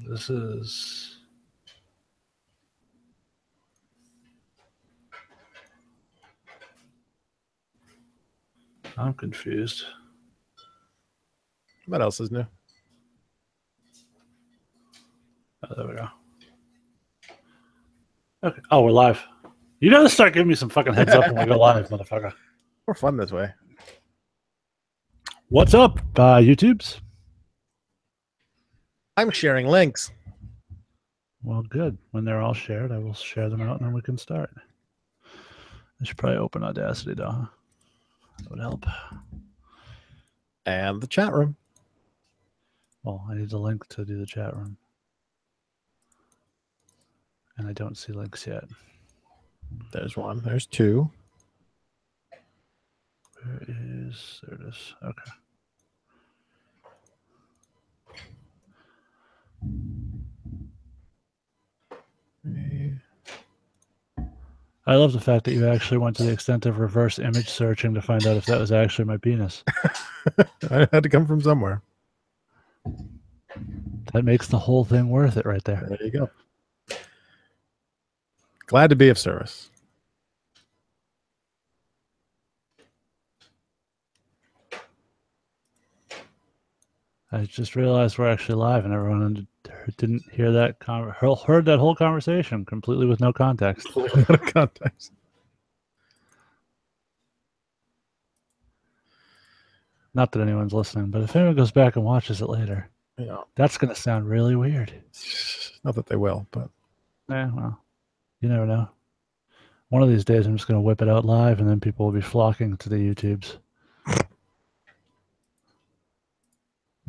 This is... I'm confused. What else is new? Oh, there we go. Okay. Oh, we're live. You gotta start giving me some fucking heads up when we go live, motherfucker. More fun this way. What's up, YouTubes? I'm sharing links. Well, good. When they're all shared, I will share them out and then we can start. I should probably open Audacity, though. Huh? That would help. And the chat room. Well, I need a link to do the chat room. And I don't see links yet. There's one. There's two. Where is... There it is. Okay. I love the fact that you actually went to the extent of reverse image searching to find out if that was actually my penis. I had to come from somewhere. That makes the whole thing worth it right there. There you go. Glad to be of service. I just realized we're actually live and everyone didn't hear that, heard that whole conversation completely with no context. Out of context. Not that anyone's listening, but if anyone goes back and watches it later, Yeah. that's going to sound really weird. Not that they will, but. Yeah, well, you never know. One of these days I'm just going to whip it out live and then people will be flocking to the YouTubes.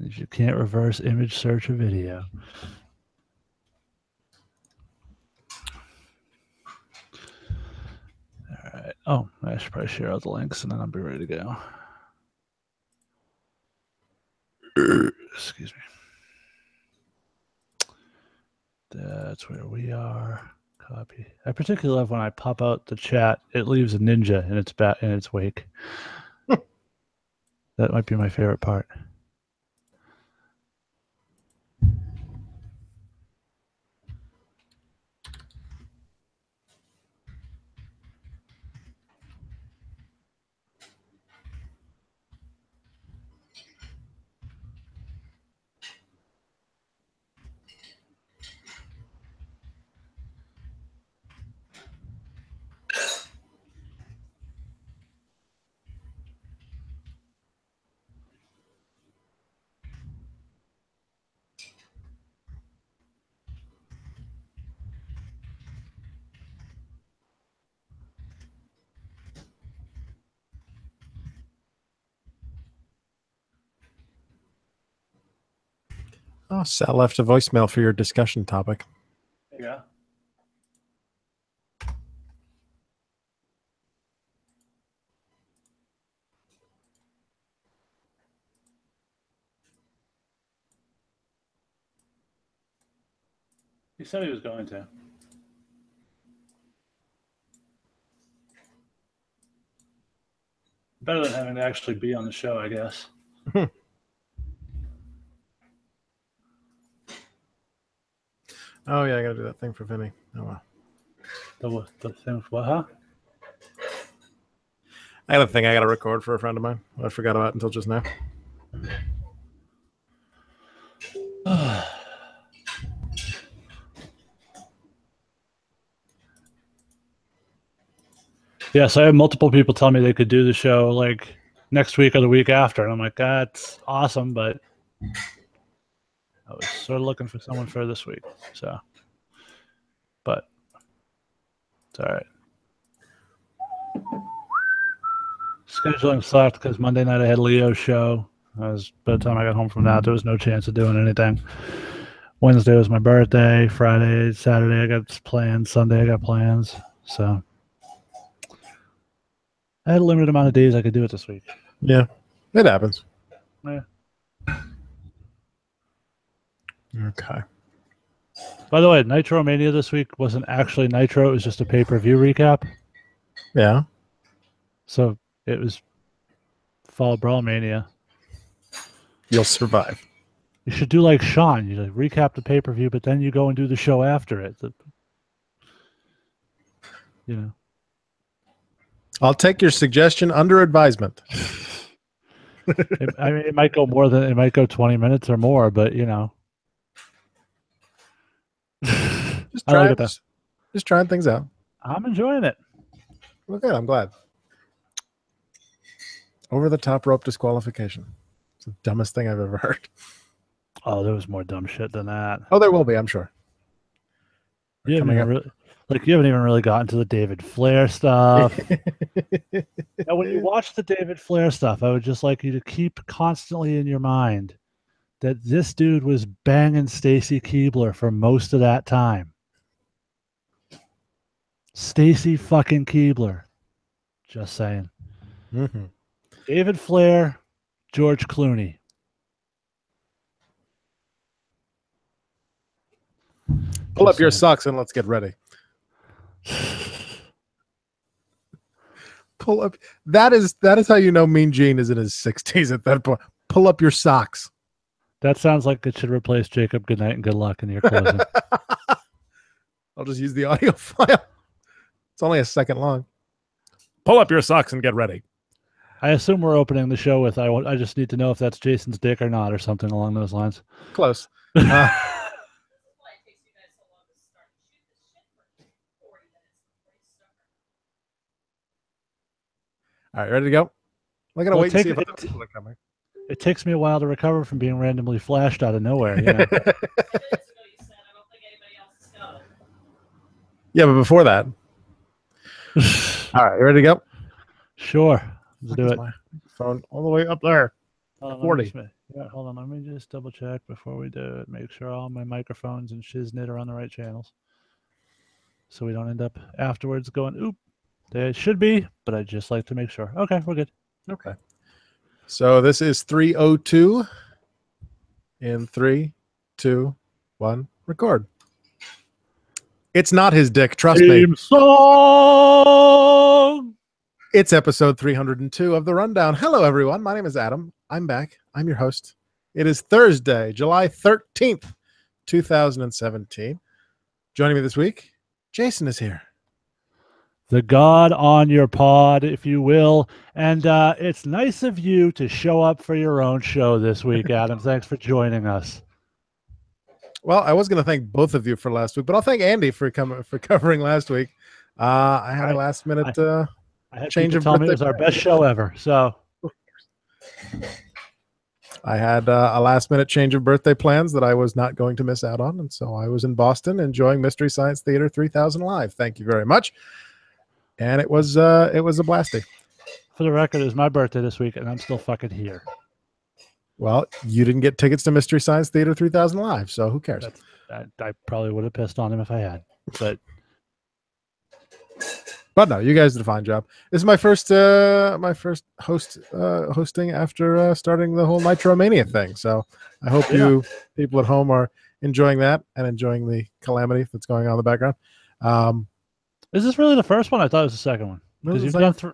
You can't reverse image search a video. All right. Oh, I should probably share out the links and then I'll be ready to go. Excuse me. That's where we are. Copy. I particularly love when I pop out the chat. It leaves a ninja in its wake. That might be my favorite part. Oh, Sal left a voicemail for your discussion topic. Yeah. He said he was going to. Better than having to actually be on the show, I guess. Oh, yeah, I got to do that thing for Vinny. Oh, well. The thing, what, huh? I got a thing I got to record for a friend of mine. I forgot about until just now. Yes, I had multiple people tell me they could do the show like next week or the week after. And I'm like, that's awesome, but I was sort of looking for someone for this week. So, but it's all right. Scheduling sucked because Monday night I had Leo's show. By the time I got home from that, there was no chance of doing anything. Wednesday was my birthday. Friday, Saturday, I got plans. Sunday, I got plans. So I had a limited amount of days I could do it this week. Yeah, it happens. Yeah. Okay. By the way, Nitro Mania this week wasn't actually Nitro. It was just a pay-per-view recap. Yeah. So it was Fall Brawl Mania. You'll survive. You should do like Sean. You like recap the pay-per-view, but then you go and do the show after it. You know. I'll take your suggestion under advisement. I mean, it might go more than it might go 20 minutes or more, but you know. Just trying things out. I'm enjoying it. Okay, I'm glad. Over the top rope disqualification. It's the dumbest thing I've ever heard. Oh, there was more dumb shit than that. Oh, there will be, I'm sure. You haven't even really gotten to the David Flair stuff. Now, when you watch the David Flair stuff, I would just like you to keep constantly in your mind that this dude was banging Stacy Keibler for most of that time. Stacy fucking Keibler. Just saying. Mm-hmm. David Flair, George Clooney. Pull up your socks and let's get ready. Pull up. That is how you know Mean Gene is in his 60s at that point. Pull up your socks. That sounds like it should replace Jacob Goodnight and Good Luck in your closing. I'll just use the audio file. It's only a second long. Pull up your socks and get ready. I assume we're opening the show with I just need to know if that's Jason's dick or not, or something along those lines. Close. All right, ready to go? I'm going to wait and see if other people are coming. It takes me a while to recover from being randomly flashed out of nowhere. You know? Yeah, but before that. All right, you ready to go? Sure. Let's do it. My phone all the way up there. 40. Hold on. Let me just double check before we do it. Make sure all my microphones and shiznit are on the right channels. So we don't end up afterwards going, oop. They should be, but I'd just like to make sure. Okay, we're good. Okay. So this is 3:02 in 3, 2, 1, record. It's not his dick, trust me. Song! It's episode 302 of The Rundown. Hello, everyone. My name is Adam. I'm back. I'm your host. It is Thursday, July 13th, 2017. Joining me this week, Jason is here. The God on your pod, if you will. And it's nice of you to show up for your own show this week, Adam. Thanks for joining us. Well, I was going to thank both of you for last week, but I'll thank Andy for covering last week. I had a last minute change of birthday. It was our best show ever. So I had a last minute change of birthday plans that I was not going to miss out on, and so I was in Boston enjoying Mystery Science Theater 3000 live. Thank you very much. And it was a blasty. For the record, it was my birthday this week, and I'm still fucking here. Well, you didn't get tickets to Mystery Science Theater 3000 live, so who cares? I probably would have pissed on him if I had. But no, you guys did a fine job. This is my first hosting after starting the whole Nitro Mania thing. So I hope you people at home are enjoying that and enjoying the calamity that's going on in the background. Is this really the first one? I thought it was the second one. Because you've done 3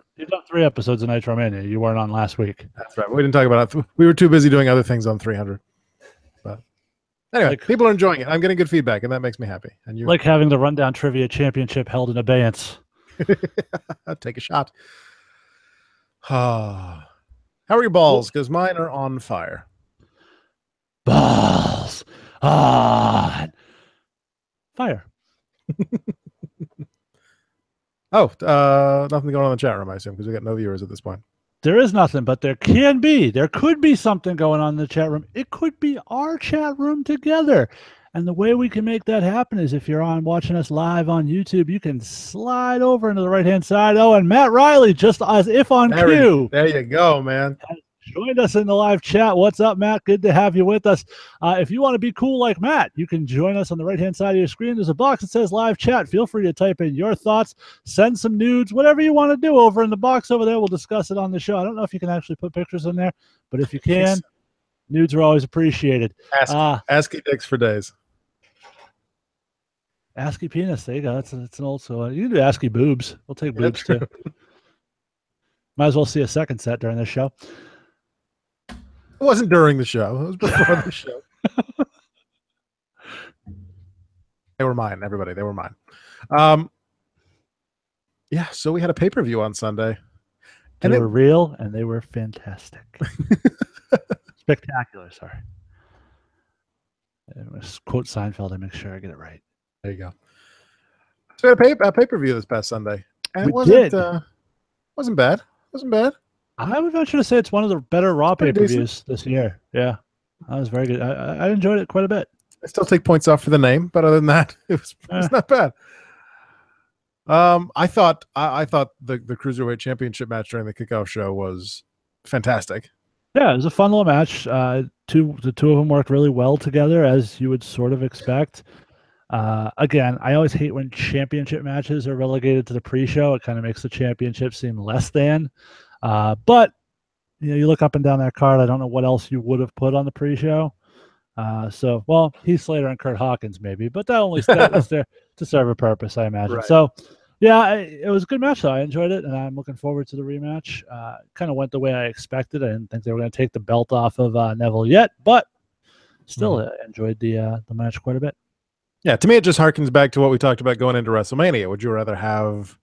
episodes of Nitro Mania. You weren't on last week. That's right. We didn't talk about it. We were too busy doing other things on 300. But anyway, people are enjoying it. I'm getting good feedback, and that makes me happy. And you like having the Rundown Trivia Championship held in abeyance. I'll take a shot. How are your balls? Because mine are on fire. Balls on fire. Nothing going on in the chat room, I assume, because we got no viewers at this point. There is nothing, but there could be something going on in the chat room. It could be our chat room together. And the way we can make that happen is if you're watching us live on YouTube, you can slide over into the right-hand side. Oh, and Matt Riley, just as if on cue. There you go, man. Joined us in the live chat. What's up, Matt? Good to have you with us. If you want to be cool like Matt, you can join us on the right-hand side of your screen. There's a box that says live chat. Feel free to type in your thoughts, send some nudes, whatever you want to do over in the box over there. We'll discuss it on the show. I don't know if you can actually put pictures in there, but if you can, nudes are always appreciated. ASCII dicks for days. ASCII penis. There you go. That's an old school. You can do ASCII boobs. We'll take boobs too. Might as well see a second set during this show. It wasn't during the show. It was before the show. They were mine, everybody. They were mine. Yeah, so we had a pay-per-view on Sunday. They were real, and they were fantastic. Spectacular, sorry. Quote Seinfeld, I make sure I get it right. There you go. So we had a pay-per-view this past Sunday. And wasn't bad. Wasn't bad. I would venture to say it's one of the better Raw pay-per-views this year. Yeah. That was very good. I enjoyed it quite a bit. I still take points off for the name, but other than that, it's not bad. I thought the Cruiserweight Championship match during the kickoff show was fantastic. Yeah, it was a fun little match. The two of them worked really well together, as you would sort of expect. Again, I always hate when championship matches are relegated to the pre-show. It kind of makes the championship seem less than. But you look up and down that card. I don't know what else you would have put on the pre-show. Well, Heath Slater and Kurt Hawkins maybe, but that only was there to serve a purpose, I imagine. Right. So, yeah, it was a good match, though. I enjoyed it, and I'm looking forward to the rematch. Kind of went the way I expected. I didn't think they were going to take the belt off of Neville yet, but still enjoyed the match quite a bit. Yeah, to me, it just harkens back to what we talked about going into WrestleMania. Would you rather have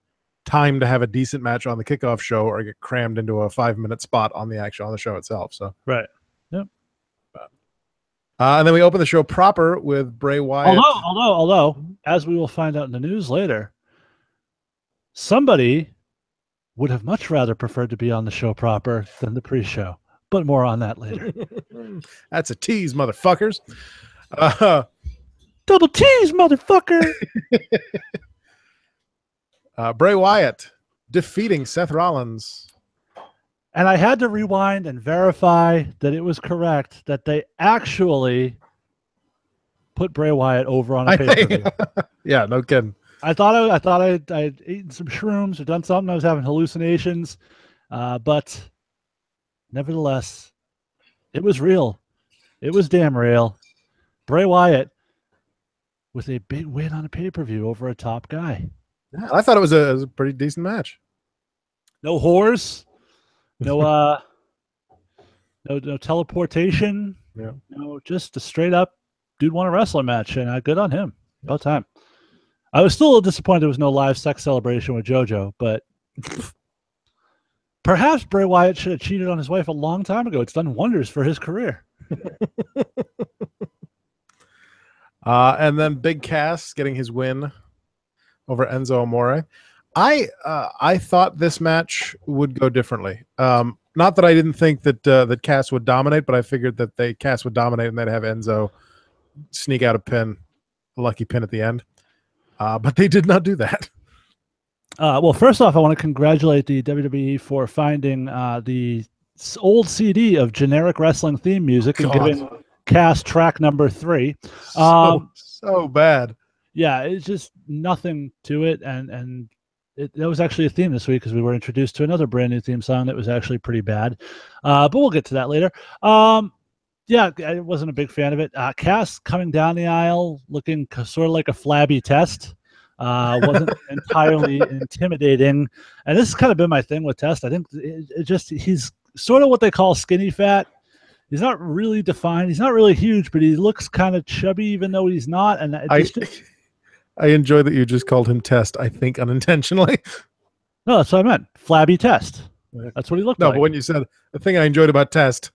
time to have a decent match on the kickoff show or get crammed into a 5-minute spot on the show itself? So right. Yep. And then we open the show proper with Bray Wyatt. Although, as we will find out in the news later, somebody would have much rather preferred to be on the show proper than the pre-show. But more on that later. That's a tease, motherfuckers. Double tease, motherfucker. Bray Wyatt defeating Seth Rollins. And I had to rewind and verify that it was correct that they actually put Bray Wyatt over on a pay-per-view. Yeah, no kidding. I thought I'd eaten some shrooms or done something. I was having hallucinations, but nevertheless, it was real. It was damn real. Bray Wyatt with a big win on a pay-per-view over a top guy. Yeah, I thought it was a pretty decent match. No whores. No teleportation. Yeah. No, just a straight up dude want to wrestle match, and good on him. About time. I was still a little disappointed there was no live sex celebration with JoJo, but perhaps Bray Wyatt should have cheated on his wife a long time ago. It's done wonders for his career. And then Big Cass getting his win over Enzo Amore. I thought this match would go differently. Not that I didn't think that Cass would dominate, but I figured that Cass would dominate and they'd have Enzo sneak out a lucky pin at the end. But they did not do that. Well, first off, I want to congratulate the WWE for finding the old CD of generic wrestling theme music and giving Cass track number 3. So bad. Yeah, it's just nothing to it, and that was actually a theme this week because we were introduced to another brand new theme song that was actually pretty bad. But we'll get to that later. Yeah, I wasn't a big fan of it. Cass coming down the aisle looking sort of like a flabby Test. Wasn't entirely intimidating. And this has kind of been my thing with Test. I think he's sort of what they call skinny fat. He's not really defined. He's not really huge, but he looks kind of chubby even though he's not. And I enjoy that you just called him Test, I think unintentionally. No, that's what I meant. Flabby Test. That's what he looked like. No, but when you said the thing I enjoyed about Test.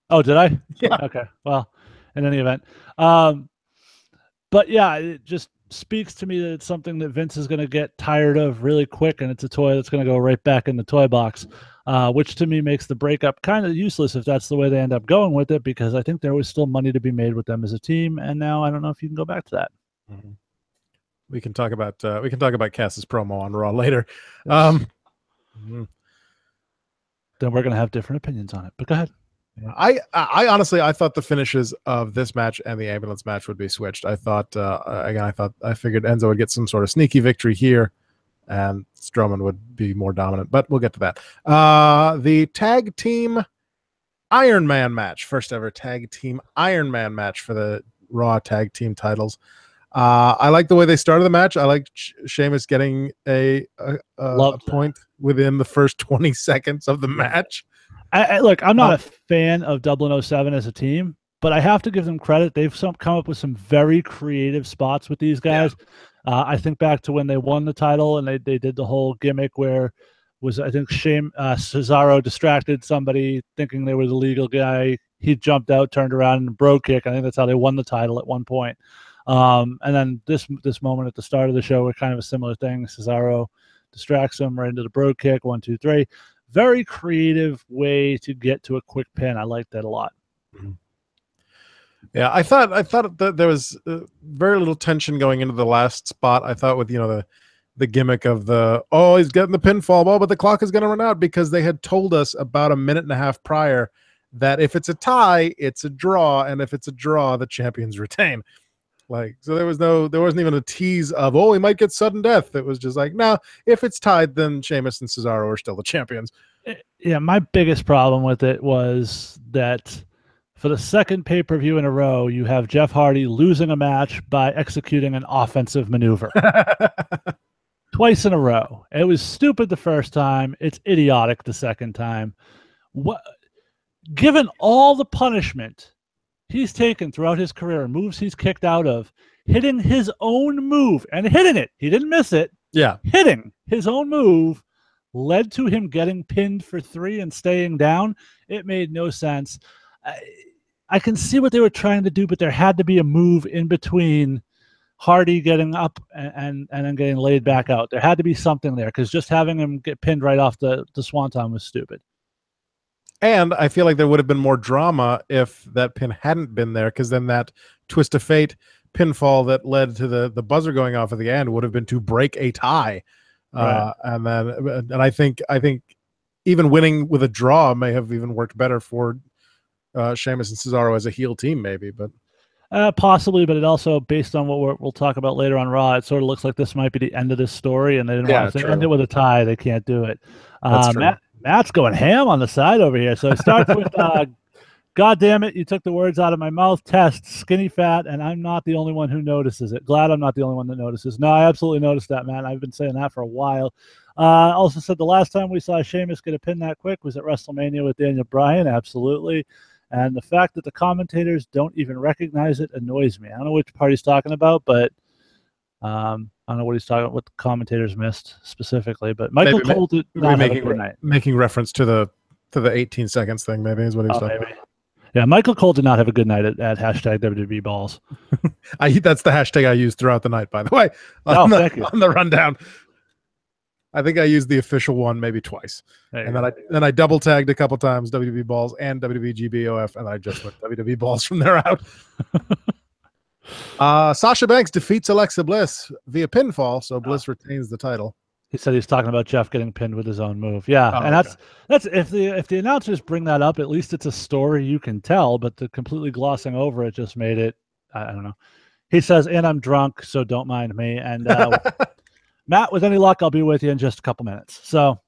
Oh, did I? Yeah. Okay. Well, in any event. But yeah, it just speaks to me that it's something that Vince is going to get tired of really quick, and it's a toy that's going to go right back in the toy box, which to me makes the breakup kind of useless if that's the way they end up going with it, because I think there was still money to be made with them as a team, and now I don't know if you can go back to that. Mm-hmm. We can talk about Cass's promo on Raw later. Then we're going to have different opinions on it. But go ahead. I honestly thought the finishes of this match and the ambulance match would be switched. I thought I figured Enzo would get some sort of sneaky victory here, and Strowman would be more dominant. But we'll get to that. The tag team Iron Man match, first ever tag team Iron Man match for the Raw tag team titles. I like the way they started the match. I like Sheamus getting a point within the first 20 seconds of the match. Look, I'm not a fan of 0007 as a team, but I have to give them credit. They've come up with some very creative spots with these guys. Yeah. I think back to when they won the title and they did the whole gimmick where I think Cesaro distracted somebody thinking they were the legal guy. He jumped out, turned around, and bro kick. I think that's how they won the title at one point. And then this moment at the start of the show were kind of a similar thing. Cesaro distracts him right into the bro kick. 1, 2, 3. Very creative way to get to a quick pin. I like that a lot. Mm-hmm. Yeah, I thought that there was very little tension going into the last spot. I thought with the gimmick of he's getting the pinfall, but the clock is going to run out, because they had told us about a minute and a half prior that if it's a tie, it's a draw, and if it's a draw, the champions retain. So there wasn't even a tease of, he might get sudden death. It was just like, no, if it's tied, then Sheamus and Cesaro are still the champions. Yeah, my biggest problem with it was that for the second pay-per-view in a row, you have Jeff Hardy losing a match by executing an offensive maneuver. Twice in a row. It was stupid the first time. It's idiotic the second time. Given all the punishment he's taken throughout his career and moves he's kicked out of, hitting his own move and hitting it. He didn't miss it. Yeah. Hitting his own move led to him getting pinned for 3 and staying down. It made no sense. I can see what they were trying to do, but there had to be a move in between Hardy getting up and then getting laid back out. There had to be something there, because just having him get pinned right off the swanton was stupid. And I feel like there would have been more drama if that pin hadn't been there, because then that twist of fate pinfall that led to the buzzer going off at the end would have been to break a tie. Right. And I think even winning with a draw may have even worked better for Sheamus and Cesaro as a heel team, maybe. But possibly, but it also, based on what we'll talk about later on Raw, it sort of looks like this might be the end of this story, and they didn't want to end it with a tie. They can't do it. That's true. Matt's going ham on the side over here. So it starts with, God damn it, you took the words out of my mouth. Test, skinny fat, and I'm not the only one who notices it. Glad I'm not the only one that notices. No, I absolutely noticed that, man. I've been saying that for a while. Also said the last time we saw Sheamus get a pin that quick was at WrestleMania with Daniel Bryan. Absolutely. And the fact that the commentators don't even recognize it annoys me. I don't know which part he's talking about, but I don't know what he's talking about, what the commentators missed specifically. But Michael Cole did not have a good night. Making reference to the 18 seconds thing, maybe, is what he was talking about. Yeah, Michael Cole did not have a good night at hashtag WWE Balls. That's the hashtag I used throughout the night, by the way, on the rundown. I think I used the official one maybe twice, and then I double tagged a couple times WWE Balls and WWE GBOF, and I just went WWE Balls from there out. Sasha Banks defeats Alexa Bliss via pinfall, so Bliss retains the title. He said he's talking about Jeff getting pinned with his own move. Yeah, and that's if the announcers bring that up, at least it's a story you can tell. But the completely glossing over it just made it. I don't know. He says, "And I'm drunk, so don't mind me." And Matt, with any luck, I'll be with you in just a couple minutes. So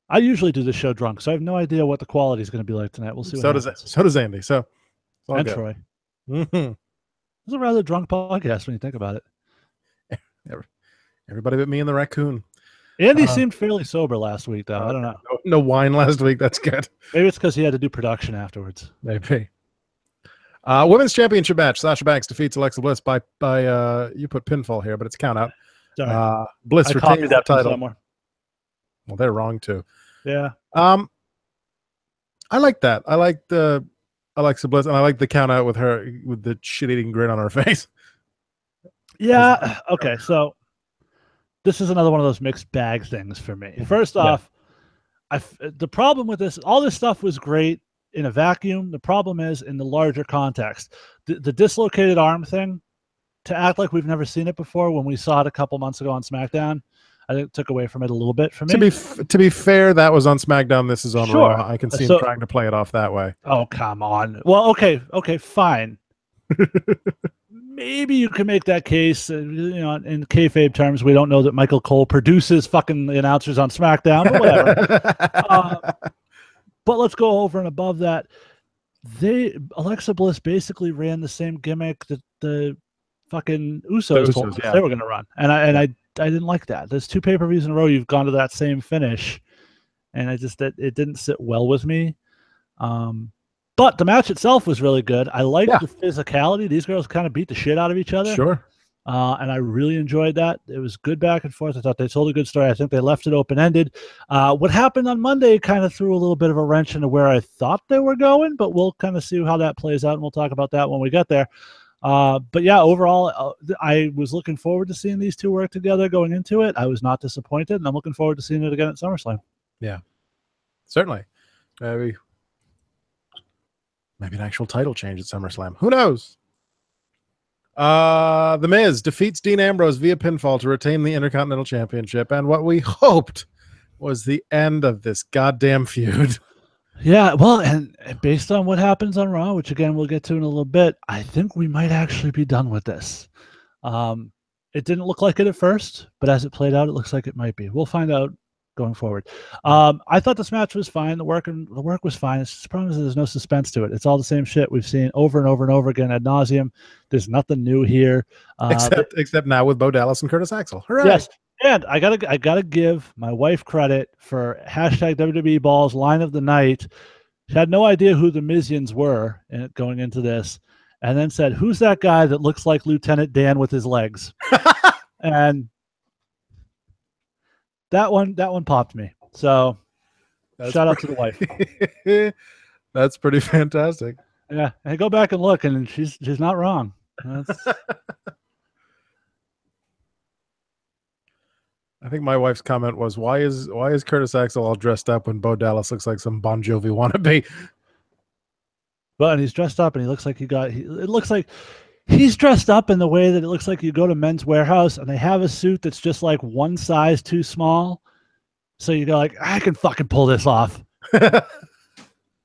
I usually do this show drunk, so I have no idea what the quality is going to be like tonight. We'll see. So does Andy. So and Troy. Mm-hmm. It's a rather drunk podcast when you think about it. Everybody but me and the raccoon. Andy seemed fairly sober last week, though. I don't know. No wine last week. That's good. Maybe it's because he had to do production afterwards. Maybe. Women's Championship match. Sasha Banks defeats Alexa Bliss by you put pinfall here, but it's count out. Sorry. Bliss retains the title. Somewhere. Well, they're wrong too. Yeah. I like that. I like the Alexa Bliss, and I like the count out with her with the shit-eating grin on her face. Yeah. Okay. So this is another one of those mixed bag things for me. First off, the problem with this, all this stuff was great in a vacuum. The problem is in the larger context. The dislocated arm thing, to act like we've never seen it before when we saw it a couple months ago on SmackDown, I think it took away from it a little bit for me. To be fair, that was on SmackDown. This is on Raw. I can see him trying to play it off that way. Oh, come on. Well, okay, fine. Maybe you can make that case. In kayfabe terms, we don't know that Michael Cole produces fucking the announcers on SmackDown, but whatever. But let's go over and above that. Alexa Bliss basically ran the same gimmick that the fucking Usos told us they were going to run, and I didn't like that. There's 2 pay-per-views in a row you've gone to that same finish, and it didn't sit well with me. But the match itself was really good. I liked Yeah. the physicality. These girls kind of beat the shit out of each other. Sure. And I really enjoyed that. It was good back and forth. I thought they told a good story. I think they left it open-ended. What happened on Monday kind of threw a little bit of a wrench into where I thought they were going, but we'll kind of see how that plays out, and we'll talk about that when we get there. But yeah, overall, I was looking forward to seeing these two work together going into it. I was not disappointed, and I'm looking forward to seeing it again at SummerSlam. Yeah, certainly. Maybe an actual title change at SummerSlam. Who knows? The Miz defeats Dean Ambrose via pinfall to retain the Intercontinental Championship, and what we hoped was the end of this goddamn feud. Yeah, well, and based on what happens on Raw, which again we'll get to in a little bit, I think we might actually be done with this. It didn't look like it at first, but as it played out, it looks like it might be. We'll find out going forward. I thought this match was fine. The work was fine. It's just the problem is there's no suspense to it. It's all the same shit we've seen over and over and over again ad nauseum. There's nothing new here, except now with Bo Dallas and Curtis Axel. Hooray! Yes, and I gotta give my wife credit for hashtag WWE Balls line of the night. She had no idea who the Mizians were going into this, and then said, "Who's that guy that looks like Lieutenant Dan with his legs?" And that one popped me. So shout out to the wife. That's pretty fantastic. Yeah, and go back and look, and she's not wrong. I think my wife's comment was, "Why is Curtis Axel all dressed up when Bo Dallas looks like some Bon Jovi wannabe?" But and he's dressed up, and he looks like it looks like he's dressed up in the way that it looks like you go to Men's Warehouse and they have a suit that's just like one size too small. So you go like, I can fucking pull this off.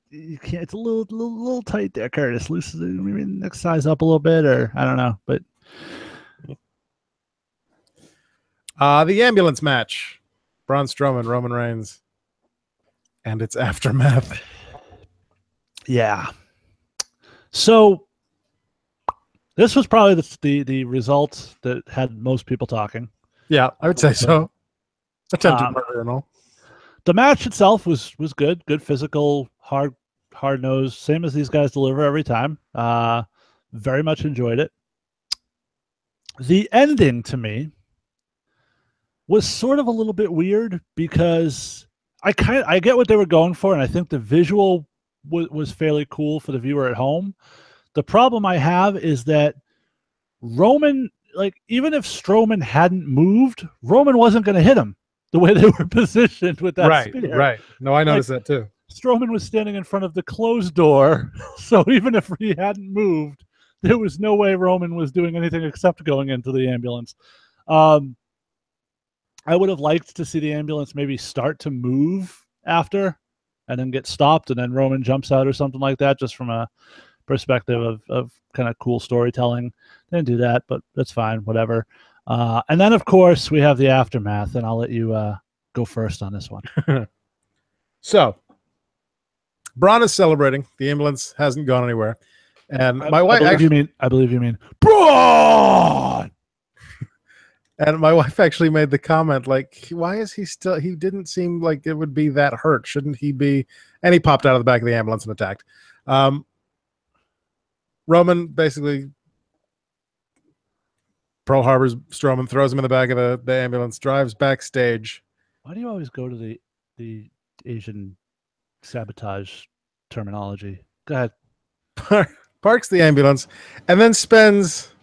You can't. It's a little tight there, Curtis. Maybe next size up a little bit, or I don't know. But the ambulance match, Braun Strowman, Roman Reigns, and its aftermath. Yeah. So this was probably the result that had most people talking. Yeah, I would say so. Attempted murder and all. The match itself was good. Good physical, hard nosed, same as these guys deliver every time. Very much enjoyed it. The ending to me was sort of a little bit weird because I get what they were going for, and I think the visual was fairly cool for the viewer at home. The problem I have is that Roman, like, even if Strowman hadn't moved, Roman wasn't going to hit him the way they were positioned with that spear. Right. No, I noticed that too. Strowman was standing in front of the closed door, so even if he hadn't moved, there was no way Roman was doing anything except going into the ambulance. I would have liked to see the ambulance maybe start to move after and then get stopped, and then Roman jumps out or something like that, just from a perspective of kind of cool storytelling. They didn't do that, but that's fine, whatever. And then, of course, we have the aftermath, and I'll let you go first on this one. So, Braun is celebrating. The ambulance hasn't gone anywhere. And my wife I believe you mean Braun! And my wife actually made the comment, like, why is he still, he didn't seem like it would be that hurt. Shouldn't he be? And he popped out of the back of the ambulance and attacked. Roman basically Pearl Harbors Strowman, throws him in the back of the ambulance, drives backstage. Why do you always go to the Asian sabotage terminology? Go ahead. Parks the ambulance and then spends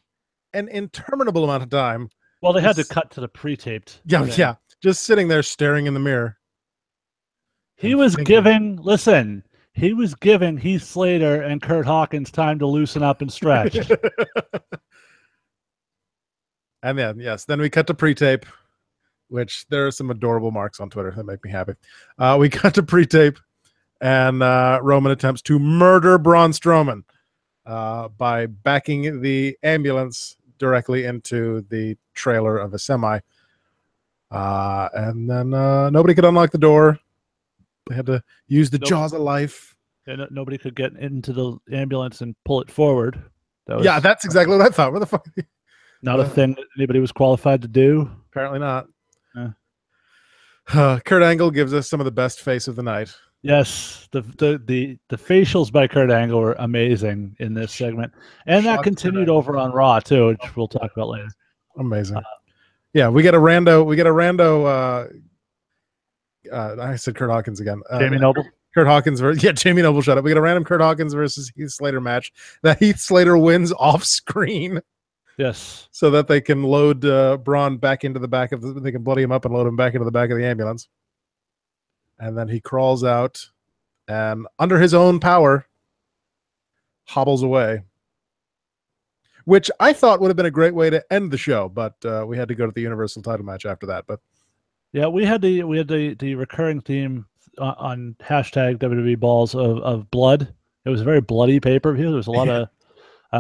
an interminable amount of time. Well, they had to cut to the pre-taped. Yeah. Just sitting there staring in the mirror. He was giving Heath Slater and Kurt Hawkins time to loosen up and stretch. And then we cut to pre-tape, which there are some adorable marks on Twitter that make me happy. We cut to pre-tape, and Roman attempts to murder Braun Strowman by backing the ambulance directly into the trailer of a semi. And then nobody could unlock the door. They had to use the jaws of life. And nobody could get into the ambulance and pull it forward. That's exactly what I thought. Where the fuck? Not a thing that anybody was qualified to do. Apparently not. Kurt Angle gives us some of the best face of the night. Yes, the facials by Kurt Angle were amazing in this segment, and that continued over on Raw too, which we'll talk about later. Amazing. Yeah, we get a rando. I said Kurt Hawkins again. Jamie Noble. Kurt Hawkins versus Jamie Noble. Shut up. We get a random Kurt Hawkins versus Heath Slater match that Heath Slater wins off screen. Yes. So that they can load Braun back into the back of they can bloody him up and load him back into the back of the ambulance. And then he crawls out and under his own power hobbles away. Which I thought would have been a great way to end the show, but we had to go to the Universal title match after that. But yeah, we had the recurring theme on hashtag WWE Balls of blood. It was a very bloody pay-per-view. There was a lot of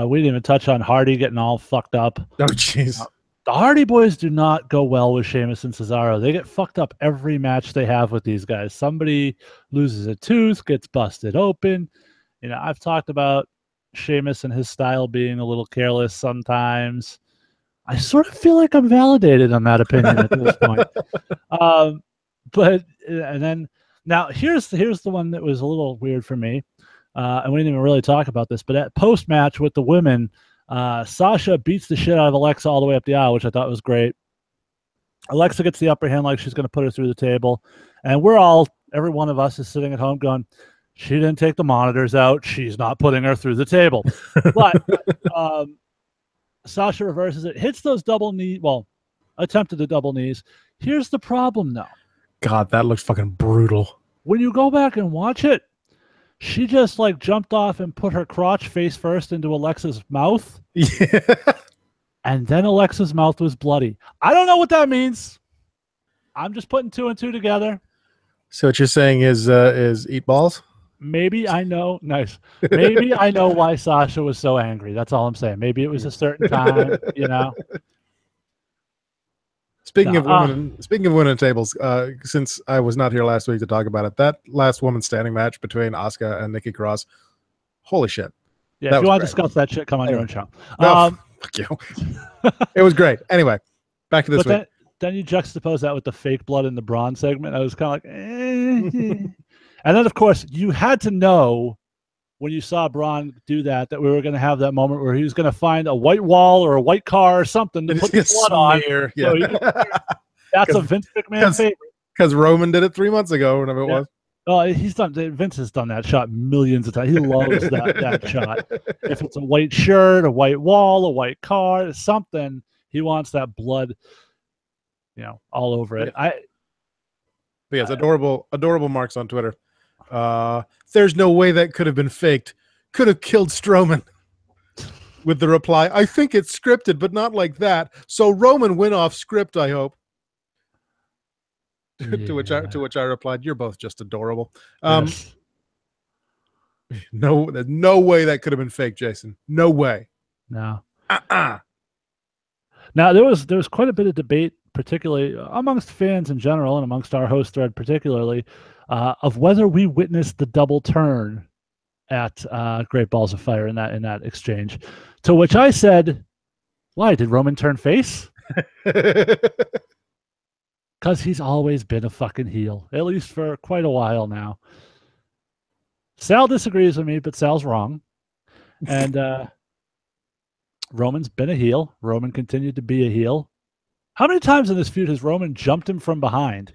we didn't even touch on Hardy getting all fucked up. Oh jeez. The Hardy Boys do not go well with Sheamus and Cesaro. They get fucked up every match they have with these guys. Somebody loses a tooth, gets busted open. You know, I've talked about Sheamus and his style being a little careless sometimes. I sort of feel like I'm validated on that opinion at this point. But and then now here's the one that was a little weird for me. And we didn't even really talk about this, but at post-match with the women, Sasha beats the shit out of Alexa all the way up the aisle, which I thought was great. Alexa gets the upper hand like she's going to put her through the table. And every one of us is sitting at home going, she didn't take the monitors out. She's not putting her through the table. But Sasha reverses it, hits those double knee, attempted the double knees. Here's the problem, though. God, that looks fucking brutal. When you go back and watch it, she just like jumped off and put her crotch face first into Alexa's mouth. Yeah. And then Alexa's mouth was bloody. I don't know what that means. I'm just putting two and two together. So what you're saying is eat balls? Maybe I know. Nice. Maybe I know why Sasha was so angry. That's all I'm saying. Maybe it was a certain time, you know. Speaking of women tables, since I was not here last week to talk about it, that last woman standing match between Asuka and Nikki Cross, holy shit! Yeah, if you want to discuss that shit, come on your own show. No, fuck you. It was great. Anyway, back to this week. Then you juxtapose that with the fake blood in the Braun segment. I was kind of like, And then, of course, you had to know when you saw Braun do that we were going to have that moment where he was going to find a white wall or a white car or something to put the blood on. Yeah. So that's a Vince McMahon favorite. Because Roman did it 3 months ago, whenever it was. Oh, Vince has done that shot millions of times. He loves that shot. If it's a white shirt, a white wall, a white car, something, he wants that blood, all over it. But yes, adorable marks on Twitter. There's no way that could have been faked. Could have killed Strowman. With the reply, I think it's scripted, but not like that. So Roman went off script, I hope. To which I replied, "You're both just adorable." Yes. No, there's no way that could have been fake, Jason. No way. No. Now there was quite a bit of debate, particularly amongst fans in general and amongst our host thread particularly, of whether we witnessed the double turn at Great Balls of Fire in that exchange. To which I said, "Why did Roman turn face?" Because he's always been a fucking heel, at least for quite a while now. Sal disagrees with me, but Sal's wrong. And Roman's been a heel. Roman continued to be a heel. How many times in this feud has Roman jumped him from behind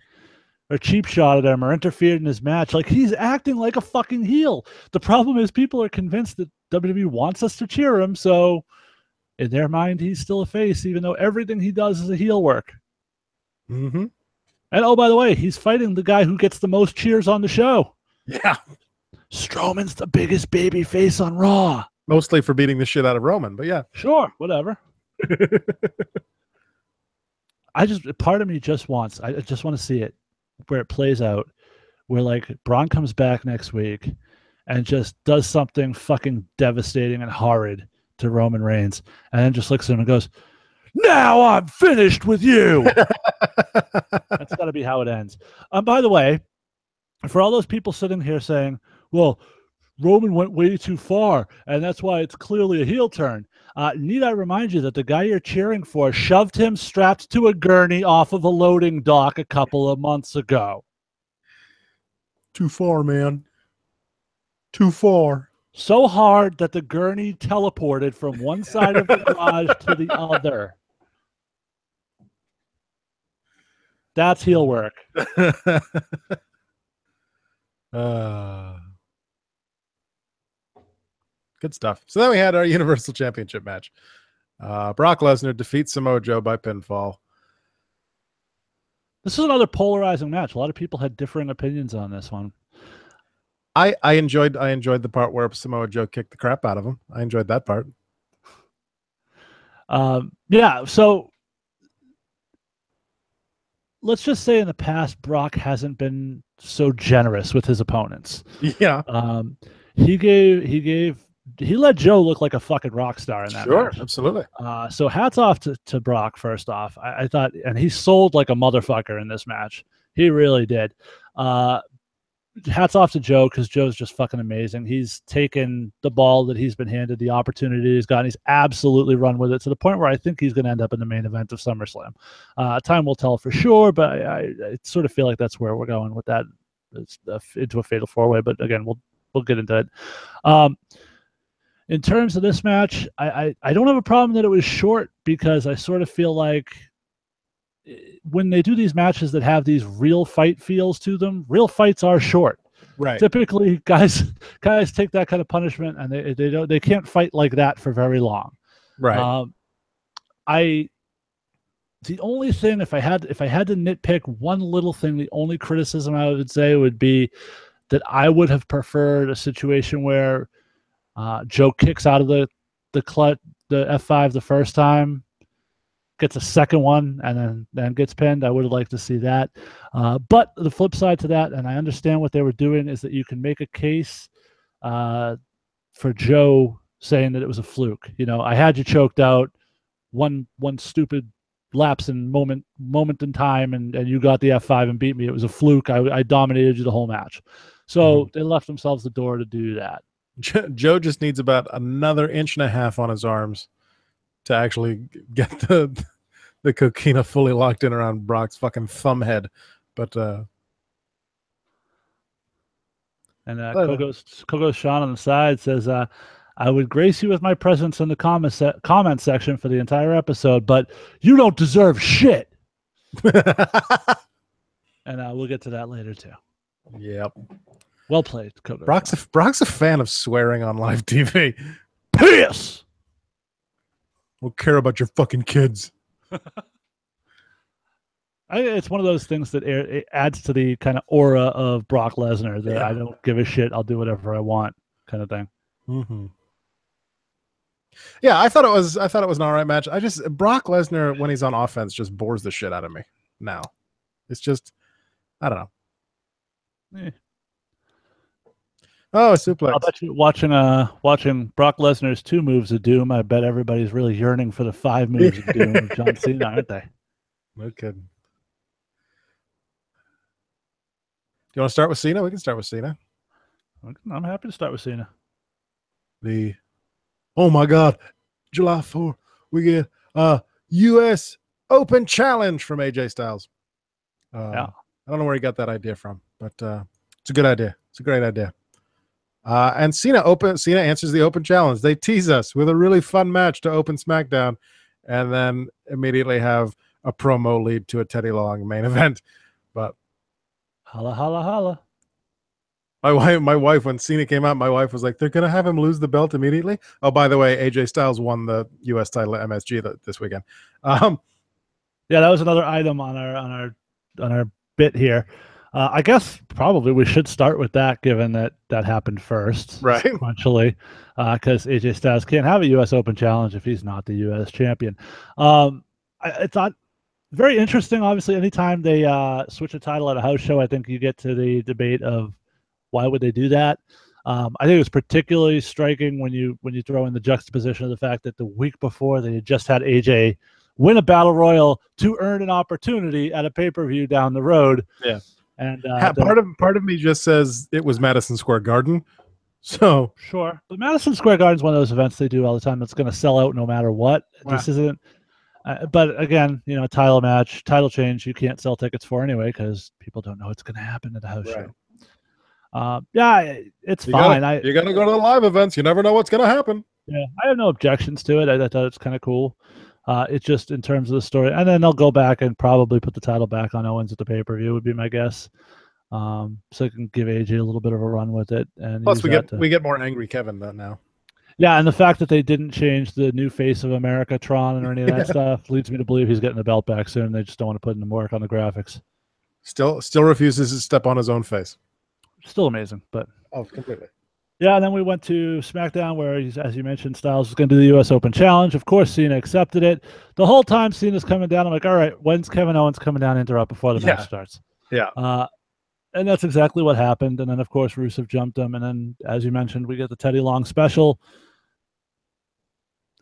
or cheap shotted him or interfered in his match? Like, he's acting like a fucking heel. The problem is people are convinced that WWE wants us to cheer him, so in their mind, he's still a face, even though everything he does is a heel work. Mm-hmm. And oh, by the way, he's fighting the guy who gets the most cheers on the show. Yeah. Strowman's the biggest baby face on Raw. Mostly for beating the shit out of Roman, but yeah. Sure, whatever. Part of me just wants, I just want to see it where it plays out, where like Braun comes back next week and just does something fucking devastating and horrid to Roman Reigns, and then just looks at him and goes, "Now I'm finished with you." That's got to be how it ends. By the way, for all those people sitting here saying, well, Roman went way too far, and that's why it's clearly a heel turn. Need I remind you that the guy you're cheering for shoved him strapped to a gurney off of a loading dock a couple of months ago? Too far, man. Too far. So hard that the gurney teleported from one side of the garage to the other. That's heel work. Good stuff. So then we had our Universal Championship match. Brock Lesnar defeats Samoa Joe by pinfall. This is another polarizing match. A lot of people had differing opinions on this one. I enjoyed the part where Samoa Joe kicked the crap out of him. I enjoyed that part. Yeah, so let's just say in the past, Brock hasn't been so generous with his opponents. Yeah. He let Joe look like a fucking rock star in that match. Absolutely. So hats off to Brock, first off. I thought, and he sold like a motherfucker in this match. He really did. Hats off to Joe, because Joe's just fucking amazing. He's taken the ball that he's been handed, the opportunity he's gotten. He's absolutely run with it to the point where I think he's going to end up in the main event of SummerSlam. Time will tell for sure, but I sort of feel like that's where we're going with that. It's into a fatal four-way, but again, we'll get into it. In terms of this match, I don't have a problem that it was short, because I sort of feel like when they do these matches that have these real fight feels to them, real fights are short. Right. Typically, guys take that kind of punishment, and they can't fight like that for very long. Right. The only thing, if I had to nitpick one little thing, the only criticism I would say would be that I would have preferred a situation where Joe kicks out of the F5 the first time, gets a second one, and then gets pinned. I would have liked to see that. But the flip side to that, and I understand what they were doing, is that you can make a case for Joe saying that it was a fluke. You know, I had you choked out, one stupid lapse in moment in time, and you got the F5 and beat me. It was a fluke. I dominated you the whole match. So they left themselves the door to do that. Joe just needs about another inch and a half on his arms to actually get the coquina fully locked in around Brock's fucking thumb head. But Coco Sean on the side says, I would grace you with my presence in the comment section for the entire episode, but you don't deserve shit. And we'll get to that later too. Yep. Well played, Coco. Brock's a fan of swearing on live TV. Piss! We'll care about your fucking kids. It's one of those things that it adds to the kind of aura of Brock Lesnar, that I don't give a shit, I'll do whatever I want kind of thing. Mm-hmm. Yeah, I thought it was an all right match. Brock Lesnar, when he's on offense, just bores the shit out of me now. It's just, I don't know. Oh, a suplex. I'll bet you watching Brock Lesnar's 2 moves of doom, I bet everybody's really yearning for the 5 moves of doom of John Cena, aren't they? No kidding. Do you want to start with Cena? We can start with Cena. I'm happy to start with Cena. Oh my God, July 4th, we get a U.S. Open Challenge from AJ Styles. I don't know where he got that idea from, but it's a good idea. It's a great idea. And Cena answers the open challenge. They tease us with a really fun match to open SmackDown, and then immediately have a promo lead to a Teddy Long main event. But holla, holla, holla. My wife, when Cena came out, my wife was like, they're going to have him lose the belt immediately. Oh, by the way, AJ Styles won the U.S. title at MSG this weekend. Yeah, that was another item on our bit here. I guess probably we should start with that, given that happened first, right? Sequentially, because AJ Styles can't have a U.S. Open Challenge if he's not the U.S. champion. I thought very interesting. Obviously, anytime they switch a title at a house show, I think you get to the debate of why would they do that. I think it was particularly striking when you throw in the juxtaposition of the fact that the week before they had just had AJ win a battle royal to earn an opportunity at a pay-per-view down the road. Yeah. And part of me just says it was Madison Square Garden. So sure, but Madison Square Garden is one of those events they do all the time that's going to sell out no matter what. Wow. This isn't. But again, title match, title change, you can't sell tickets for anyway because people don't know what's going to happen at a house show. Yeah, it's fine. You gotta go to the live events. You never know what's gonna happen. Yeah, I have no objections to it. I thought it's kind of cool. It's just in terms of the story, and then they'll go back and probably put the title back on Owens at the pay-per-view would be my guess. So I can give AJ a little bit of a run with it. And plus, we get more angry Kevin now. Yeah, and the fact that they didn't change the new face of America, Tron, or any of that stuff leads me to believe he's getting the belt back soon. They just don't want to put in the work on the graphics. Still refuses to step on his own face. Still amazing, but completely. Yeah, and then we went to SmackDown where, as you mentioned, Styles was going to do the U.S. Open Challenge. Of course, Cena accepted it. The whole time Cena's coming down, I'm like, all right, when's Kevin Owens coming down to interrupt before the match starts? Yeah. And that's exactly what happened. And then, of course, Rusev jumped him. And then, as you mentioned, we get the Teddy Long special.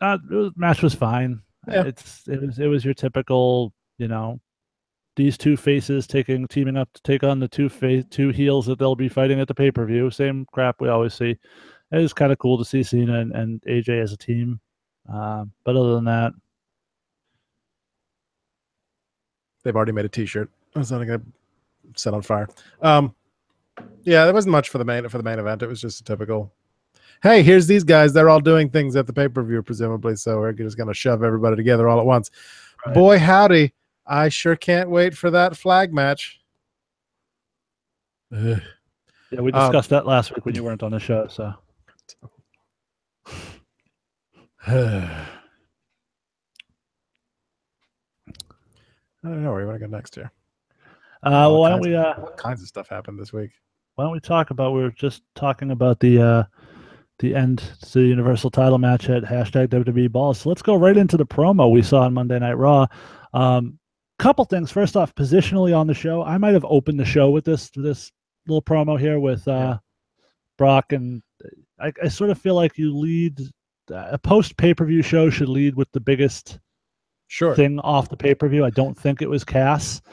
The match was fine. Yeah. It was your typical, these two faces teaming up to take on the two heels that they'll be fighting at the pay-per-view. Same crap we always see. It was kind of cool to see Cena and AJ as a team. But other than that, they've already made a T-shirt. I was not gonna set on fire. Yeah, there wasn't much for the main event. It was just a typical, hey, here's these guys. They're all doing things at the pay-per-view, presumably. So we're just gonna shove everybody together all at once. Right. Boy, howdy. I sure can't wait for that flag match. Yeah, we discussed that last week when you weren't on the show. So I don't know where you want to go next here. Well, why don't we? What kinds of stuff happened this week? Why don't we talk about? We were just talking about the end to the Universal title match at #WWE Balls. So let's go right into the promo we saw on Monday Night Raw. Couple things. First off, positionally on the show, I might have opened the show with this little promo here with Brock, and I sort of feel like you lead a post pay-per-view show should lead with the biggest thing off the pay-per-view. I don't think it was Cass.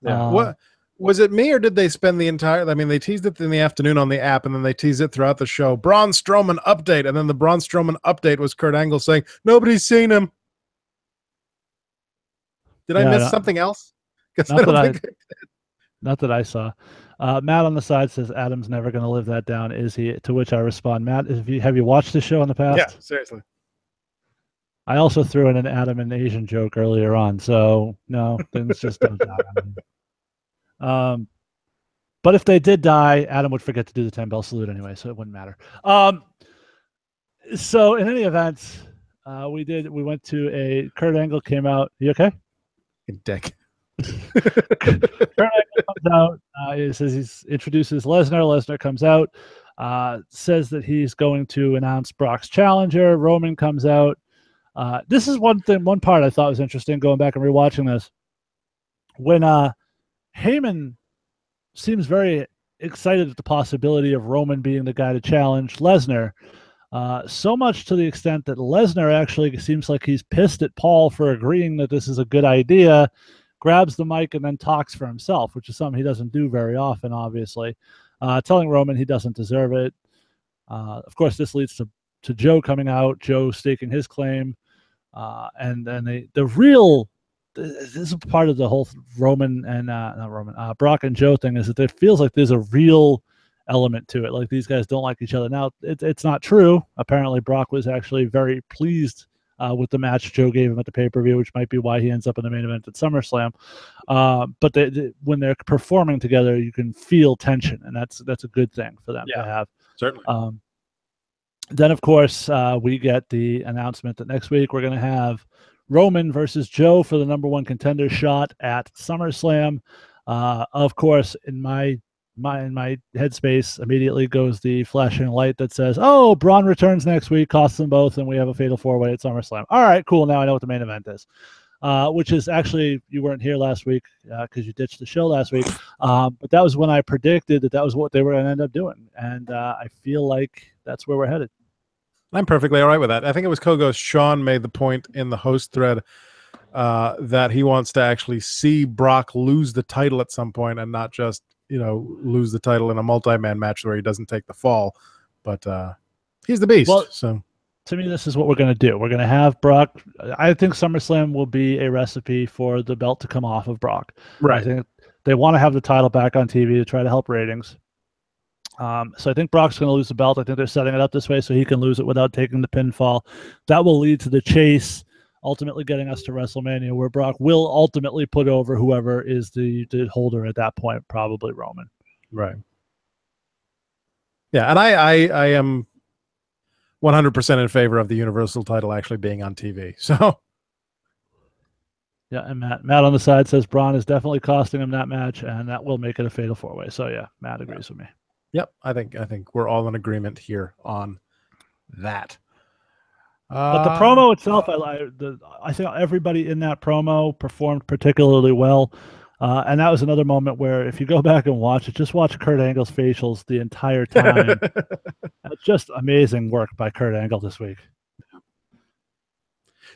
Yeah. What was it, me, or did they spend the entire? I mean, they teased it in the afternoon on the app, and then they teased it throughout the show. Braun Strowman update, and then the Braun Strowman update was Kurt Angle saying nobody's seen him. Did I miss something else? Not that I saw. Matt on the side says Adam's never going to live that down, is he? To which I respond, Matt, have you watched the show in the past? Yeah, seriously. I also threw in an Adam and Asian joke earlier on, so no, things just don't die. But if they did die, Adam would forget to do the 10-bell salute anyway, so it wouldn't matter. So in any event, we went to Kurt Angle came out. You okay? Dick. Kurt Angle comes out. He says he introduces Lesnar. Lesnar comes out, says that he's going to announce Brock's challenger. Roman comes out. This is one part I thought was interesting going back and rewatching this. When Heyman seems very excited at the possibility of Roman being the guy to challenge Lesnar. So much to the extent that Lesnar actually seems like he's pissed at Paul for agreeing that this is a good idea, grabs the mic and then talks for himself, which is something he doesn't do very often, obviously, telling Roman he doesn't deserve it. Of course, this leads to Joe coming out, Joe staking his claim, and then this is part of the whole Roman and Brock and Joe thing, is that it feels like there's a real element to it, like these guys don't like each other. Now it's not true. Apparently Brock was actually very pleased with the match Joe gave him at the pay-per-view, which might be why he ends up in the main event at SummerSlam. But when they're performing together, you can feel tension, and that's a good thing for them to have. Certainly. Then of course we get the announcement that next week we're going to have Roman versus Joe for the #1 contender shot at SummerSlam. Of course, in my headspace immediately goes the flashing light that says, oh, Braun returns next week, costs them both, and we have a fatal 4-way at SummerSlam. All right, cool. Now I know what the main event is, which is actually, you weren't here last week because you ditched the show last week. But that was when I predicted that was what they were going to end up doing. And I feel like that's where we're headed. I'm perfectly all right with that. I think it was Kogos Sean made the point in the host thread that he wants to actually see Brock lose the title at some point and not just, lose the title in a multi-man match where he doesn't take the fall. But he's the beast. Well, so to me, this is what we're going to do. We're going to have Brock. I think SummerSlam will be a recipe for the belt to come off of Brock. Right. I think they want to have the title back on TV to try to help ratings. So I think Brock's going to lose the belt. I think they're setting it up this way so he can lose it without taking the pinfall. That will lead to the chase, ultimately getting us to WrestleMania, where Brock will ultimately put over whoever is the holder at that point, probably Roman. Right. Yeah, and I am 100% in favor of the Universal title actually being on TV. So yeah, and Matt on the side says Braun is definitely costing him that match, and that will make it a fatal 4-way. So yeah, Matt agrees with me. Yep, I think we're all in agreement here on that. But the promo itself, I think everybody in that promo performed particularly well. And that was another moment where if you go back and watch it, just watch Kurt Angle's facials the entire time. Just amazing work by Kurt Angle this week.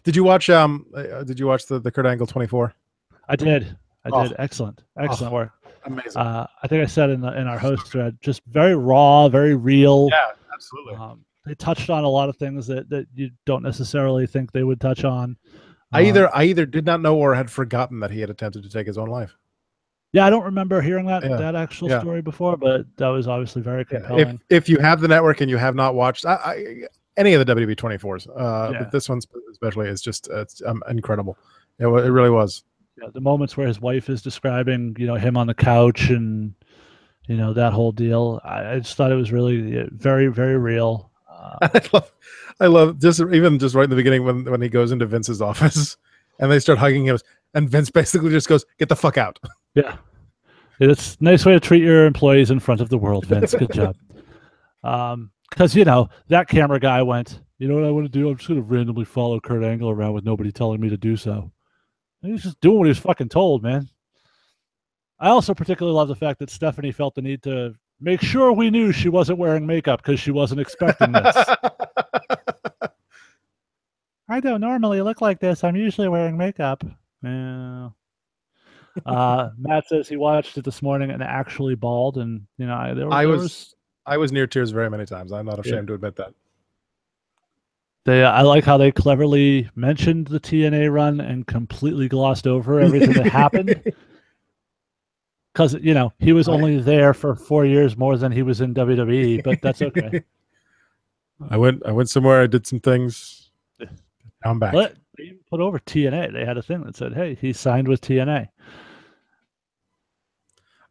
Did you watch the Kurt Angle 24? I did. Excellent work. Amazing. I think I said in our host thread, just very raw, very real. Yeah, absolutely. They touched on a lot of things that you don't necessarily think they would touch on. I either did not know or had forgotten that he had attempted to take his own life. Yeah, I don't remember hearing that actual story before, but that was obviously very compelling. If you have the network and you have not watched any of the WWE 24s, but this one especially is just it's incredible. It really was. Yeah, the moments where his wife is describing, him on the couch and, that whole deal. I just thought it was really very, very real. I love just right in the beginning when he goes into Vince's office and they start hugging him, and Vince basically just goes, "Get the fuck out." Yeah, it's a nice way to treat your employees in front of the world, Vince. Good job. Because that camera guy went, you know what I want to do? I'm just going to randomly follow Kurt Angle around with nobody telling me to do so. And he's just doing what he was fucking told, man. I also particularly love the fact that Stephanie felt the need to make sure we knew she wasn't wearing makeup because she wasn't expecting this. I don't normally look like this. I'm usually wearing makeup. Yeah. Matt says he watched it this morning and actually bawled, and I was near tears very many times. I'm not ashamed to admit that. I like how they cleverly mentioned the TNA run and completely glossed over everything that happened. Because he was only there for 4 years more than he was in WWE, but that's okay. I went somewhere. I did some things. Now I'm back. But they even put over TNA. They had a thing that said, "Hey, he signed with TNA."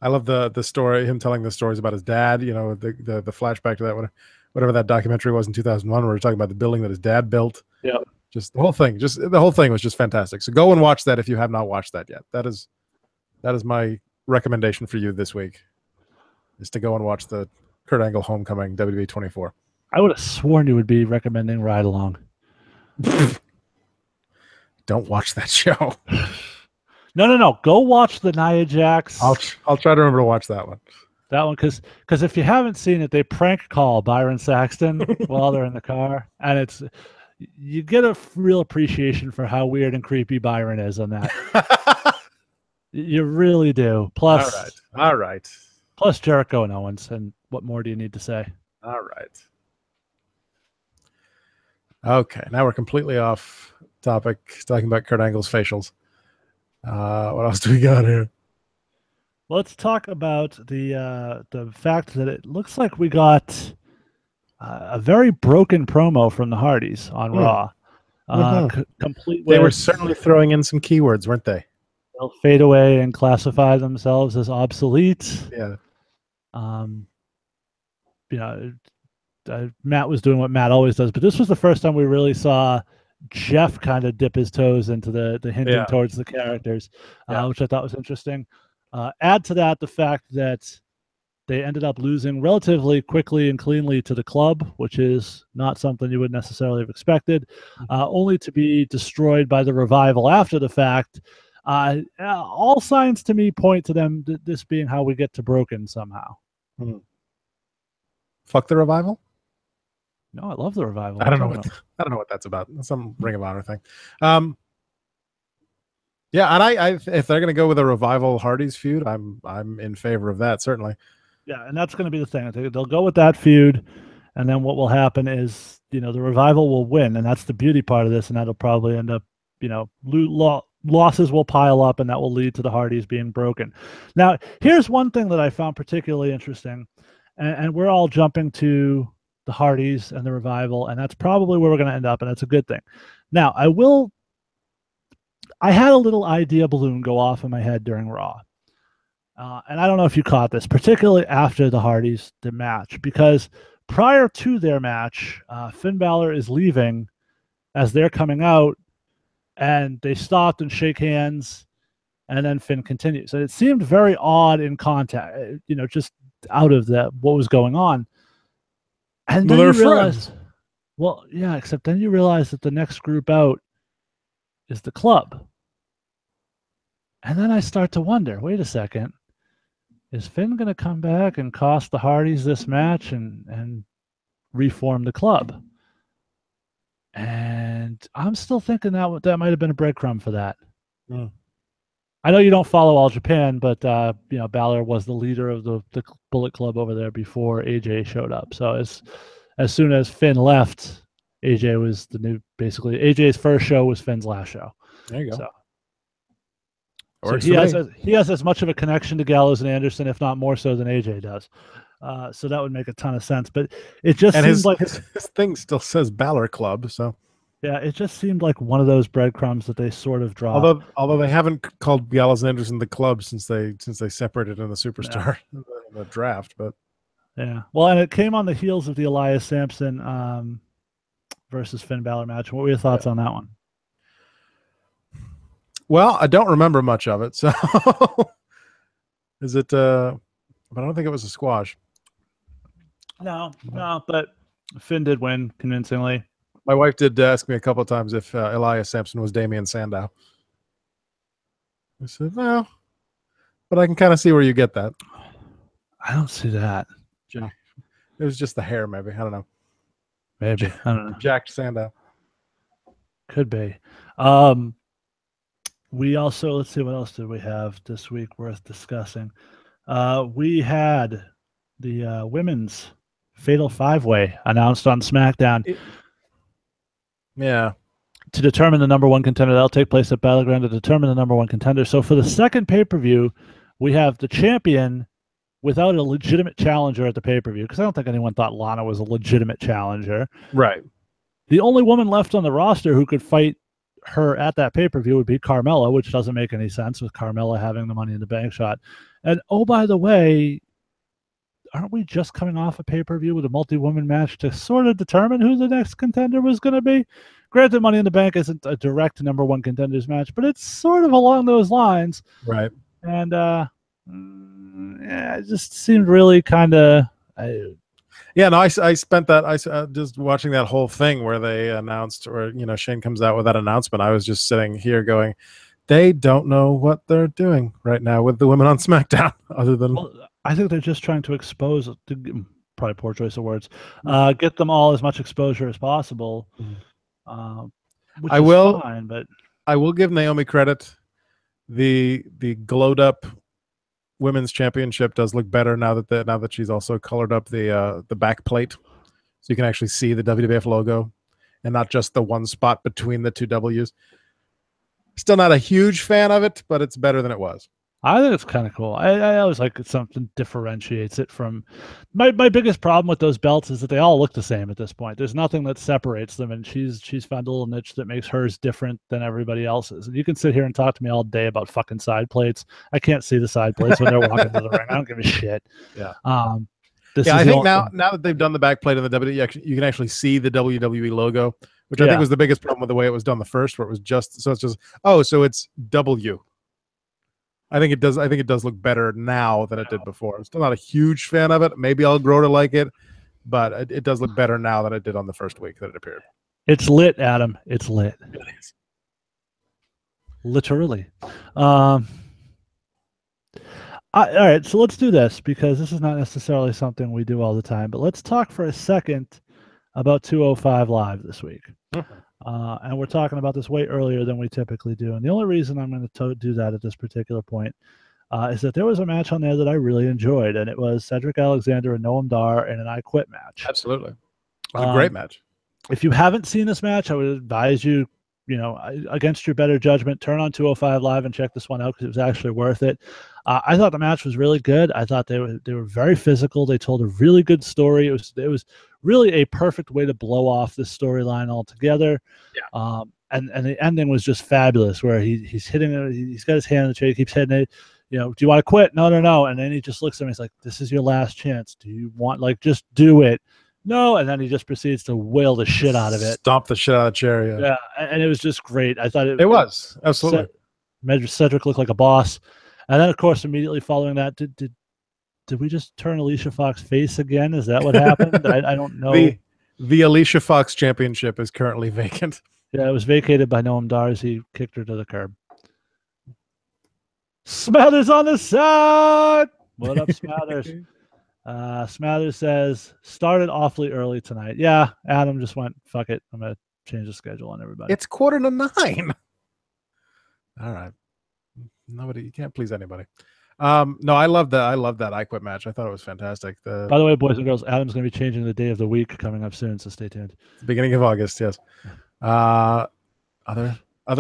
I love the story. Him telling the stories about his dad. The flashback to that whatever that documentary was in 2001, where we're talking about the building that his dad built. Yeah. Just the whole thing. The whole thing was just fantastic. So go and watch that if you have not watched that yet. That is my recommendation for you this week, is to go and watch the Kurt Angle Homecoming WWE 24. I would have sworn you would be recommending Ride Along. Don't watch that show. No. Go watch the Nia Jax. I'll try to remember to watch that one. That one, because if you haven't seen it, they prank call Byron Saxton while they're in the car, and you get a real appreciation for how weird and creepy Byron is on that. You really do. Plus, all right. Plus Jericho and Owens, and what more do you need to say? All right. Okay, now we're completely off topic, talking about Kurt Angle's facials. What else do we got here? Let's talk about the fact that it looks like we got a very broken promo from the Hardys on Raw. Complete. They were certainly throwing in some keywords, weren't they? They'll fade away and classify themselves as obsolete. Yeah. Matt was doing what Matt always does, but this was the first time we really saw Jeff kind of dip his toes into the hinting towards the characters, which I thought was interesting. Add to that the fact that they ended up losing relatively quickly and cleanly to the club, which is not something you would necessarily have expected, only to be destroyed by the Revival after the fact. All signs to me point to them this being how we get to Broken somehow. Fuck the Revival? No, I love the Revival. I don't know what that's about. Some Ring of Honor thing. Yeah, and I if they're going to go with a Revival Hardees feud, I'm in favor of that, certainly. Yeah, and that's going to be the thing. They'll go with that feud, and then what will happen is, the Revival will win, and that's the beauty part of this, and that'll probably end up, losses will pile up, and that will lead to the Hardys being broken. Now, here's one thing that I found particularly interesting, and we're all jumping to the Hardys and the Revival, and that's probably where we're going to end up, and that's a good thing. Now, I had a little idea balloon go off in my head during Raw. And I don't know if you caught this, particularly after the Hardys, the match, because prior to their match, Finn Balor is leaving as they're coming out, and they stopped and shake hands, and then Finn continues. And it seemed very odd in contact, just out of what was going on. And then you realize, well, yeah, except then you realize that the next group out is the club. And then I start to wonder, wait a second, is Finn going to come back and cost the Hardys this match and reform the club? And I'm still thinking that might have been a breadcrumb for that. Mm. I know you don't follow All Japan, but Balor was the leader of the Bullet Club over there before AJ showed up. So as soon as Finn left, AJ was basically AJ's first show was Finn's last show. There you go. So he has as much of a connection to Gallows and Anderson, if not more so than AJ does. So that would make a ton of sense. But it just seems like his thing still says Balor Club. So yeah, it just seemed like one of those breadcrumbs that they sort of dropped. Although they haven't called Gallows and Anderson the club since they separated in the Superstar in the draft. But yeah, well, and it came on the heels of the Elias Sampson versus Finn Balor match. What were your thoughts on that one? Well, I don't remember much of it, so is it? But I don't think it was a squash. No, but Finn did win convincingly. My wife did ask me a couple of times if Elias Sampson was Damian Sandow. I said no, but I can kind of see where you get that. I don't see that. Yeah. It was just the hair, maybe. I don't know. Maybe I don't know. Jack Sandow could be. We also, let's see, what else did we have this week worth discussing? We had the women's Fatal 5-Way announced on SmackDown. Yeah. To determine the number one contender. That'll take place at Battleground to determine the number one contender. So for the second pay-per-view, we have the champion without a legitimate challenger at the pay-per-view, because I don't think anyone thought Lana was a legitimate challenger. Right. The only woman left on the roster who could fight her at that pay-per-view would be Carmella, which doesn't make any sense with Carmella having the Money in the Bank shot. And oh, by the way, aren't we just coming off a pay-per-view with a multi-woman match to sort of determine who the next contender was going to be? Granted, Money in the Bank isn't a direct number one contenders match, but it's sort of along those lines. Right. And it just seemed really kind of... Yeah, no, I spent that just watching that whole thing where they announced, or Shane comes out with that announcement. I was just sitting here going, they don't know what they're doing right now with the women on SmackDown. Other than, well, I think they're just trying to expose, probably poor choice of words, get them all as much exposure as possible. Which is fine, but I will give Naomi credit. The glowed up women's championship does look better now that she's also colored up the back plate, so you can actually see the WWF logo and not just the one spot between the two W's. Still not a huge fan of it, but it's better than it was. I think it's kind of cool. I always like it, something differentiates it from my biggest problem with those belts is that they all look the same at this point. There's nothing that separates them, and she's found a little niche that makes hers different than everybody else's. And you can sit here and talk to me all day about fucking side plates. I can't see the side plates when they're walking to the ring. I don't give a shit. Yeah. I think now that they've done the back plate in the WWE, you can actually see the WWE logo, which I think was the biggest problem with the way it was done the first, where it was just so it's W. I think it does look better now than it did before. I'm still not a huge fan of it. Maybe I'll grow to like it, but it does look better now than it did on the first week that it appeared. It's lit, Adam. It's lit. It is. Literally. All right, so let's do this, because this is not necessarily something we do all the time, but let's talk for a second about 205 Live this week. And we're talking about this way earlier than we typically do. And the only reason I'm going to do that at this particular point is that there was a match on there that I really enjoyed, and it was Cedric Alexander and Noam Dar in an I Quit match. Absolutely. It was a great match. If you haven't seen this match, I would advise you against your better judgment, turn on 205 Live and check this one out because it was actually worth it. I thought the match was really good. I thought they were very physical. They told a really good story. It was really a perfect way to blow off this storyline altogether. Yeah. And the ending was just fabulous, where he's hitting it. He's got his hand in the chair. He keeps hitting it. Do you want to quit? No. And then he just looks at me. He's like, "This is your last chance. Do you want, just do it?" No. And then he just proceeds to wail the shit out of it. Stomp the shit out of the chair. Yeah. Yeah. And it was just great. I thought it was absolutely. Cedric looked like a boss. And then, of course, immediately following that, did we just turn Alicia Fox face again? Is that what happened? I don't know. The Alicia Fox championship is currently vacant. Yeah, it was vacated by Noam Dar. He kicked her to the curb. Smathers on the side. What up, Smathers? Smathers says, started awfully early tonight. Yeah, Adam just went, fuck it. I'm going to change the schedule on everybody. It's 8:45. All right. You can't please anybody. No, I love that. I love that I Quit match. I thought it was fantastic. By the way, boys and girls, Adam's going to be changing the day of the week coming up soon, so stay tuned. Beginning of August, yes. Other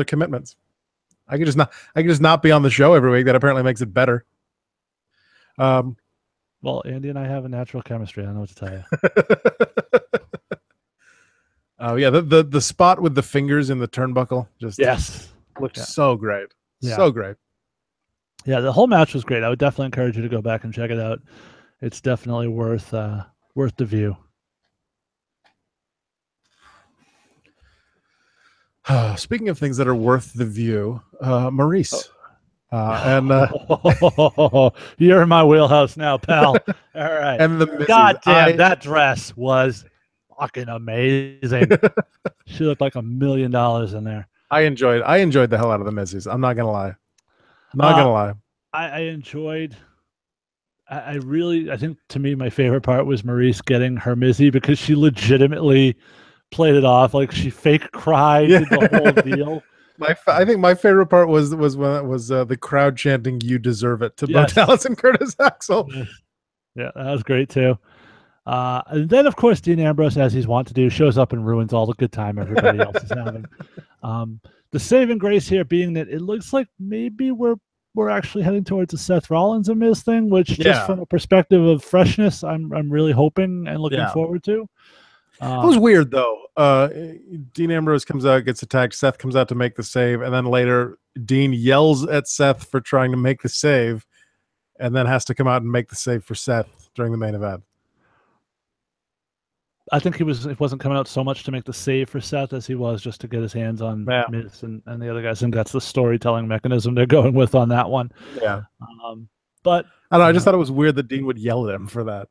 commitments. I could just not be on the show every week. That apparently makes it better. Well, Andy and I have a natural chemistry. I don't know what to tell you. Oh yeah, the spot with the fingers in the turnbuckle just looked so great. Yeah. So great. Yeah, the whole match was great. I would definitely encourage you to go back and check it out. It's definitely worth the view. Speaking of things that are worth the view, Maurice. You're in my wheelhouse now, pal. All right. And the Mrs. God damn, that dress was fucking amazing. She looked like $1 million in there. I enjoyed the hell out of the Mrs. I'm not gonna lie. I enjoyed. I think to me my favorite part was Maurice getting her Mizzy, because she legitimately played it off like she fake cried, did the whole deal. I think my favorite part was when it was the crowd chanting "You deserve it" to Bo Dallas and Curtis Axel. Yeah, that was great too. And then, of course, Dean Ambrose, as he's wont to do, shows up and ruins all the good time everybody else is having. The saving grace here being that it looks like maybe we're actually heading towards a Seth Rollins and Miz thing, which just from a perspective of freshness, I'm really hoping and looking forward to. It was weird though. Dean Ambrose comes out, gets attacked. Seth comes out to make the save, and then later Dean yells at Seth for trying to make the save, and then has to come out and make the save for Seth during the main event. I think it wasn't coming out so much to make the save for Seth as he was just to get his hands on Miz and the other guys, and that's the storytelling mechanism they're going with on that one. Yeah. But I don't know. I just thought it was weird that Dean would yell at him for that.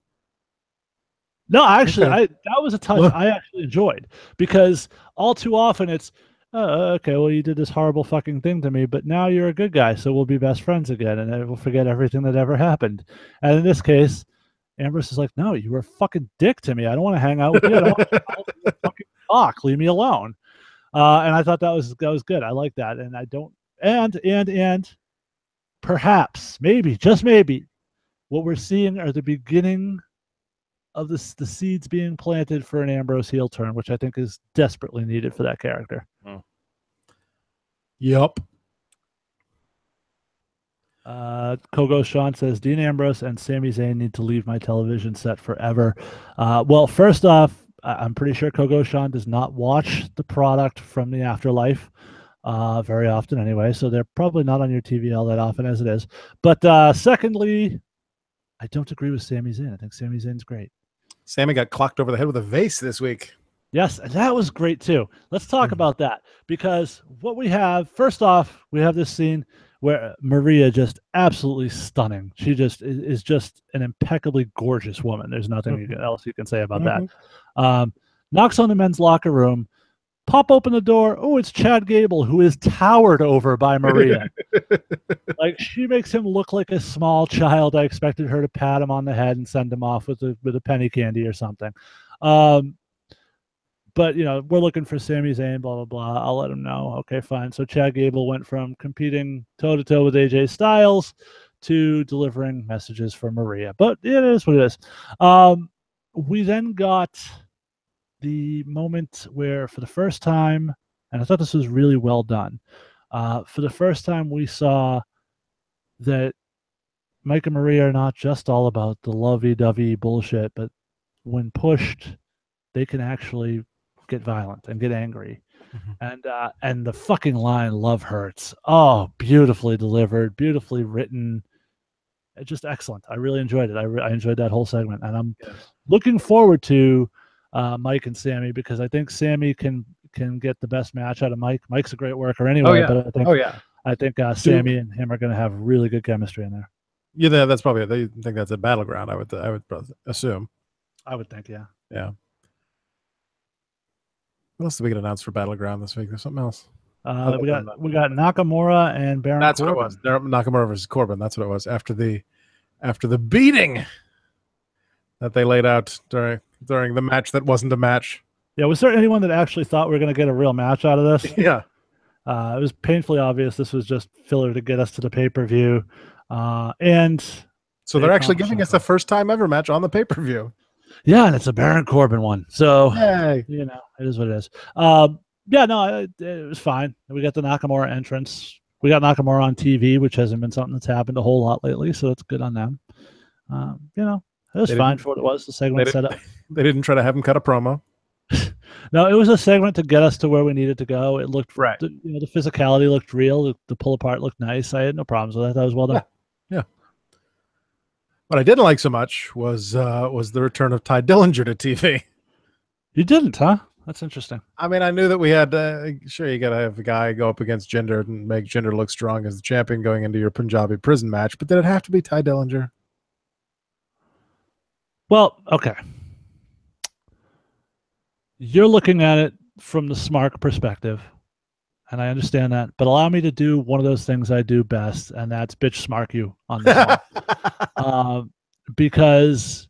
No, actually, that was a touch I actually enjoyed, because all too often it's, okay, well, you did this horrible fucking thing to me, but now you're a good guy, so we'll be best friends again, and then we'll forget everything that ever happened. And in this case, Ambrose is like, no, you were a fucking dick to me. I don't want to hang out with you. I don't want to fucking talk. Leave me alone. And I thought that was good. I like that. And I don't, and perhaps, maybe, just maybe, what we're seeing are the beginning of the seeds being planted for an Ambrose heel turn, which I think is desperately needed for that character. Yup. Kogo Sean says Dean Ambrose and Sami Zayn need to leave my television set forever. Well, first off, I'm pretty sure Kogo Sean does not watch the product from the afterlife very often anyway, so they're probably not on your TV all that often as it is. But secondly, I don't agree with Sami Zayn. I think Sami Zayn's great. Sami got clocked over the head with a vase this week. Yes, and that was great too. Let's talk about that, because what we have, first off, we have this scene where Maria, just absolutely stunning. She just is just an impeccably gorgeous woman. There's nothing else you can say about that. Knocks on the men's locker room, pop open the door. Oh, it's Chad Gable, who is towered over by Maria. Like, she makes him look like a small child. I expected her to pat him on the head and send him off with a penny candy or something. But, we're looking for Sami Zayn, blah, blah, blah. I'll let him know. Okay, fine. So Chad Gable went from competing toe-to-toe with AJ Styles to delivering messages for Maria. But it is what it is. We then got the moment where, for the first time, And I thought this was really well done. For the first time, we saw that Mike and Maria are not just all about the lovey-dovey bullshit, but when pushed, they can actually get violent and get angry. And the fucking line "Love Hurts." Oh, beautifully delivered, beautifully written. Just excellent. I really enjoyed it. I enjoyed that whole segment, and I'm looking forward to Mike and Sammy, because I think Sammy can get the best match out of Mike. Mike's a great worker anyway, but I think Sammy and him are going to have really good chemistry in there. Yeah, that's probably. They think that's a Battleground. I would assume. I would think, yeah. Yeah. What else did we get announced for Battleground this week? There's something else. We got Nakamura and Baron. That's Corbin. what it was. Nakamura versus Corbin. That's what it was. After the beating that they laid out during the match that wasn't a match. Yeah, was there anyone that actually thought we were going to get a real match out of this? Yeah. It was painfully obvious this was just filler to get us to the pay-per-view. And so they're actually giving us a first-time ever match on the pay-per-view. Yeah, and it's a Baron Corbin one. So, it is what it is. It was fine. We got the Nakamura entrance. We got Nakamura on TV, which hasn't been something that's happened a whole lot lately, so that's good on them. It was fine for what it was. The segment set up. They didn't try to have him cut a promo. No, it was a segment to get us to where we needed to go. It looked right. The physicality looked real. The pull apart looked nice. I had no problems with that. That was well done. Yeah. What I didn't like so much was the return of Ty Dillinger to TV. You didn't, huh? That's interesting. I mean, I knew that we had sure, you got to have a guy go up against Jinder and make Jinder look strong as the champion going into your Punjabi prison match, but did it have to be Ty Dillinger? Well, okay. You're looking at it from the Smark perspective, and I understand that, but allow me to do one of those things I do best, and that's bitch Smark you on this one. Because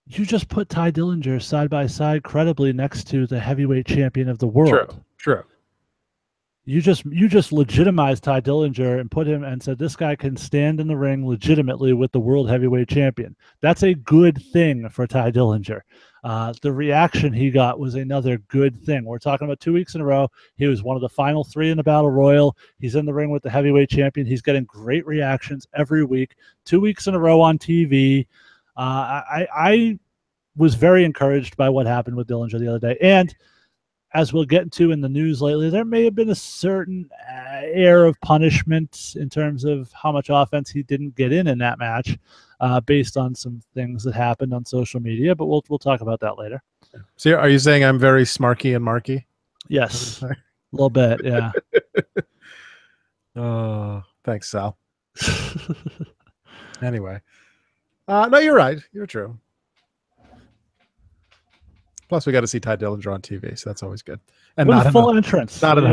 you just put Ty Dillinger side by side credibly next to the heavyweight champion of the world. True. You just legitimized Ty Dillinger and put him and said this guy can stand in the ring legitimately with the world heavyweight champion. That's a good thing for Ty Dillinger. The reaction he got was another good thing. We're talking about 2 weeks in a row. He was one of the final three in the Battle Royal. He's in the ring with the heavyweight champion. He's getting great reactions every week. 2 weeks in a row on TV. I was very encouraged by what happened with Dillinger the other day. And as we'll get into in the news lately, there may have been a certain air of punishment in terms of how much offense he didn't get in that match, based on some things that happened on social media. But we'll talk about that later. So, are you saying I'm very smarky and marky? Yes, a little bit. Yeah. Oh, thanks, Sal. Anyway, no, you're right. You're true. Plus, we got to see Ty Dillinger on TV, so that's always good. And with a full entrance, not in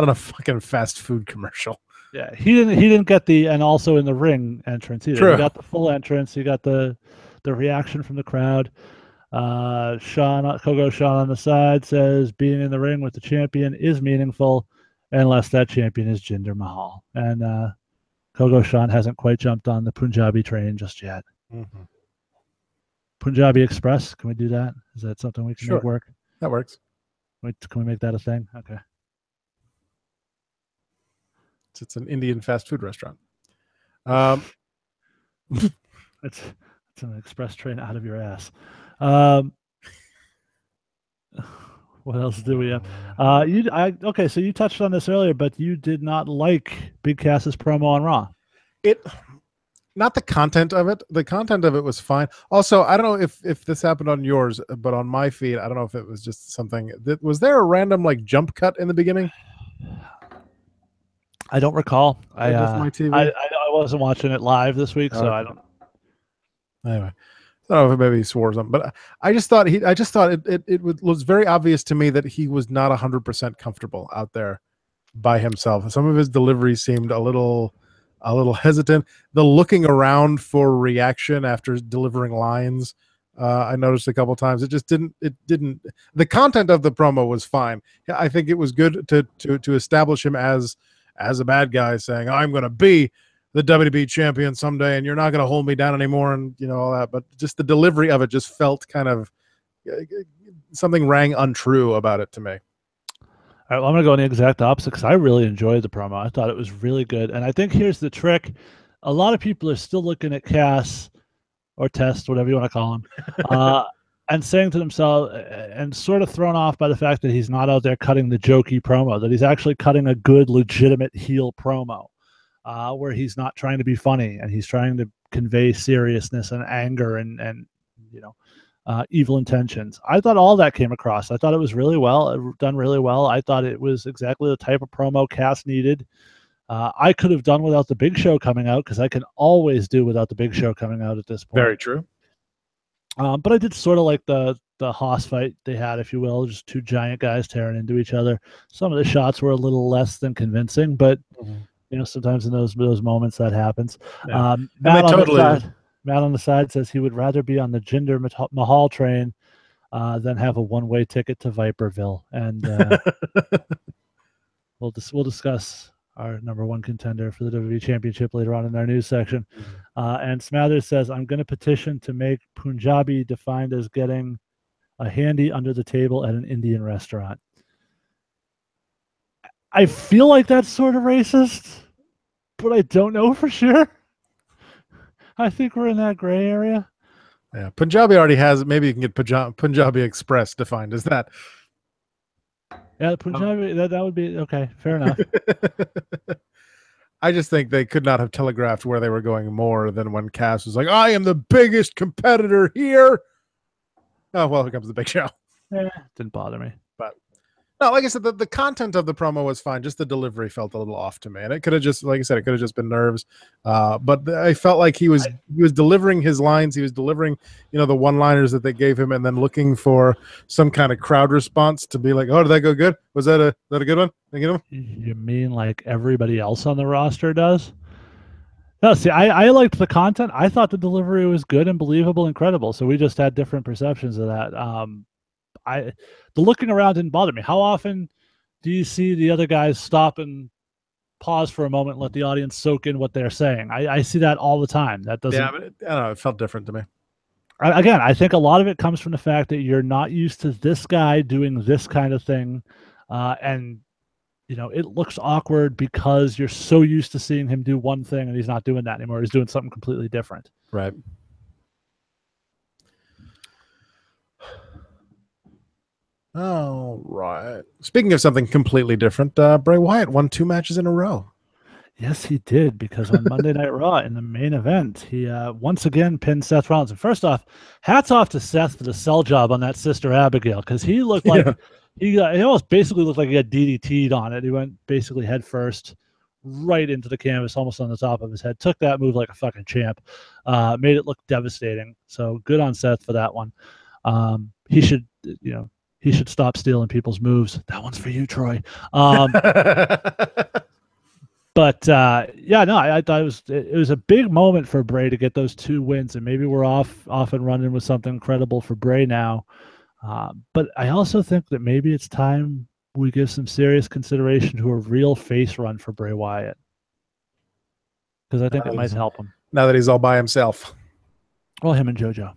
a fucking fast food commercial. Yeah, he didn't get and also in the ring entrance either. True. He got the full entrance. He got the reaction from the crowd. Kogo Sean on the side says being in the ring with the champion is meaningful, unless that champion is Jinder Mahal. And Kogo Sean hasn't quite jumped on the Punjabi train just yet. Mm-hmm. Punjabi Express, can we do that? Is that something we can make work? That works. Can we make that a thing? Okay. It's an Indian fast food restaurant. It's an express train out of your ass. What else do we have? Okay, so you touched on this earlier, but you did not like Big Cass's promo on Raw. Not the content of it. The content of it was fine. Also, I don't know if this happened on yours, but on my feed, I don't know if it was just something that was there a random jump cut in the beginning. I don't recall. My TV. I wasn't watching it live this week, so I don't. Anyway, I don't know if maybe he swore something, but I just thought it was very obvious to me that he was not 100% comfortable out there by himself. Some of his delivery seemed a little hesitant. The looking around for reaction after delivering lines, I noticed a couple times. It didn't. The content of the promo was fine. I think it was good to establish him as a bad guy, saying I'm going to be the WWE champion someday, and you're not going to hold me down anymore, and all that. But just the delivery of it just felt kind of something rang untrue about it to me. All right, well, I'm going to go in the exact opposite because I really enjoyed the promo. I thought it was really good. And I think here's the trick. A lot of people are still looking at Cass or Test, whatever you want to call him, and saying to themselves, and sort of thrown off by the fact that he's not out there cutting the jokey promo, that he's actually cutting a good, legitimate heel promo where he's not trying to be funny and he's trying to convey seriousness and anger and you know, evil intentions. I thought all that came across. I thought it was really well done, really well. I thought it was exactly the type of promo Cass needed. I could have done without the Big Show coming out because I can always do without the Big Show coming out at this point. Very true. But I did sort of like the Haas fight they had, if you will, just two giant guys tearing into each other. Some of the shots were a little less than convincing, but you know, sometimes in those moments that happens. Yeah. Matt on the side says he would rather be on the Jinder Mahal train than have a one-way ticket to Viperville, and we'll discuss our number one contender for the WWE Championship later on in our news section. And Smathers says, I'm going to petition to make Punjabi defined as getting a handy under the table at an Indian restaurant. I feel like that's sort of racist, but I don't know for sure. I think we're in that gray area. Yeah, Punjabi already has it. Maybe you can get Punjabi Express defined as that. Yeah, Punjabi, that would be okay. Fair enough. I just think they could not have telegraphed where they were going more than when Cass was like, I am the biggest competitor here. Oh, well, here comes the Big Show. Yeah, didn't bother me. But no, like I said, the content of the promo was fine. Just the delivery felt a little off to me. And it could have just, like I said, it could have just been nerves. But I felt like he was delivering his lines. He was delivering, you know, the one-liners that they gave him and then looking for some kind of crowd response to be like, oh, did that go good? Was that a good one? Did I get him? You mean like everybody else on the roster does? No, see, I liked the content. I thought the delivery was good and believable and credible. So we just had different perceptions of that. The looking around didn't bother me. How often do you see the other guys stop and pause for a moment and let the audience soak in what they're saying? I see that all the time. That doesn't. Yeah, but I don't know. It felt different to me. Again, I think a lot of it comes from the fact that you're not used to this guy doing this kind of thing, and you know it looks awkward because you're so used to seeing him do one thing and he's not doing that anymore. He's doing something completely different. Right. All right. Speaking of something completely different, Bray Wyatt won 2 matches in a row. Yes, he did, because on Monday Night Raw in the main event, he once again pinned Seth Rollins. And first off, hats off to Seth for the sell job on that Sister Abigail, because he looked like he almost basically looked like he got DDT'd on it. He went basically head first right into the canvas, almost on the top of his head. Took that move like a fucking champ. Made it look devastating. So good on Seth for that one. He should, you know, he should stop stealing people's moves. That one's for you, Troy. But yeah, no, I thought it was a big moment for Bray to get those 2 wins, and maybe we're off and running with something incredible for Bray now. But I also think that maybe it's time we give some serious consideration to a real face run for Bray Wyatt, because I think it might help him now that he's all by himself. Well, him and JoJo.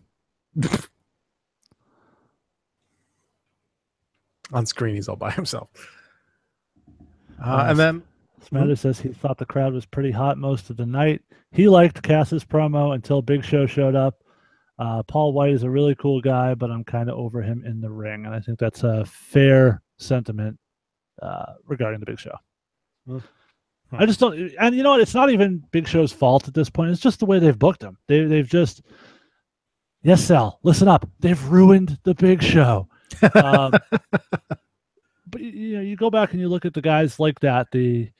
On screen, he's all by himself. And then Smathers says he thought the crowd was pretty hot most of the night. He liked Cass's promo until Big Show showed up. Paul White is a really cool guy, but I'm kind of over him in the ring. And I think that's a fair sentiment regarding the Big Show. I just don't, and you know what? It's not even Big Show's fault at this point. It's just the way they've booked him. They've just, yes, Sal, listen up. They've ruined the Big Show. But you know, you go back and you look at the guys like that, the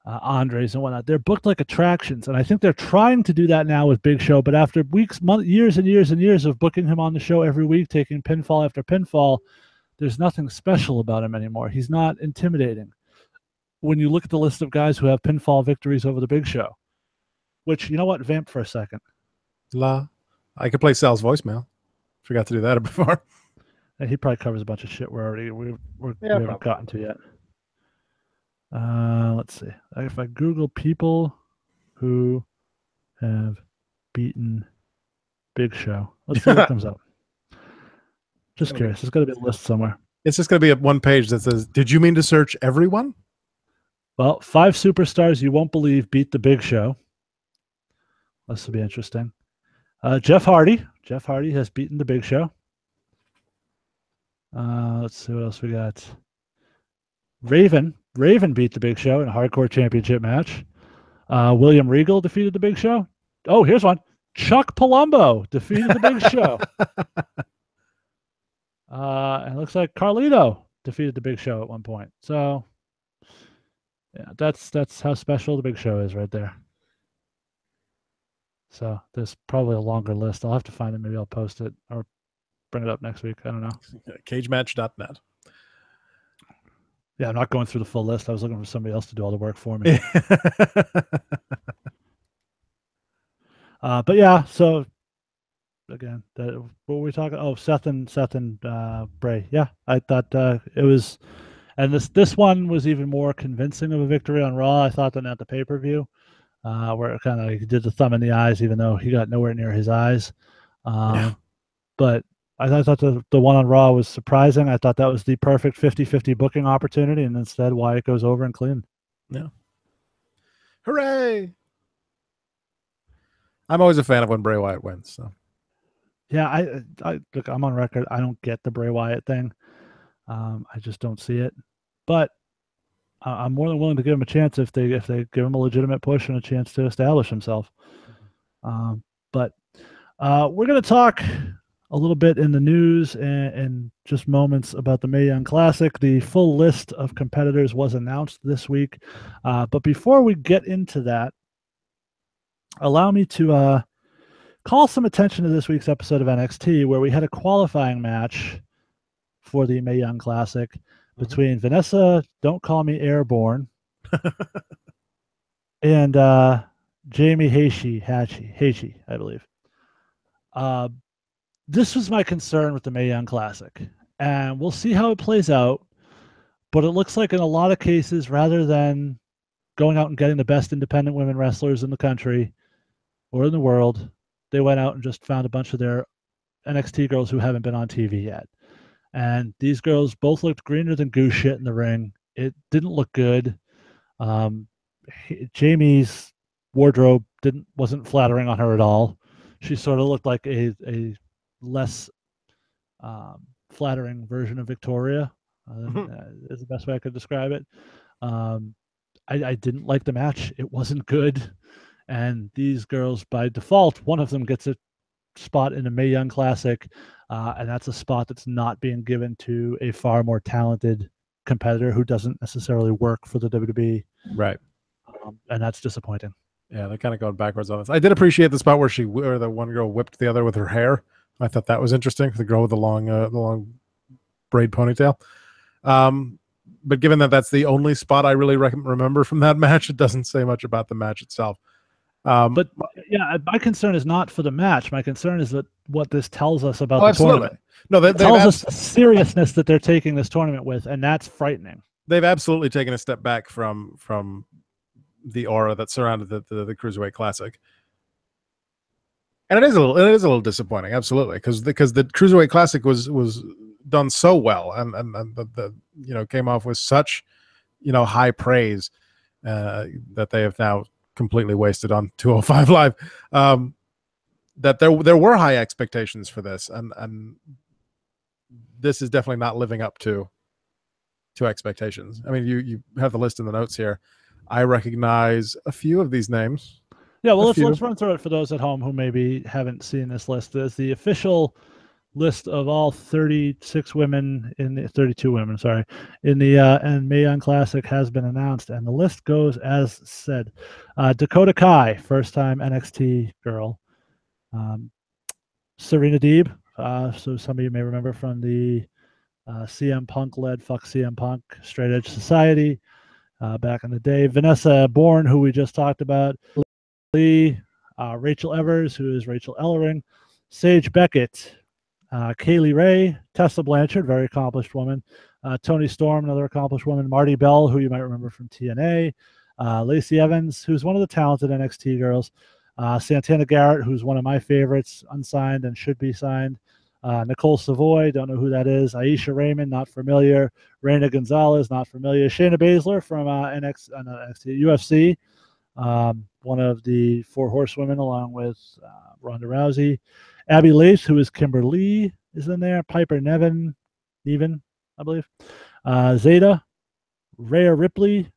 Andres and whatnot. They're booked like attractions, and I think they're trying to do that now with Big Show. But after weeks, months, years and years and years of booking him on the show every week, taking pinfall after pinfall, there's nothing special about him anymore. He's not intimidating. When you look at the list of guys who have pinfall victories over the Big Show, which, you know what, vamp for a second. I could play Sal's voicemail. Forgot to do that before. And he probably covers a bunch of shit we haven't gotten to yet. Let's see. If I Google people who have beaten Big Show, let's see what comes up. Just curious. There's got to be a list somewhere. It's just going to be one page that says, "Did you mean to search everyone?" Well, 5 superstars you won't believe beat the Big Show. This will be interesting. Jeff Hardy. Jeff Hardy has beaten the Big Show. Let's see what else we got. Raven beat the Big Show in a hardcore championship match. William Regal defeated the Big Show. Oh, here's one. Chuck Palumbo defeated the Big Show. And it looks like Carlito defeated the Big Show at one point. So, yeah, that's how special the Big Show is right there. So there's probably a longer list. I'll have to find it. Maybe I'll post it or bring it up next week. I don't know. Cagematch.net. Yeah, I'm not going through the full list. I was looking for somebody else to do all the work for me. But yeah, so again, what were we talking? Oh, Seth and Bray. Yeah, I thought it was, and this one was even more convincing of a victory on Raw, I thought, than at the pay-per-view, where it kind of he did the thumb in the eyes, even though he got nowhere near his eyes. But I thought the one on Raw was surprising. I thought that was the perfect 50-50 booking opportunity, and instead Wyatt goes over and clean. Yeah. Hooray! I'm always a fan of when Bray Wyatt wins. So. Yeah, I look, I'm on record. I don't get the Bray Wyatt thing. I just don't see it. But I'm more than willing to give him a chance if they give him a legitimate push and a chance to establish himself. But we're going to talk a little bit in the news and just moments about the Mae Young Classic. The full list of competitors was announced this week. But before we get into that, allow me to call some attention to this week's episode of NXT, where we had a qualifying match for the Mae Young Classic between Vanessa, Don't Call Me Airborne, and Jamie Hashi, I believe. This was my concern with the Mae Young Classic, and we'll see how it plays out. But it looks like in a lot of cases, rather than going out and getting the best independent women wrestlers in the country or in the world, they went out and just found a bunch of their NXT girls who haven't been on TV yet. And these girls both looked greener than goose shit in the ring. It didn't look good. Jamie's wardrobe wasn't flattering on her at all. She sort of looked like a less flattering version of Victoria, is the best way I could describe it. I didn't like the match. It wasn't good. And these girls, by default, one of them gets a spot in a Mae Young Classic, and that's a spot that's not being given to a far more talented competitor who doesn't necessarily work for the WWE. Right. And that's disappointing. Yeah, they're kind of going backwards on this. I did appreciate the spot where the one girl whipped the other with her hair. I thought that was interesting. The girl with the long braid ponytail. But given that that's the only spot I really remember from that match, it doesn't say much about the match itself. But yeah, my concern is not for the match. My concern is that what this tells us about the absolutely. tournament. No, it tells us the seriousness that they're taking this tournament with, and that's frightening. They've absolutely taken a step back from the aura that surrounded the Cruiserweight Classic, and it is a little disappointing, absolutely, because the Cruiserweight Classic was done so well, and the came off with such high praise that they have now completely wasted on 205 Live. That there were high expectations for this, and this is definitely not living up to expectations. I mean, you have the list in the notes here. I recognize a few of these names. Yeah, well, let's run through it for those at home who maybe haven't seen this list. There's the official list of all 32 women in the and Mae Young Classic has been announced, and the list goes as said. Dakota Kai, first time NXT girl. Serena Deeb, so some of you may remember from the CM Punk led Fuck CM Punk Straight Edge Society back in the day. Vanessa Bourne, who we just talked about. Lee, Rachel Evers, who is Rachel Ellering. Sage Beckett, Kaylee Ray, Tessa Blanchard, very accomplished woman. Toni Storm, another accomplished woman. Marty Bell, who you might remember from TNA. Lacey Evans, who's one of the talented NXT girls. Santana Garrett, who's one of my favorites, unsigned and should be signed. Nicole Savoy, don't know who that is. Aisha Raymond, not familiar. Reina Gonzalez, not familiar. Shayna Baszler from NXT, UFC, one of the 4 horsewomen, along with Ronda Rousey. Abby Lace, who is Kimberly, is in there. Piper Niven, I believe. Zeta, Rhea Ripley,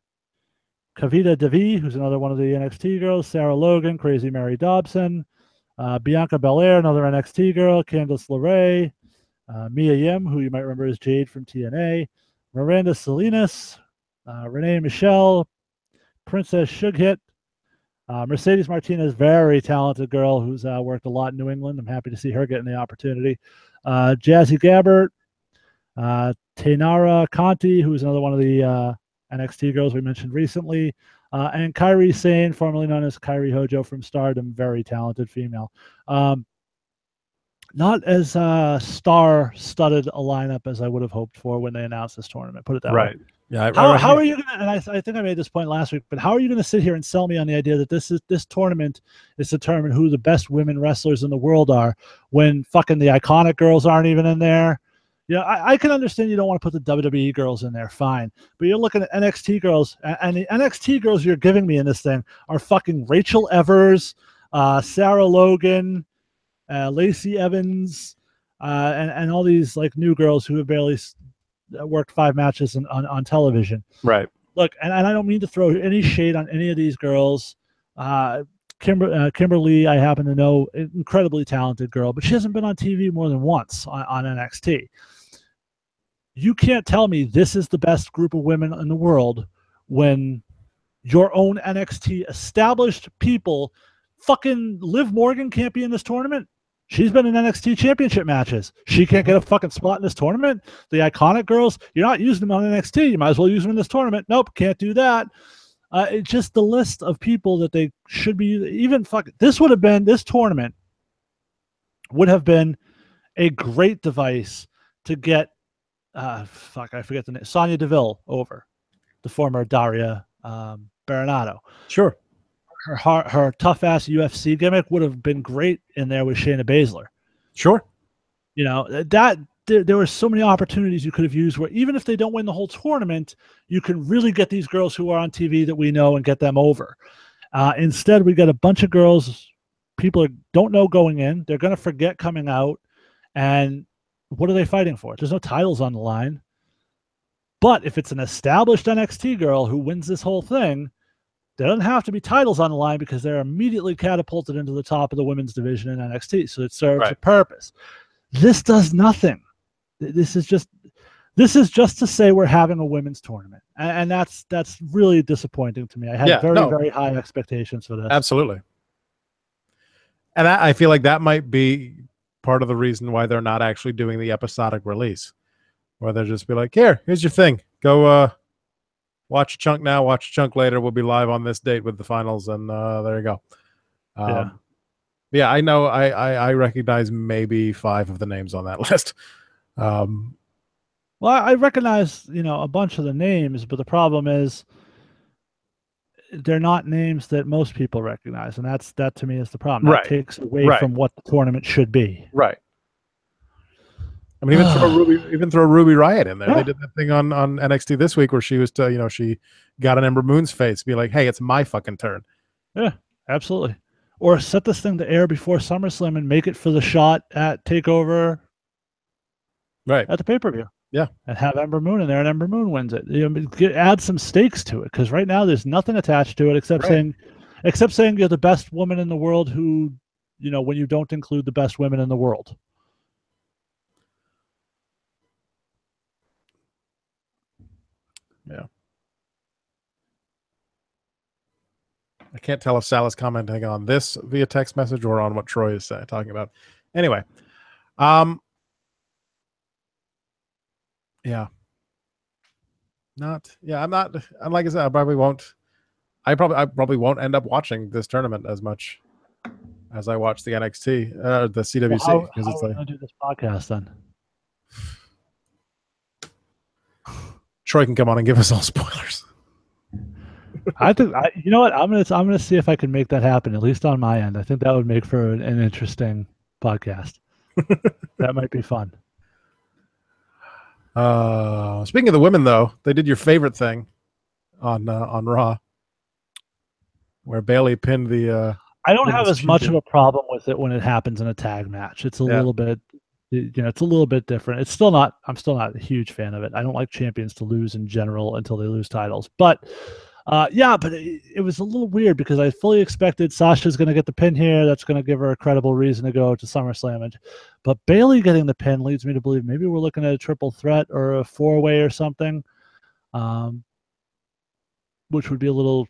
Kavita Devi, who's another one of the NXT girls. Sarah Logan, Crazy Mary Dobson. Bianca Belair, another NXT girl. Candice LeRae. Mia Yim, who you might remember as Jade from TNA. Miranda Salinas. Renee Michelle. Princess Sughit. Mercedes Martinez, very talented girl who's worked a lot in New England. I'm happy to see her getting the opportunity. Jazzy Gabbert. Tainara Conti, who's another one of the NXT girls we mentioned recently. And Kairi Sane, formerly known as Kairi Hojo from Stardom, very talented female. Not as star-studded a lineup as I would have hoped for when they announced this tournament. Put it that way. Yeah. How are you going to, and I think I made this point last week, but how are you going to sit here and sell me on the idea that this tournament is to determine who the best women wrestlers in the world are when fucking the Iconic girls aren't even in there? Yeah, I can understand you don't want to put the WWE girls in there, fine. But you're looking at NXT girls, and the NXT girls you're giving me in this thing are fucking Rachel Evers, Sarah Logan, Lacey Evans, and all these like new girls who have barely worked 5 matches on television. Right. Look, and I don't mean to throw any shade on any of these girls. Kimberly, I happen to know, incredibly talented girl, but she hasn't been on TV more than once on NXT. You can't tell me this is the best group of women in the world when your own NXT established people, fucking Liv Morgan can't be in this tournament. She's been in NXT championship matches. She can't get a fucking spot in this tournament. The Iconic girls, you're not using them on NXT. You might as well use them in this tournament. Nope, can't do that. It's just the list of people that they should be even this tournament would have been a great device to get I forget the name, Sonya Deville over, the former Daria Baronato. Sure. Her tough ass UFC gimmick would have been great in there with Shayna Baszler. Sure. You know, that there were so many opportunities you could have used where even if they don't win the whole tournament, you can really get these girls who are on TV that we know and get them over. Instead, we got a bunch of girls people don't know going in. They're going to forget coming out. And what are they fighting for? There's no titles on the line. But if it's an established NXT girl who wins this whole thing, there doesn't have to be titles on the line because they're immediately catapulted into the top of the women's division in NXT. So it serves a purpose. This does nothing. This is just to say we're having a women's tournament. And that's really disappointing to me. I had very high expectations for this. Absolutely. And I feel like that might be part of the reason why they're not actually doing the episodic release, where they'll just be like, here's your thing. Go watch a chunk now, watch a chunk later. We'll be live on this date with the finals, and there you go. Yeah, I know. I recognize maybe 5 of the names on that list. Well, I recognize, a bunch of the names, but the problem is they're not names that most people recognize, and that to me is the problem. That takes away from what the tournament should be. Right. I mean, even throw Ruby Riott in there. They did that thing on NXT this week where she was, she got an Ember Moon's face, be like, "Hey, it's my fucking turn." Yeah, absolutely. Or set this thing to air before SummerSlam and make it for the shot at TakeOver. Right. At the pay-per-view. Yeah. And have Ember Moon in there, and Ember Moon wins it. Add some stakes to it, because right now there's nothing attached to it except saying you're the best woman in the world who, when you don't include the best women in the world. Yeah. I can't tell if Sal is commenting on this via text message or on what Troy is talking about. Anyway. Yeah. I'm not, and like I said, I probably won't end up watching this tournament as much as I watch the NXT, the CWC. How are we going to do this podcast then? Troy can come on and give us all spoilers. I think you know what, I'm gonna see if I can make that happen, at least on my end. I think that would make for an interesting podcast. That might be fun. Speaking of the women, though, they did your favorite thing on Raw, where Bailey pinned the. I don't have women's as much of champion. a problem with it when it happens in a tag match. It's a Yeah. little bit, it's a little bit different. It's still not. I'm still not a huge fan of it. I don't like champions to lose in general until they lose titles. But but it was a little weird because I fully expected Sasha's going to get the pin here. That's going to give her a credible reason to go to SummerSlam. But Bailey getting the pin leads me to believe maybe we're looking at a triple threat or a four-way or something, which would be a little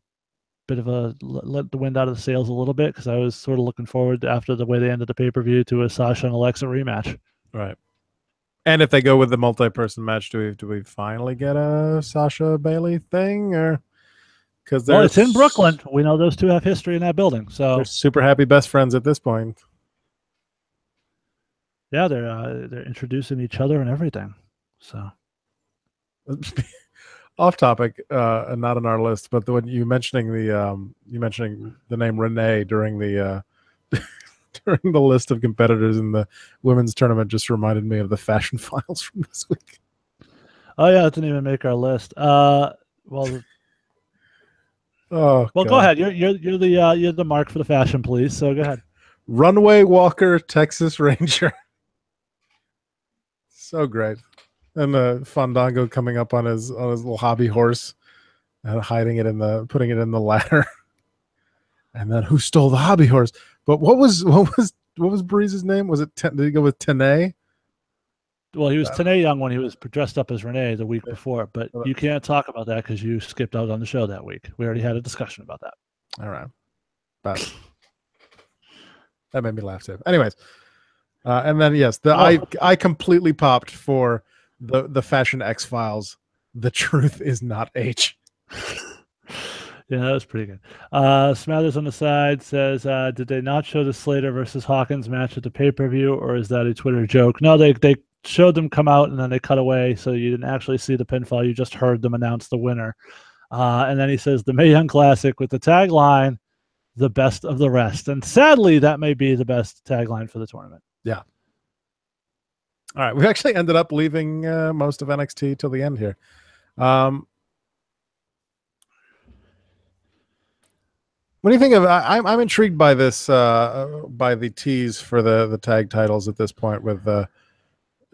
bit of a let the wind out of the sails a little bit, because I was sort of looking forward after the way they ended the pay-per-view to a Sasha and Alexa rematch. Right. And if they go with the multi-person match, do we finally get a Sasha Bailey thing, or because it's in Brooklyn? We know those two have history in that building, so they're super happy best friends at this point. Yeah, they're introducing each other and everything. So off topic, and not on our list, but when you mentioning the name Renee during the during the list of competitors in the women's tournament just reminded me of the Fashion Files from this week. Oh yeah, it didn't even make our list. Go ahead. You're the mark for the fashion police. So go ahead. Runway Walker, Texas Ranger. So great. And Fandango coming up on his little hobby horse and putting it in the ladder. And then who stole the hobby horse? But what was Breeze's name? Was it did he go with Tenay? Well, he was Tenay Young when he was dressed up as Renee the week before, but you can't talk about that because you skipped out on the show that week. We already had a discussion about that. All right. But that made me laugh too. Anyways, and then yes, I completely popped for the Fashion X-Files. The truth is not H. Yeah, that was pretty good. Smathers on the side says, did they not show the Slater versus Hawkins match at the pay-per-view, or is that a Twitter joke? No, they showed them come out and then they cut away, so you didn't actually see the pinfall. You just heard them announce the winner. And then he says, the Mae Young Classic with the tagline, the best of the rest. And sadly, that may be the best tagline for the tournament. Yeah. All right. We actually ended up leaving most of NXT till the end here. What do you think of? I'm intrigued by this, by the tease for the tag titles at this point with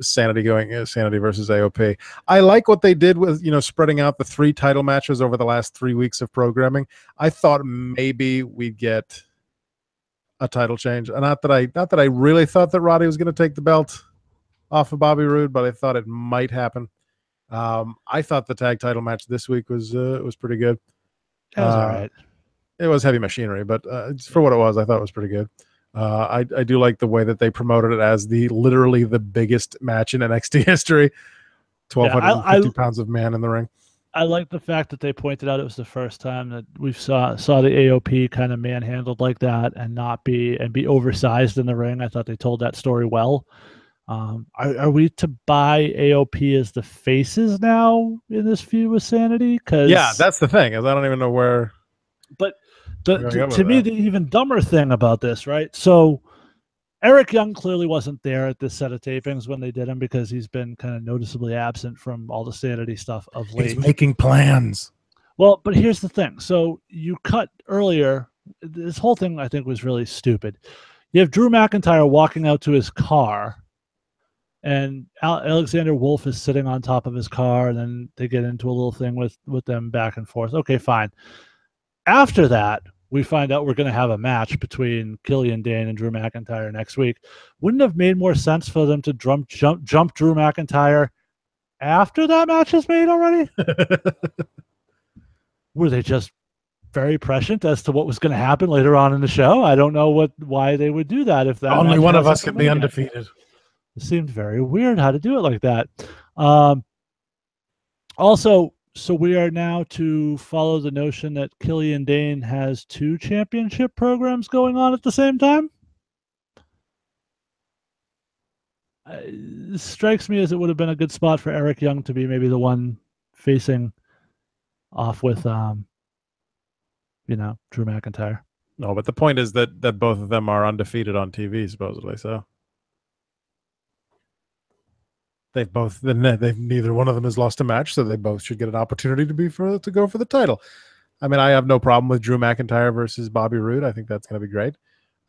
Sanity versus AOP. I like what they did with spreading out the 3 title matches over the last 3 weeks of programming. I thought maybe we'd get a title change. Not that I really thought that Roddy was going to take the belt off of Bobby Roode, but I thought it might happen. I thought the tag title match this week was pretty good. That was all right. It was heavy machinery, but for what it was, I thought it was pretty good. I do like the way that they promoted it as literally the biggest match in NXT history. 1,250 pounds of man in the ring. I like the fact that they pointed out it was the first time that we saw the AOP kind of manhandled like that and not be oversized in the ring. I thought they told that story well. Are we to buy AOP as the faces now in this feud with Sanity? Yeah, that's the thing. Is I don't even know where. But to me, the even dumber thing about this, right? So Eric Young clearly wasn't there at this set of tapings when they did him because he's been kind of noticeably absent from all the Sanity stuff of late. He's making plans. Well, but here's the thing. So you cut earlier. This whole thing, I think, was really stupid. You have Drew McIntyre walking out to his car, and Alexander Wolf is sitting on top of his car, and then they get into a little thing with them back and forth. Okay, fine. After that, we find out we're going to have a match between Killian Dane and Drew McIntyre next week. Wouldn't it have made more sense for them to jump Drew McIntyre after that match is made already? Were they just very prescient as to what was going to happen later on in the show? I don't know why they would do that. If that only one of us can be undefeated. It seemed very weird how to do it like that. Also, so we are now to follow the notion that Killian Dane has 2 championship programs going on at the same time. It strikes me as it would have been a good spot for Eric Young to be maybe the one facing off with, Drew McIntyre. No, but the point is that both of them are undefeated on TV, supposedly. So they've neither one of them has lost a match, so they both should get an opportunity to go for the title. I mean, I have no problem with Drew McIntyre versus Bobby Roode. I think that's going to be great.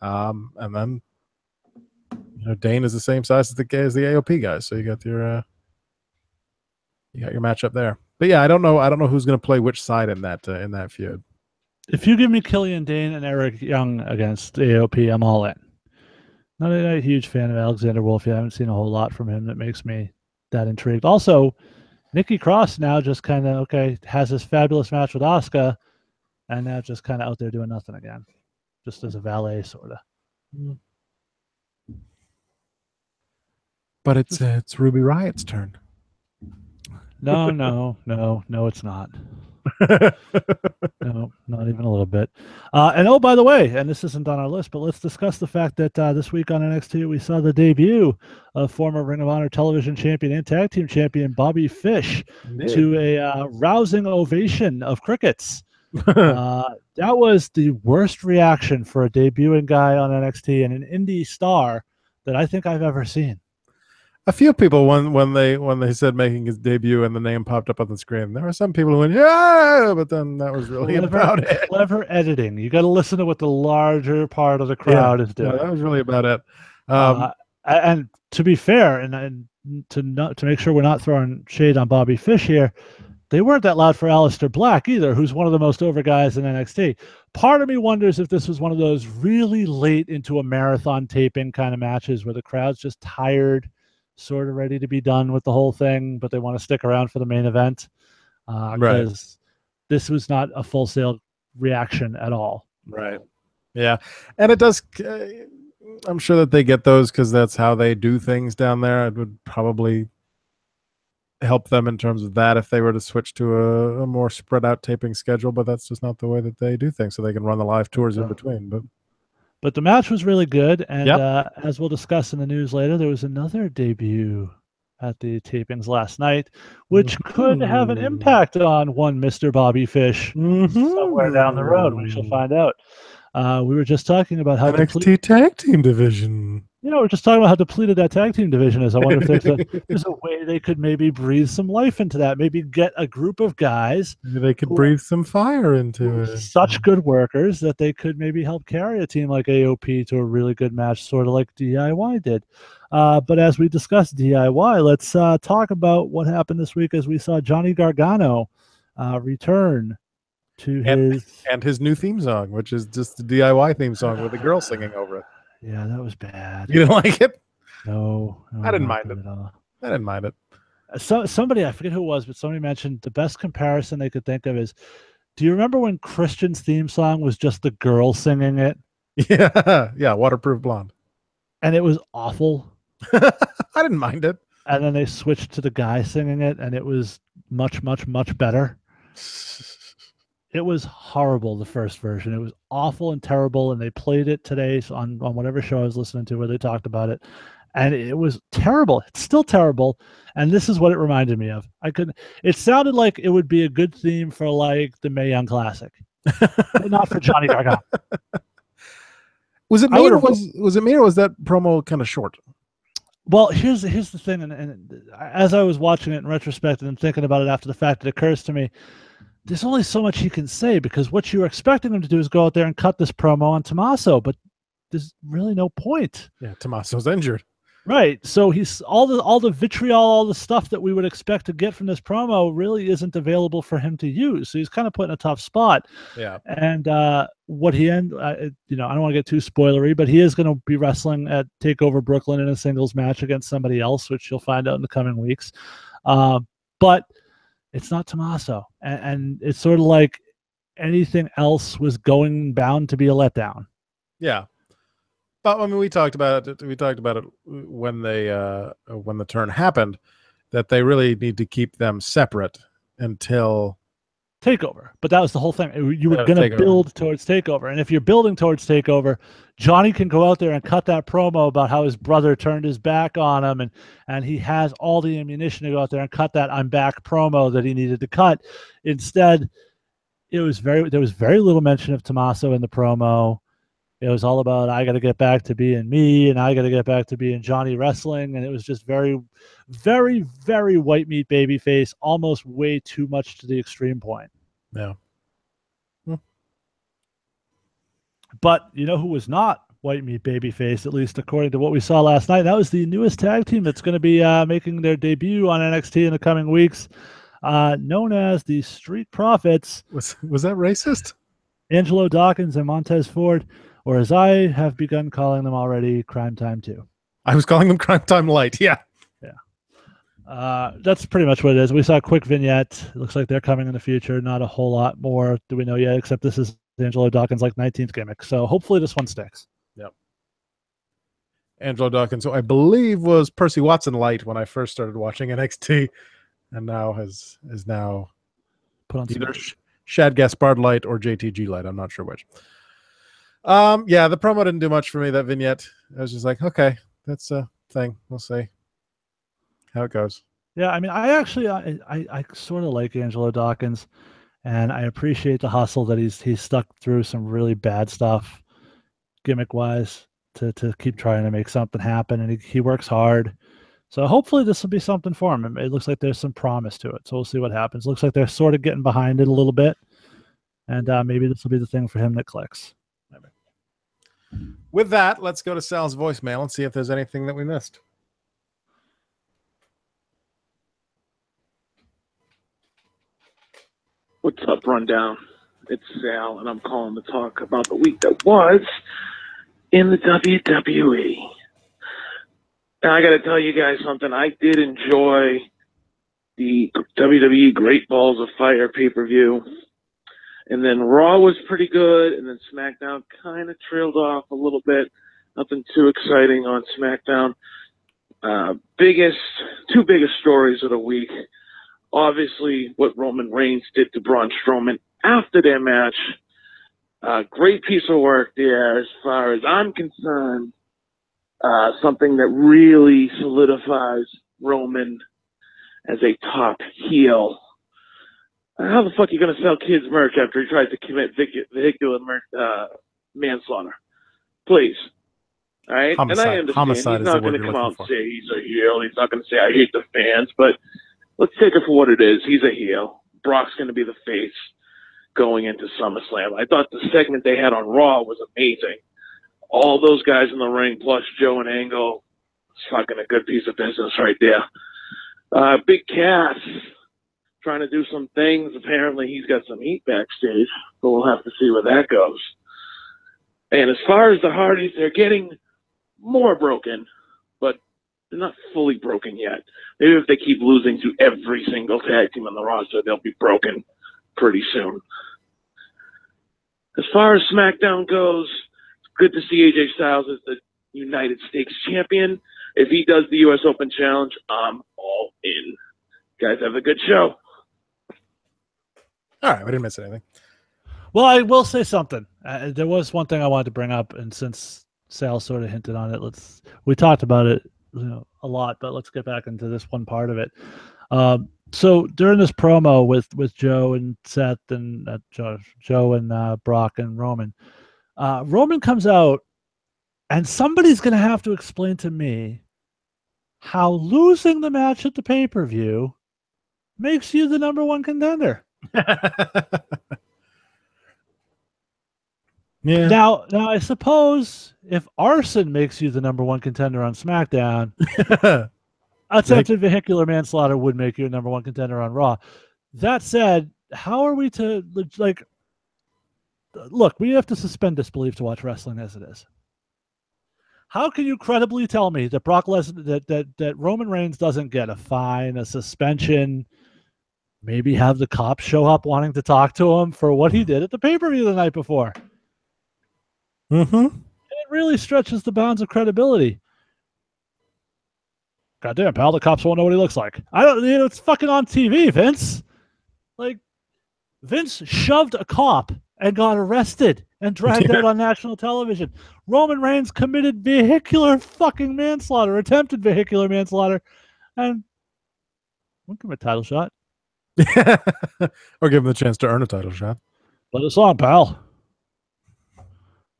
And then, Dane is the same size as the AOP guys, so you got your matchup there. But yeah, I don't know who's going to play which side in that feud. If you give me Killian Dane and Eric Young against AOP, I'm all in. Not a huge fan of Alexander Wolf. I haven't seen a whole lot from him that makes me that intrigued. Also, Nikki Cross now just kind of has this fabulous match with Asuka, and now just kind of out there doing nothing again, just as a valet sort of. But it's Ruby Riot's turn. No, it's not. No, not even a little bit. And oh, by the way, and this isn't on our list, but let's discuss the fact that this week on NXT we saw the debut of former Ring of Honor television champion and tag team champion Bobby Fish to a rousing ovation of crickets. That was the worst reaction for a debuting guy on NXT and an indie star that I think I've ever seen. A few people when they said making his debut and the name popped up on the screen, there were some people who went, yeah, but then that was really about it. Clever editing. You got to listen to what the larger part of the crowd is doing. Yeah, that was really about it. And to be fair, and to make sure we're not throwing shade on Bobby Fish here, they weren't that loud for Aleister Black either, who's one of the most over guys in NXT. Part of me wonders if this was one of those really late into a marathon taping kind of matches where the crowd's just tired, sort of ready to be done with the whole thing, but they want to stick around for the main event. Because this was not a full sale reaction at all. Right. Yeah. And it does, I'm sure that they get those because that's how they do things down there. It would probably help them in terms of that if they were to switch to a more spread out taping schedule, but that's just not the way that they do things, so they can run the live tours in between. But the match was really good, and as we'll discuss in the news later, there was another debut at the tapings last night, which could have an impact on one Mr. Bobby Fish somewhere down the road. We shall find out. We were just talking about how NXT tag team division. We're just talking about how depleted that tag team division is. I wonder if there's a way they could maybe breathe some life into that. Maybe get a group of guys. Maybe they could breathe some fire into it. Such good workers that they could maybe help carry a team like AOP to a really good match, sort of like DIY did. But as we discussed DIY, let's talk about what happened this week as we saw Johnny Gargano return to his new theme song, which is just the DIY theme song with a girl singing over it. Yeah, that was bad. You didn't like it? No, I didn't mind it. I didn't mind it. So somebody, I forget who it was, but somebody mentioned the best comparison they could think of is, do you remember when Christian's theme song was just the girl singing it? Yeah, Waterproof Blonde. And it was awful. I didn't mind it. And then they switched to the guy singing it, and it was much, much, much better. It was horrible, the first version. It was awful and terrible, and they played it today on whatever show I was listening to where they talked about it, and it was terrible. It's still terrible, and this is what it reminded me of. It sounded like it would be a good theme for like the Mae Young Classic, but not for Johnny Gargano. Was it me, or was that promo kind of short? Well, here's the thing, and as I was watching it in retrospect and thinking about it after the fact, it occurs to me, there's only so much he can say, because what you were expecting him to do is go out there and cut this promo on Tommaso, but there's really no point. Yeah, Tommaso's injured. Right. So he's all the vitriol, all the stuff that we would expect to get from this promo really isn't available for him to use. So he's kind of put in a tough spot. Yeah. And what he I don't want to get too spoilery, but he is going to be wrestling at TakeOver Brooklyn in a singles match against somebody else, which you'll find out in the coming weeks. But it's not Tommaso, and it's sort of like anything else was bound to be a letdown. Yeah, but I mean, we talked about it. We talked about it when the turn happened, that they really need to keep them separate until TakeOver. But that was the whole thing. You were going to build towards TakeOver, and if you're building towards TakeOver, Johnny can go out there and cut that promo about how his brother turned his back on him, and he has all the ammunition to go out there and cut that "I'm back" promo that he needed to cut. Instead, there was very little mention of Tommaso in the promo. It was all about, I got to get back to being me, and I got to get back to being Johnny Wrestling. And it was just very, very, very white meat babyface, almost way too much to the extreme point. Yeah. But you know who was not white meat babyface, at least according to what we saw last night? That was the newest tag team that's going to be making their debut on NXT in the coming weeks, known as the Street Profits. Was that racist? Angelo Dawkins and Montez Ford, or as I have begun calling them already, Crime Time 2. I was calling them Crime Time Light. Yeah. Yeah. That's pretty much what it is. We saw a quick vignette. It looks like they're coming in the future. Not a whole lot more do we know yet, except this is Angelo Dawkins' like 19th gimmick. So hopefully this one sticks. Yep. Angelo Dawkins, who I believe was Percy Watson Light when I first started watching NXT, and now is now Put on either Shad Gaspard Light or JTG Light. I'm not sure which. Yeah, the promo didn't do much for me, that vignette. I was just like, okay, that's a thing. We'll see how it goes. Yeah, I mean, I sort of like Angelo Dawkins, and I appreciate the hustle that he's stuck through some really bad stuff, gimmick-wise, to keep trying to make something happen, and he works hard. So hopefully this will be something for him. It looks like there's some promise to it, so we'll see what happens. Looks like they're sort of getting behind it a little bit, and maybe this will be the thing for him that clicks. With that, let's go to Sal's voicemail and see if there's anything that we missed. What's up, Rundown? It's Sal, and I'm calling to talk about the week that was in the WWE. Now, I got to tell you guys something. I did enjoy the WWE Great Balls of Fire pay-per-view. And then Raw was pretty good, and then SmackDown kind of trailed off a little bit. Nothing too exciting on SmackDown. Two biggest stories of the week. Obviously, what Roman Reigns did to Braun Strowman after their match. Great piece of work there as far as I'm concerned. Something that really solidifies Roman as a top heel. How the fuck are you going to sell kids merch after he tries to commit vehicular manslaughter? Please. All right? Homicide. And I understand Homicide he's is the not word going to you're come out looking and for. say he's a heel. He's not going to say, I hate the fans. But let's take it for what it is. He's a heel. Brock's going to be the face going into SummerSlam. I thought the segment they had on Raw was amazing. All those guys in the ring, plus Joe and Angle, it's fucking a good piece of business right there. Big Cass trying to do some things. Apparently he's got some heat backstage, but we'll have to see where that goes. And as far as the Hardys, they're getting more broken, but they're not fully broken yet. Maybe if they keep losing to every single tag team on the roster, they'll be broken pretty soon. As far as SmackDown goes, it's good to see AJ Styles as the United States champion. If he does the U.S. Open Challenge, I'm all in. Guys, have a good show. All right, we didn't miss anything. Well, I will say something. There was one thing I wanted to bring up, and since Sal sort of hinted on it, we talked about it a lot, but let's get back into this one part of it. So during this promo with Joe and Seth and Joe and Brock and Roman, Roman comes out, and somebody's going to have to explain to me how losing the match at the pay-per-view makes you the #1 contender. Yeah. Now, I suppose if arson makes you the #1 contender on SmackDown, attempted vehicular manslaughter would make you a #1 contender on Raw. That said, how are we to look? We have to suspend disbelief to watch wrestling as it is. How can you credibly tell me that Brock Lesnar, that Roman Reigns doesn't get a fine, a suspension, maybe have the cops show up wanting to talk to him for what he did at the pay-per-view the night before? Mm-hmm. It really stretches the bounds of credibility. Goddamn, pal, the cops won't know what he looks like. It's fucking on TV, Vince. Like, Vince shoved a cop and got arrested and dragged out on national television. Roman Reigns committed vehicular fucking manslaughter, attempted vehicular manslaughter, and we'll give him a title shot. Or give him the chance to earn a title shot. Let us on, pal.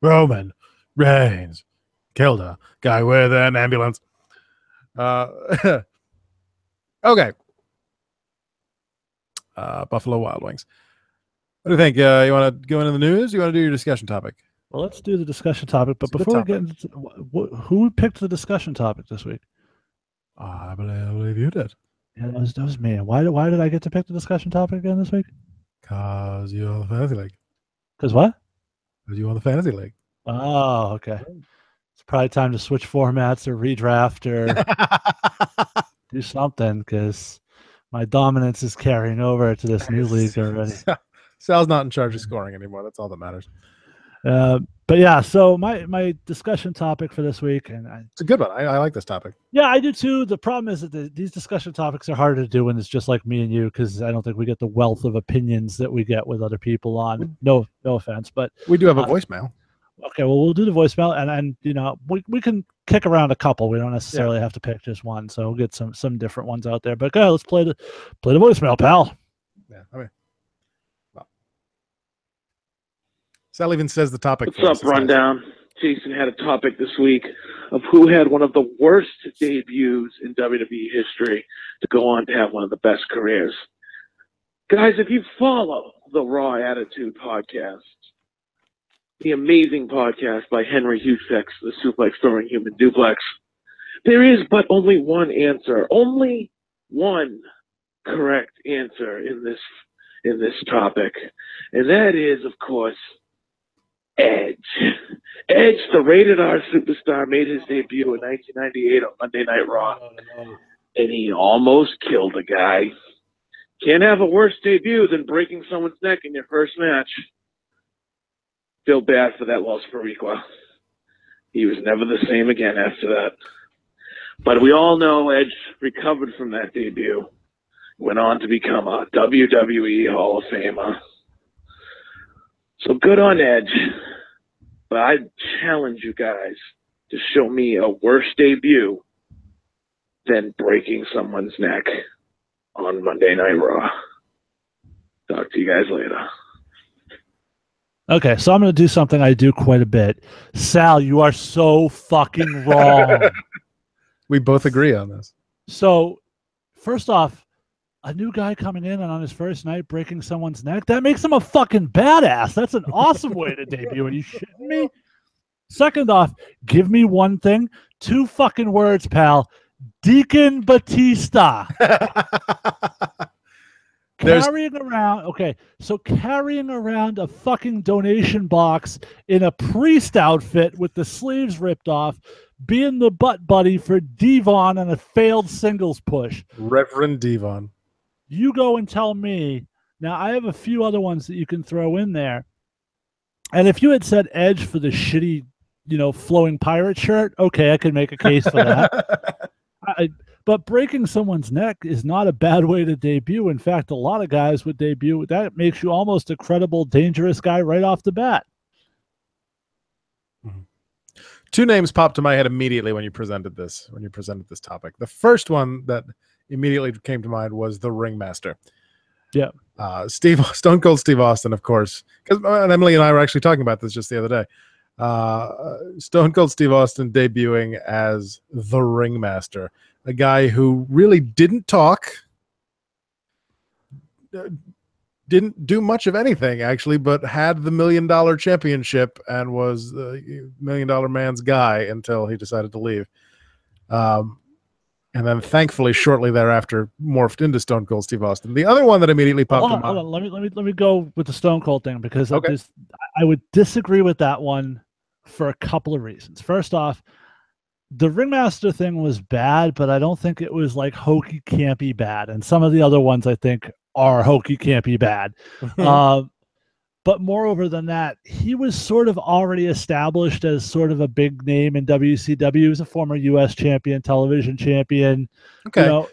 Roman, Reigns killed a guy with an ambulance. Okay. Buffalo Wild Wings. What do you think? You want to go into the news? You want to do your discussion topic? Well, let's do the discussion topic. But before we get into who picked the discussion topic this week? I believe you did. Yeah, that was me. Why did I get to pick the discussion topic again this week? Because you're on the fantasy league. Because what? Because you on the fantasy league. Oh, okay. It's probably time to switch formats or redraft or do something because my dominance is carrying over to this new league already. Sal's not in charge of scoring anymore. That's all that matters. But yeah, so my discussion topic for this week, and it's a good one. I like this topic. Yeah, I do too. The problem is that these discussion topics are harder to do when it's just like me and you, because I don't think we get the wealth of opinions that we get with other people on. No offense, but we do have a voicemail. Okay, well, we'll do the voicemail, and you know, we can kick around a couple. We don't necessarily have to pick just one, so we'll get some different ones out there. But go ahead, let's play the voicemail, pal. Yeah, I mean, well, Sal even says the topic. What's up, Rundown? Jason had a topic this week of who had one of the worst debuts in WWE history to go on to have one of the best careers. Guys, if you follow the Raw Attitude podcast, the amazing podcast by Henry Husex, the Suplex Throwing Human Duplex, there is but only one answer, only one correct answer in this topic, and that is, of course, Edge. Edge, the rated R superstar, made his debut in 1998 on Monday Night Raw, and he almost killed a guy. Can't have a worse debut than breaking someone's neck in your first match. Feel bad for that Los Periqua. He was never the same again after that. But we all know Edge recovered from that debut, went on to become a WWE Hall of Famer. So good on Edge. But I challenge you guys to show me a worse debut than breaking someone's neck on Monday Night Raw. Talk to you guys later. Okay, so I'm going to do something I do quite a bit. Sal, you are so fucking wrong. We both agree on this. So, first off, a new guy coming in and on his first night breaking someone's neck, that makes him a fucking badass. That's an awesome way to debut. Are you shitting me? Second off, give me one thing. 2 fucking words, pal. Deacon Batista. Carrying around a fucking donation box in a priest outfit with the sleeves ripped off, being the butt buddy for Devon on a failed singles push. Reverend Devon. You go and tell me. Now, I have a few other ones that you can throw in there. And if you had said Edge for the shitty, flowing pirate shirt, okay, I could make a case for that. But breaking someone's neck is not a bad way to debut. In fact, a lot of guys would debut. That makes you almost a credible, dangerous guy right off the bat. Mm-hmm. 2 names popped to my head immediately when you presented this topic. The first one that immediately came to mind was the Ringmaster. Yeah. Stone Cold Steve Austin, of course. Because Emily and I were actually talking about this just the other day. Stone Cold Steve Austin debuting as the Ringmaster, a guy who really didn't talk, didn't do much of anything actually, but had the $1 Million Championship and was the $1 Million Man's guy until he decided to leave. And then thankfully shortly thereafter morphed into Stone Cold Steve Austin. The other one that immediately popped in mind. Hold on. Let me go with the Stone Cold thing, because I would disagree with that one for a couple of reasons. First off, the Ringmaster thing was bad, but I don't think it was like hokey campy bad. And some of the other ones I think are hokey campy bad. But moreover than that, he was sort of already established as sort of a big name in WCW. He was a former U.S. champion, television champion. Okay,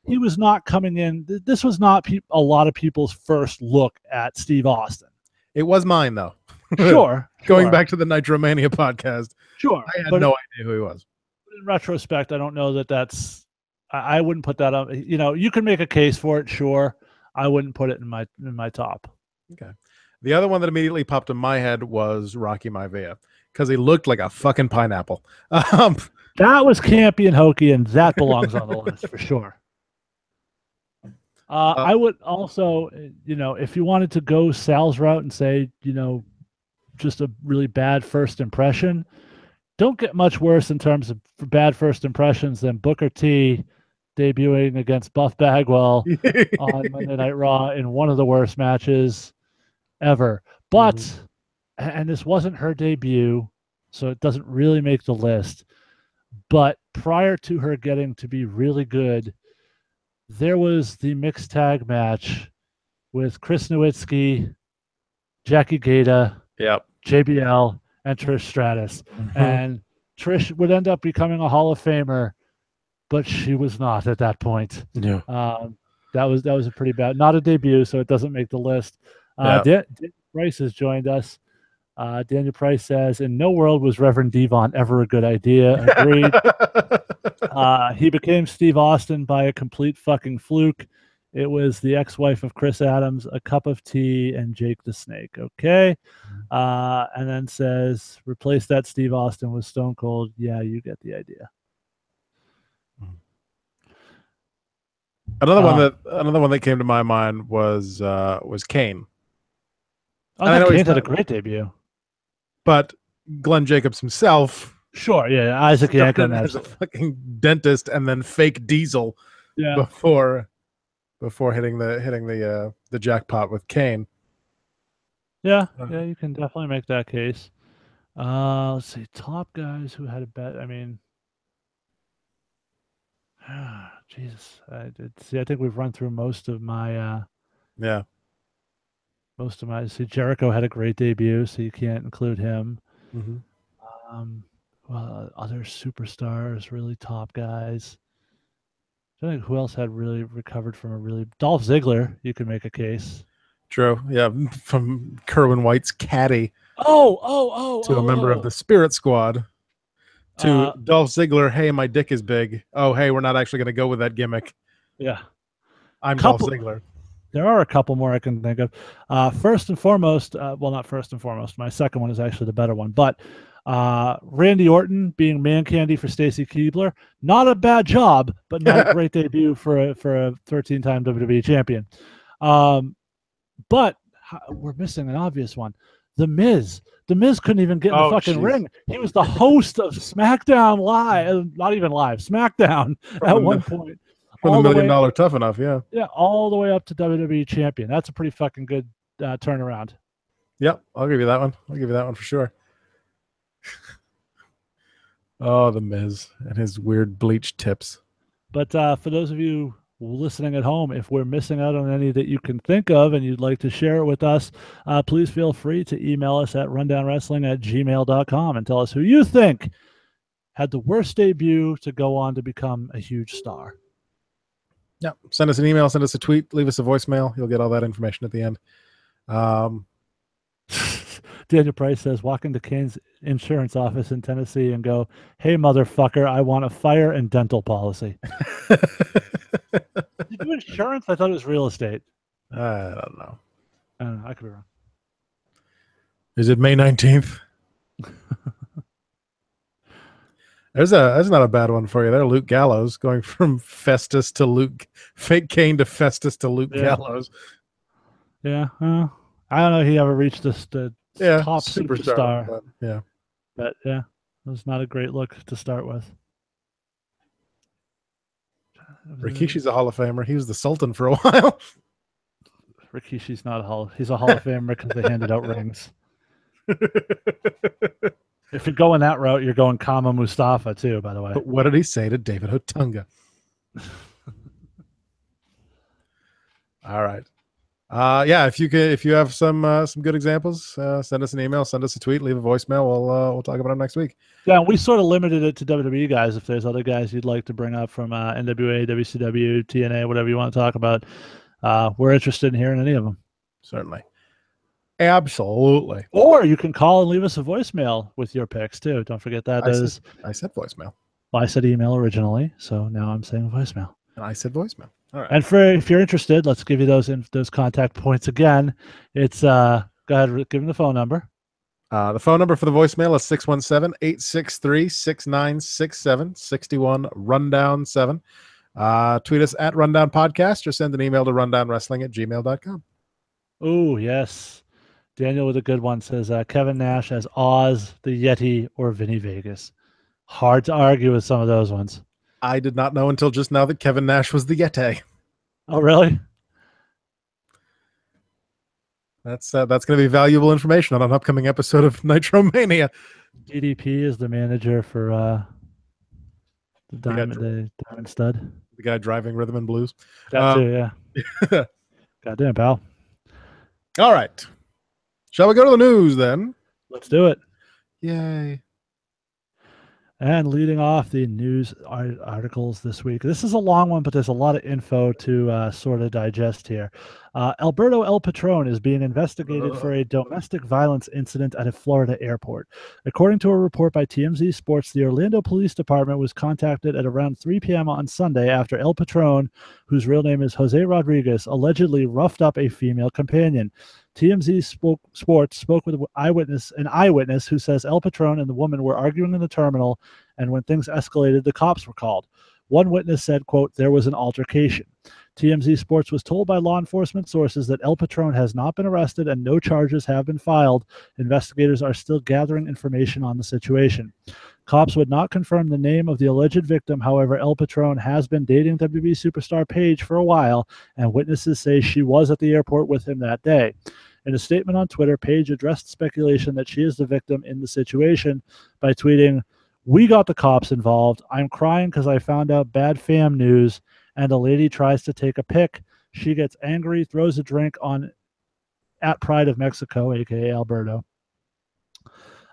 he was not coming in. This was not a lot of people's first look at Steve Austin. It was mine, though. Sure. Going back to the Nitromania podcast. Sure. I had no idea who he was. In retrospect, I don't know that's I wouldn't put that up. You can make a case for it, sure. I wouldn't put it in my top. Okay. The other one that immediately popped in my head was Rocky Maivia, because he looked like a fucking pineapple. That was campy and hokey, and that belongs on the list for sure. I would also, if you wanted to go Sal's route and say, just a really bad first impression, don't get much worse in terms of bad first impressions than Booker T debuting against Buff Bagwell on Monday Night Raw in one of the worst matches ever. But, and this wasn't her debut, so it doesn't really make the list. But prior to her getting to be really good, there was the mixed tag match with Chris Nowitzki, Jackie Gata, JBL, and Trish Stratus. And Trish would end up becoming a Hall of Famer, but she was not at that point. Yeah. That was a pretty bad, not a debut, so it doesn't make the list. Daniel Price has joined us. Daniel Price says, in no world was Reverend Devon ever a good idea. Agreed. He became Steve Austin by a complete fucking fluke. It was the ex-wife of Chris Adams, a cup of tea, and Jake the Snake. Okay. And then says, replace that Steve Austin with Stone Cold. Yeah, you get the idea. Another one that came to my mind was Kane. I Kane had a great debut. But Glenn Jacobs himself, sure, yeah, Isaac Yankem as a fucking dentist and then fake Diesel, before hitting the jackpot with Kane. Yeah, you can definitely make that case. Let's see, top guys who had a bet. I mean, Jesus, I think we've run through most of my. See, Jericho had a great debut, so you can't include him. Well, other superstars, really top guys. I think who else had really recovered from a really Dolph Ziggler? You could make a case. True, yeah, from Kerwin White's caddy. To a member of the Spirit Squad. To Dolph Ziggler, hey, my dick is big. Oh, hey, we're not actually going to go with that gimmick. Yeah, I'm Dolph Ziggler. There are a couple more I can think of. First and foremost, well, not first and foremost. My second one is actually the better one. But Randy Orton being man candy for Stacy Keibler, not a bad job, but not a great debut for a 13-time WWE champion. But we're missing an obvious one. The Miz. The Miz couldn't even get in the fucking ring. He was the host of SmackDown Live, not even live, SmackDown at one point. From the $1 Million Tough Enough, yeah. Yeah, all the way up to WWE champion. That's a pretty fucking good turnaround. Yep, I'll give you that one. I'll give you that one for sure. Oh, the Miz and his weird bleached tips. But for those of you listening at home, if we're missing out on any that you can think of and you'd like to share it with us, please feel free to email us at rundownwrestling@gmail.com and tell us who you think had the worst debut to go on to become a huge star. Yeah, send us an email, send us a tweet, leave us a voicemail. You'll get all that information at the end. Daniel Price says, walk into Kane's insurance office in Tennessee and go, hey, motherfucker, I want a fire and dental policy. Did you do insurance? I thought it was real estate. I don't know. I could be wrong. Is it May 19th? That's not a bad one for you there. Luke Gallows going from Festus to fake Kane to Festus to Luke Gallows. Yeah. I don't know. He ever reached the top superstar. But yeah, it was not a great look to start with. Rikishi's a Hall of Famer. He was the Sultan for a while. Rikishi's not he's a Hall of Famer because they handed out rings. If you're going that route, you're going Kama Mustafa too, by the way. But what did he say to David Otunga? All right. If you have some good examples, send us an email, send us a tweet, leave a voicemail. We'll talk about it next week. Yeah, we sort of limited it to WWE guys. If there's other guys you'd like to bring up from NWA, WCW, TNA, whatever you want to talk about, we're interested in hearing any of them. Certainly. Absolutely. Or you can call and leave us a voicemail with your picks too. Don't forget that. I said voicemail. Well, I said email originally, so now I'm saying voicemail. And I said voicemail. All right. And if you're interested, let's give you those contact points again. It's go ahead, give them the phone number. The phone number for the voicemail is 617-863-6967, 61 Rundown 7. Tweet us at Rundown Podcast or send an email to rundownwrestling@gmail.com. Oh, yes. Daniel with a good one says Kevin Nash as Oz, the Yeti, or Vinny Vegas. Hard to argue with some of those ones. I did not know until just now that Kevin Nash was the Yeti. Oh, really? That's going to be valuable information on an upcoming episode of Nitro Mania. DDP is the manager for the Diamond Stud. The guy driving Rhythm and Blues. That too, yeah. Goddamn, pal. All right. Shall we go to the news then? Let's do it. Yay. And leading off the news articles this week. This is a long one, but there's a lot of info to sort of digest here. Alberto El Patron is being investigated for a domestic violence incident at a Florida airport. According to a report by TMZ Sports, the Orlando Police Department was contacted at around 3 p.m. on Sunday after El Patron, whose real name is Jose Rodriguez, allegedly roughed up a female companion. TMZ Sports spoke with an eyewitness who says El Patron and the woman were arguing in the terminal, and when things escalated, the cops were called. One witness said, quote, there was an altercation. TMZ Sports was told by law enforcement sources that El Patron has not been arrested and no charges have been filed. Investigators are still gathering information on the situation. Cops would not confirm the name of the alleged victim. However, El Patron has been dating WWE superstar Paige for a while, and witnesses say she was at the airport with him that day. In a statement on Twitter, Paige addressed speculation that she is the victim in the situation by tweeting, "We got the cops involved. I'm crying because I found out bad fam news, and a lady tries to take a pic. She gets angry, throws a drink on at Pride of Mexico, aka Alberto.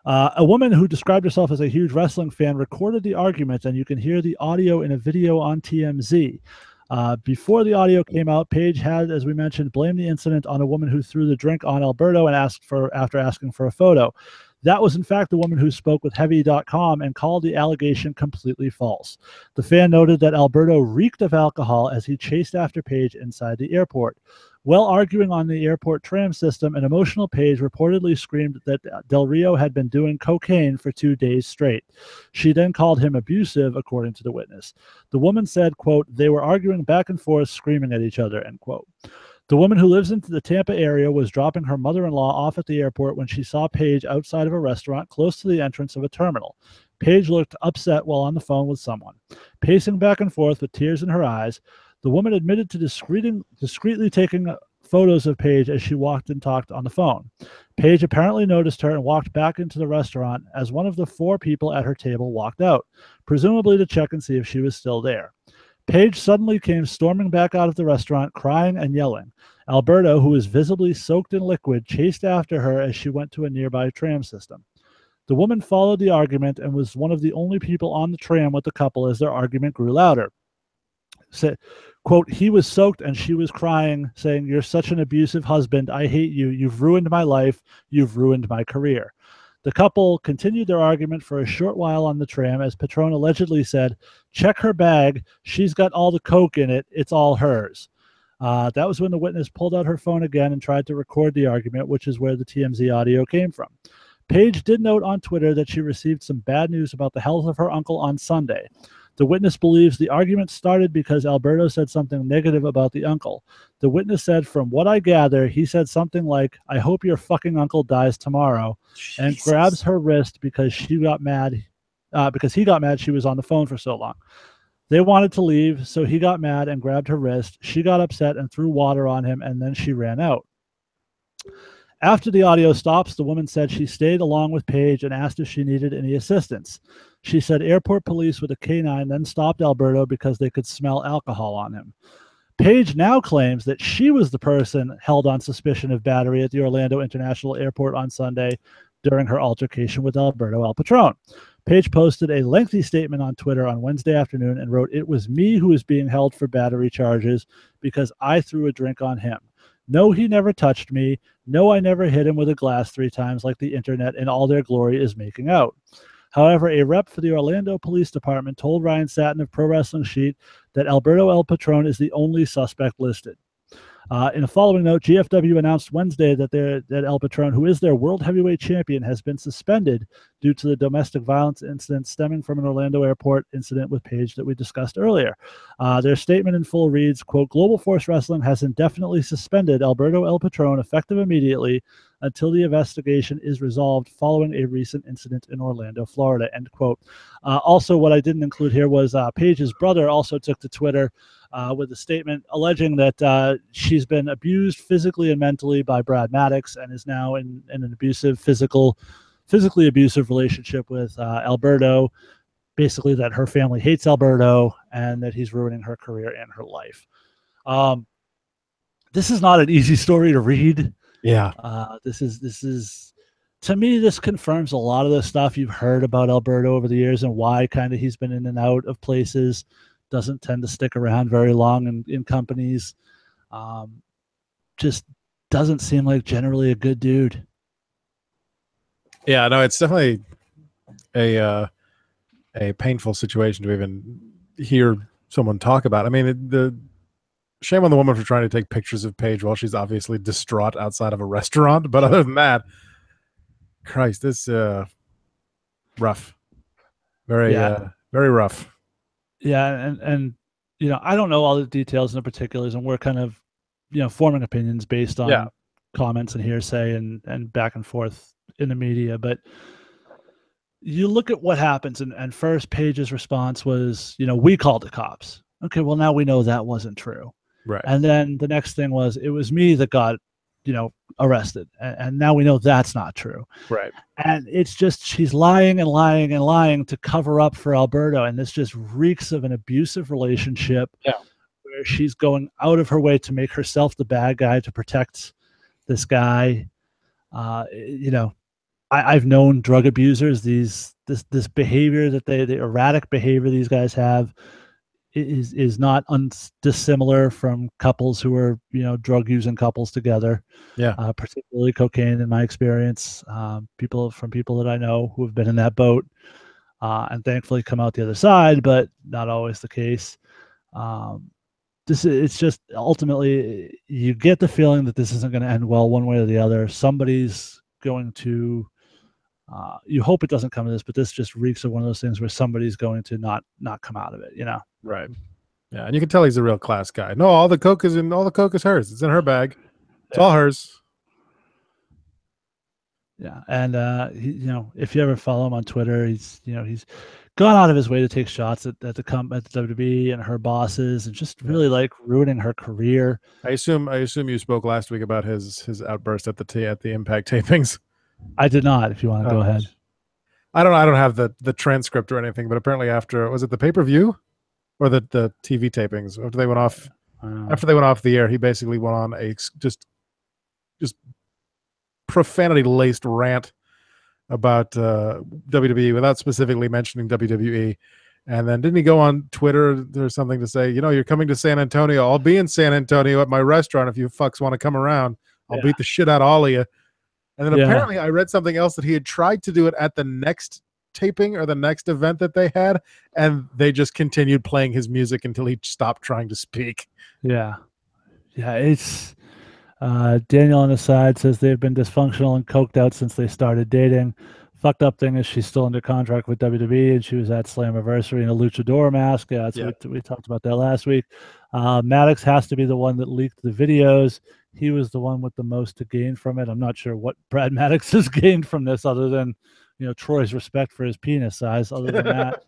A woman who described herself as a huge wrestling fan recorded the argument, and you can hear the audio in a video on TMZ. Before the audio came out, Paige had, as we mentioned, blamed the incident on a woman who threw the drink on Alberto and after asking for a photo. That was, in fact, the woman who spoke with Heavy.com and called the allegation completely false. The fan noted that Alberto reeked of alcohol as he chased after Paige inside the airport. While arguing on the airport tram system, an emotional Paige reportedly screamed that Del Rio had been doing cocaine for 2 days straight. She then called him abusive, according to the witness. The woman said, quote, they were arguing back and forth, screaming at each other, end quote. The woman who lives in the Tampa area was dropping her mother-in-law off at the airport when she saw Paige outside of a restaurant close to the entrance of a terminal. Paige looked upset while on the phone with someone. Pacing back and forth with tears in her eyes, the woman admitted to discreetly taking photos of Paige as she walked and talked on the phone. Paige apparently noticed her and walked back into the restaurant as one of the 4 people at her table walked out, presumably to check and see if she was still there. Paige suddenly came storming back out of the restaurant, crying and yelling. Alberto, who was visibly soaked in liquid, chased after her as she went to a nearby tram system. The woman followed the argument and was one of the only people on the tram with the couple as their argument grew louder. Said, quote, he was soaked and she was crying, saying, you're such an abusive husband. I hate you. You've ruined my life. You've ruined my career. The couple continued their argument for a short while on the tram as Patron allegedly said, check her bag. She's got all the coke in it. It's all hers. That was when the witness pulled out her phone again and tried to record the argument, which is where the TMZ audio came from. Paige did note on Twitter that she received some bad news about the health of her uncle on Sunday. The witness believes the argument started because Alberto said something negative about the uncle. The witness said, from what I gather, he said something like, I hope your fucking uncle dies tomorrow, and grabs her wrist because she got mad, because he got mad she was on the phone for so long. They wanted to leave, so he got mad and grabbed her wrist. She got upset and threw water on him, and then she ran out. After the audio stops, the woman said she stayed along with Paige and asked if she needed any assistance. She said airport police with a canine then stopped Alberto because they could smell alcohol on him. Paige now claims that she was the person held on suspicion of battery at the Orlando International Airport on Sunday during her altercation with Alberto El Patron. Paige posted a lengthy statement on Twitter on Wednesday afternoon and wrote, it was me who is being held for battery charges because I threw a drink on him. No, he never touched me. No, I never hit him with a glass 3 times like the internet in all their glory is making out. However, a rep for the Orlando Police Department told Ryan Satin of Pro Wrestling Sheet that Alberto El Patron is the only suspect listed. In a following note, GFW announced Wednesday that El Patron, who is their World Heavyweight Champion, has been suspended due to the domestic violence incident stemming from an Orlando airport incident with Paige that we discussed earlier. Their statement in full reads, quote, Global Force Wrestling has indefinitely suspended Alberto El Patron effective immediately until the investigation is resolved following a recent incident in Orlando, Florida, end quote. Also, what I didn't include here was Paige's brother also took to Twitter with a statement alleging that she's been abused physically and mentally by Brad Maddox and is now in an abusive, physically abusive relationship with Alberto. Basically, that her family hates Alberto and that he's ruining her career and her life. This is not an easy story to read. Yeah. This is to me, this confirms a lot of the stuff you've heard about Alberto over the years and why kind of he's been in and out of places. Doesn't tend to stick around very long in companies. Just doesn't seem like generally a good dude. Yeah, no, it's definitely a painful situation to even hear someone talk about. I mean, the shame on the woman for trying to take pictures of Paige while she's obviously distraught outside of a restaurant. But other than that, Christ, this rough, very rough. Yeah, and you know, I don't know all the details and the particulars, and we're kind of, you know, forming opinions based on comments and hearsay and back and forth in the media. But you look at what happens, and first Paige's response was, you know, we called the cops. Okay, well, now we know that wasn't true. Right. And then the next thing was, it was me that got, you know, arrested. And now we know that's not true. Right. And it's just, she's lying and lying and lying to cover up for Alberto. And this just reeks of an abusive relationship where she's going out of her way to make herself the bad guy to protect this guy. You know, I've known drug abusers, this behavior that the erratic behavior these guys have is not dissimilar from couples who are, you know, drug using couples together. Yeah. Particularly cocaine in my experience. People that I know who have been in that boat and thankfully come out the other side, but not always the case. It's just ultimately you get the feeling that this isn't going to end well one way or the other. Somebody's going to you hope it doesn't come to this, but this just reeks of one of those things where somebody's going to not come out of it, you know? Right. Yeah. And you can tell he's a real class guy. No, all the coke is hers. It's in her bag. It's all hers. Yeah. And he, you know, if you ever follow him on Twitter, he's gone out of his way to take shots at the WWE and her bosses and just really like ruining her career. I assume you spoke last week about his outburst at the Impact tapings. I did not. If you want to go ahead. I don't have the transcript or anything, but apparently after, was it the pay-per-view or the TV tapings after they went off the air, he basically went on a just profanity laced rant about WWE without specifically mentioning WWE. And then didn't he go on Twitter or something to say, you know, you're coming to San Antonio. I'll be in San Antonio at my restaurant if you fucks want to come around. I'll beat the shit out of all of you. And then apparently I read something else that he had tried to do it at the next taping or the next event that they had, and they just continued playing his music until he stopped trying to speak. Yeah. Yeah, it's Daniel on the side says they've been dysfunctional and coked out since they started dating. Fucked up thing is she's still under contract with WWE, and she was at Slammiversary in a luchador mask. Yeah, we talked about that last week. Maddox has to be the one that leaked the videos. He was the one with the most to gain from it. I'm not sure what Brad Maddox has gained from this other than, you know, Troy's respect for his penis size. Other than that,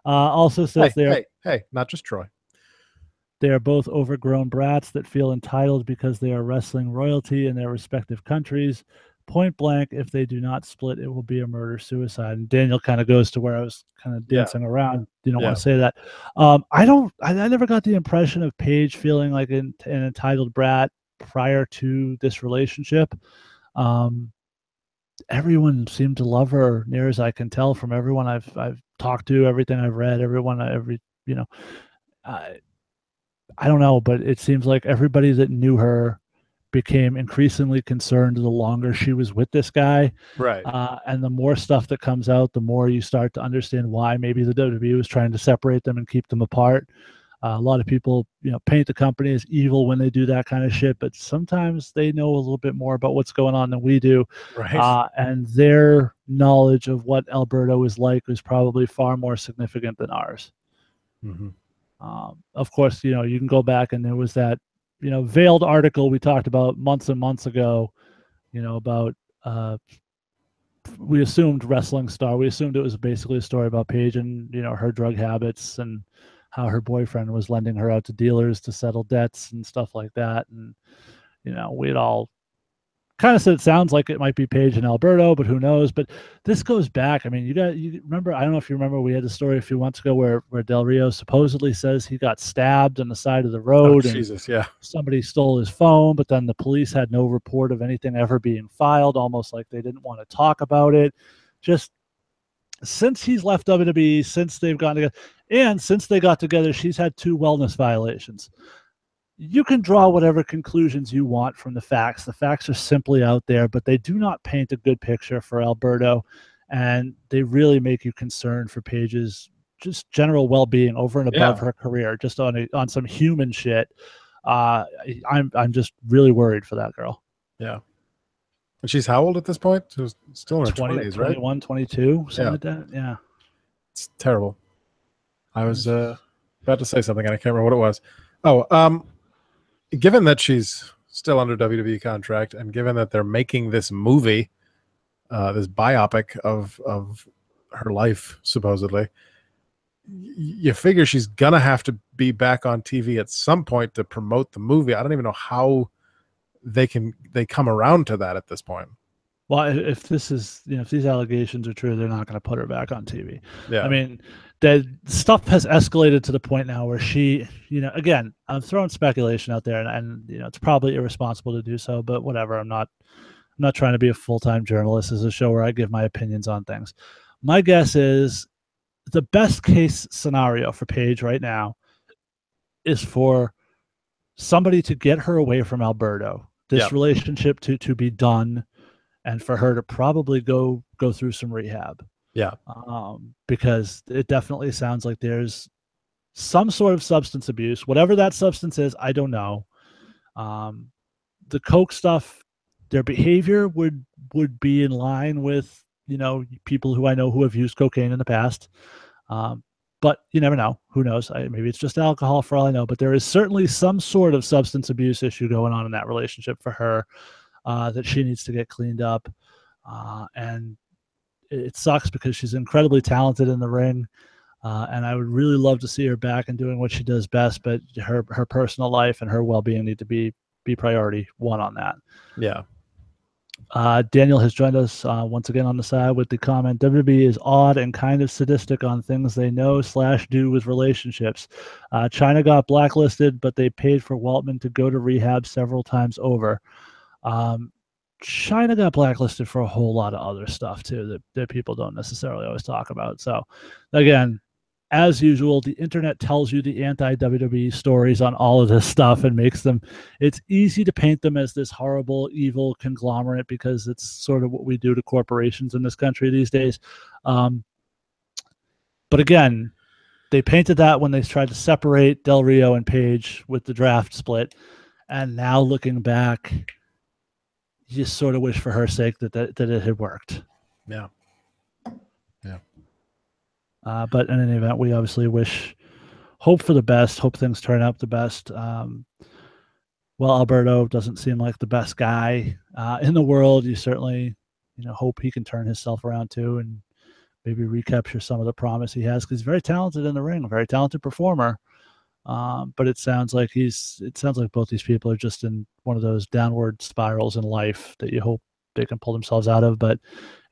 also says hey, not just Troy. They are both overgrown brats that feel entitled because they are wrestling royalty in their respective countries. Point blank, if they do not split, it will be a murder-suicide. And Daniel kind of goes to where I was kind of dancing around. You don't want to say that. I never got the impression of Paige feeling like an entitled brat prior to this relationship. Everyone seemed to love her, near as I can tell from everyone I've talked to, everything I've read, I don't know, but it seems like everybody that knew her became increasingly concerned the longer she was with this guy. Right. And the more stuff that comes out, the more you start to understand why maybe the WWE was trying to separate them and keep them apart. A lot of people, paint the company as evil when they do that kind of shit, but sometimes they know a little bit more about what's going on than we do. Right. And their knowledge of what Alberto is like is probably far more significant than ours. Mm-hmm. Of course, you can go back and there was that, veiled article we talked about months and months ago, about, we assumed Wrestling Star. We assumed it was basically a story about Paige and, her drug habits and how her boyfriend was lending her out to dealers to settle debts and stuff like that. And, we'd all kind of said it sounds like it might be Paige and Alberto, but who knows? But this goes back. I mean, you remember, I don't know if you remember, we had a story a few months ago where Del Rio supposedly says he got stabbed on the side of the road. Oh, Jesus, yeah. Somebody stole his phone, but then the police had no report of anything ever being filed, almost like they didn't want to talk about it. Just since he's left WWE, since they've gotten together, and since they got together, she's had 2 wellness violations. You can draw whatever conclusions you want from the facts. The facts are simply out there, but they do not paint a good picture for Alberto, and they really make you concerned for Paige's just general well-being over and above her career, just on some human shit. I'm just really worried for that girl. Yeah. And she's how old at this point? She was still in her 20s, right? 21, 22, something like that. Yeah. It's terrible. I was about to say something, and I can't remember what it was. Oh, given that she's still under WWE contract, and given that they're making this movie, this biopic of her life, supposedly, you figure she's gonna have to be back on TV at some point to promote the movie. I don't even know how they come around to that at this point. Well, if this is, if these allegations are true, they're not going to put her back on TV. Yeah. I mean, the stuff has escalated to the point now where she, again, I'm throwing speculation out there, and it's probably irresponsible to do so, but whatever. I'm not trying to be a full-time journalist. This is a show where I give my opinions on things. My guess is the best case scenario for Paige right now is for somebody to get her away from Alberto, this relationship to be done, and for her to probably go through some rehab. Yeah. Because it definitely sounds like there's some sort of substance abuse. Whatever that substance is, I don't know. The coke stuff, their behavior would be in line with, people who I know who have used cocaine in the past. But you never know. Who knows? Maybe it's just alcohol for all I know. But there is certainly some sort of substance abuse issue going on in that relationship for her. That she needs to get cleaned up. And it sucks because she's incredibly talented in the ring. And I would really love to see her back and doing what she does best, but her personal life and her well-being need to be priority one on that. Yeah. Daniel has joined us once again on the side with the comment, WWE is odd and kind of sadistic on things they know / do with relationships. China got blacklisted, but they paid for Waltman to go to rehab several times over. China got blacklisted for a whole lot of other stuff too that people don't necessarily always talk about. So again, as usual, the internet tells you the anti-WWE stories on all of this stuff and makes them, it's easy to paint them as this horrible, evil conglomerate because it's sort of what we do to corporations in this country these days. But again, they painted that when they tried to separate Del Rio and Paige with the draft split. And now looking back, you just sort of wish for her sake that it had worked. Yeah. Yeah. But in any event, we obviously hope for the best, hope things turn out the best. Well, Alberto doesn't seem like the best guy in the world. You certainly, hope he can turn himself around too and maybe recapture some of the promise he has, because he's very talented in the ring, a very talented performer. But it sounds like both these people are just in one of those downward spirals in life that you hope they can pull themselves out of, but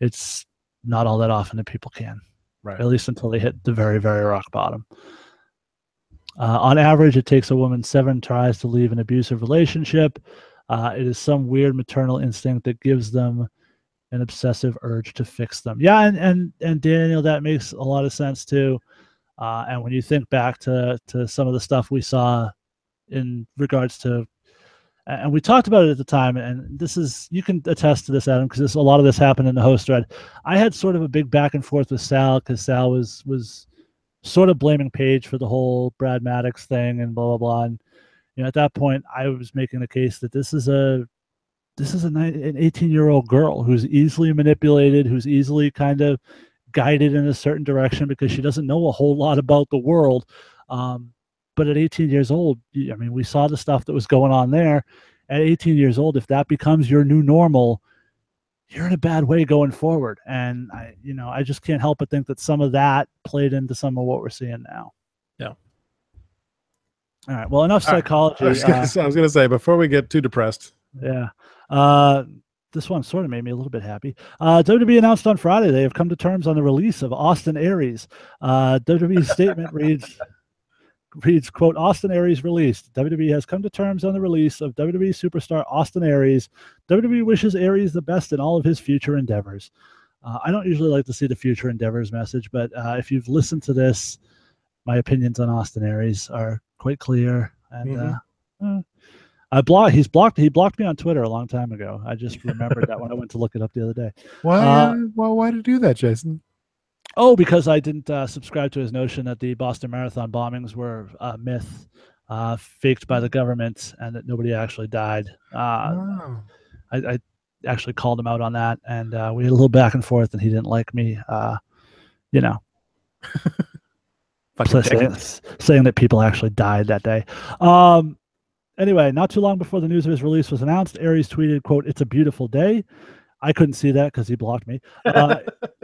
it's not all that often that people can. Right. At least until they hit the very, very rock bottom. On average, it takes a woman 7 tries to leave an abusive relationship. It is some weird maternal instinct that gives them an obsessive urge to fix them. Yeah, and Daniel, that makes a lot of sense too. And when you think back to some of the stuff we saw in regards to, and we talked about it at the time, and this is, you can attest to this, Adam, because a lot of this happened in the host thread. I had sort of a big back and forth with Sal, because Sal was sort of blaming Paige for the whole Brad Maddox thing and blah blah blah. And at that point, I was making the case that this is an 18-year-old girl who's easily manipulated, who's easily kind of guided in a certain direction because she doesn't know a whole lot about the world. But at 18 years old, I mean, we saw the stuff that was going on there. At 18 years old, if that becomes your new normal, you're in a bad way going forward. And I just can't help but think that some of that played into some of what we're seeing now. Yeah. All right. Well, enough psychology. I was going to say, before we get too depressed. Yeah. This one sort of made me a little bit happy. WWE announced on Friday they have come to terms on the release of Austin Aries. WWE's statement reads, quote, Austin Aries released. WWE has come to terms on the release of WWE superstar Austin Aries. WWE wishes Aries the best in all of his future endeavors. I don't usually like to see the future endeavors message, but if you've listened to this, my opinions on Austin Aries are quite clear. And he blocked me on Twitter a long time ago. I just remembered that when I went to look it up the other day. Why did you do that, Jason? Oh, because I didn't subscribe to his notion that the Boston Marathon bombings were a myth, faked by the government, and that nobody actually died. I actually called him out on that, and we had a little back and forth, and he didn't like me, saying that people actually died that day. Anyway, not too long before the news of his release was announced, Aries tweeted, quote, "It's a beautiful day." I couldn't see that because he blocked me.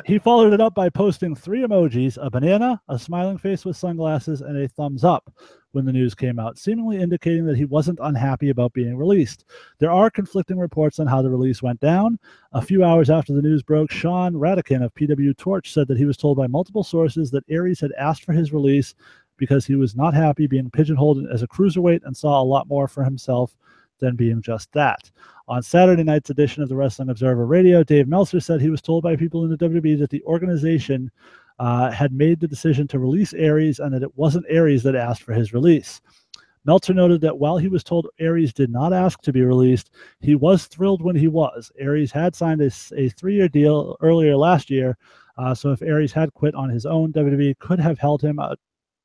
He followed it up by posting 3 emojis, a banana, a smiling face with sunglasses, and a thumbs up when the news came out, seemingly indicating that he wasn't unhappy about being released. There are conflicting reports on how the release went down. A few hours after the news broke, Sean Radican of PW Torch said that he was told by multiple sources that Aries had asked for his release because he was not happy being pigeonholed as a cruiserweight and saw a lot more for himself than being just that. On Saturday night's edition of the Wrestling Observer Radio, Dave Meltzer said he was told by people in the WWE that the organization had made the decision to release Aries and that it wasn't Aries that asked for his release. Meltzer noted that while he was told Aries did not ask to be released, he was thrilled when he was. Aries had signed a 3-year deal earlier last year, so if Aries had quit on his own, WWE could have held him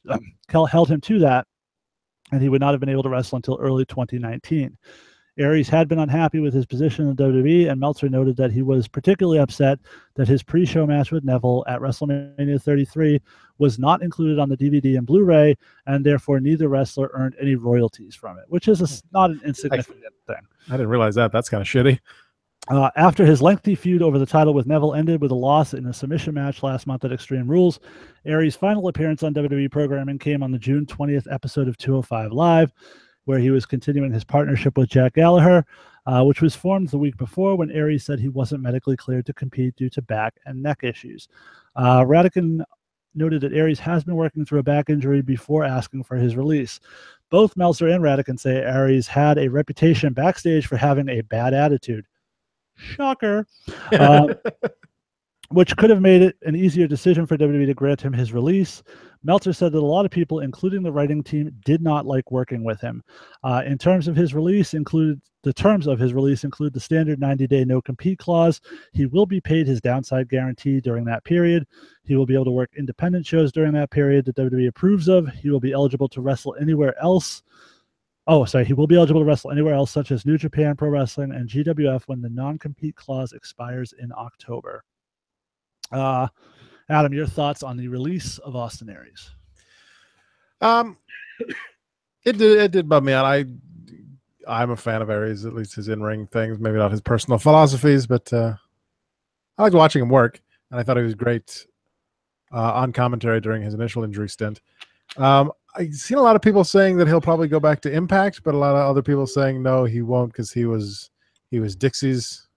to that, and he would not have been able to wrestle until early 2019. Aries had been unhappy with his position in WWE, and Meltzer noted that he was particularly upset that his pre-show match with Neville at WrestleMania 33 was not included on the DVD and Blu-ray, and therefore neither wrestler earned any royalties from it, which is not an insignificant thing. I didn't realize that. That's kind of shitty. After his lengthy feud over the title with Neville ended with a loss in a submission match last month at Extreme Rules, Aries' final appearance on WWE programming came on the June 20th episode of 205 Live, where he was continuing his partnership with Jack Gallagher, which was formed the week before when Aries said he wasn't medically cleared to compete due to back and neck issues. Radican noted that Aries has been working through a back injury before asking for his release. Both Meltzer and Radican say Aries had a reputation backstage for having a bad attitude. Shocker. Which could have made it an easier decision for WWE to grant him his release. Meltzer said that a lot of people, including the writing team, did not like working with him. The terms of his release include the standard 90-day no-compete clause. He will be paid his downside guarantee during that period. He will be able to work independent shows during that period that WWE approves of. He will be eligible to wrestle anywhere else. He will be eligible to wrestle anywhere else, such as New Japan Pro Wrestling and GWF, when the non-compete clause expires in October. Adam, your thoughts on the release of Austin Aries? It did bum me out. I'm a fan of Aries, at least his in-ring things, maybe not his personal philosophies, but I liked watching him work, and I thought he was great on commentary during his initial injury stint. I've seen a lot of people saying that he'll probably go back to Impact, but a lot of other people saying no, he won't, because he was Dixie's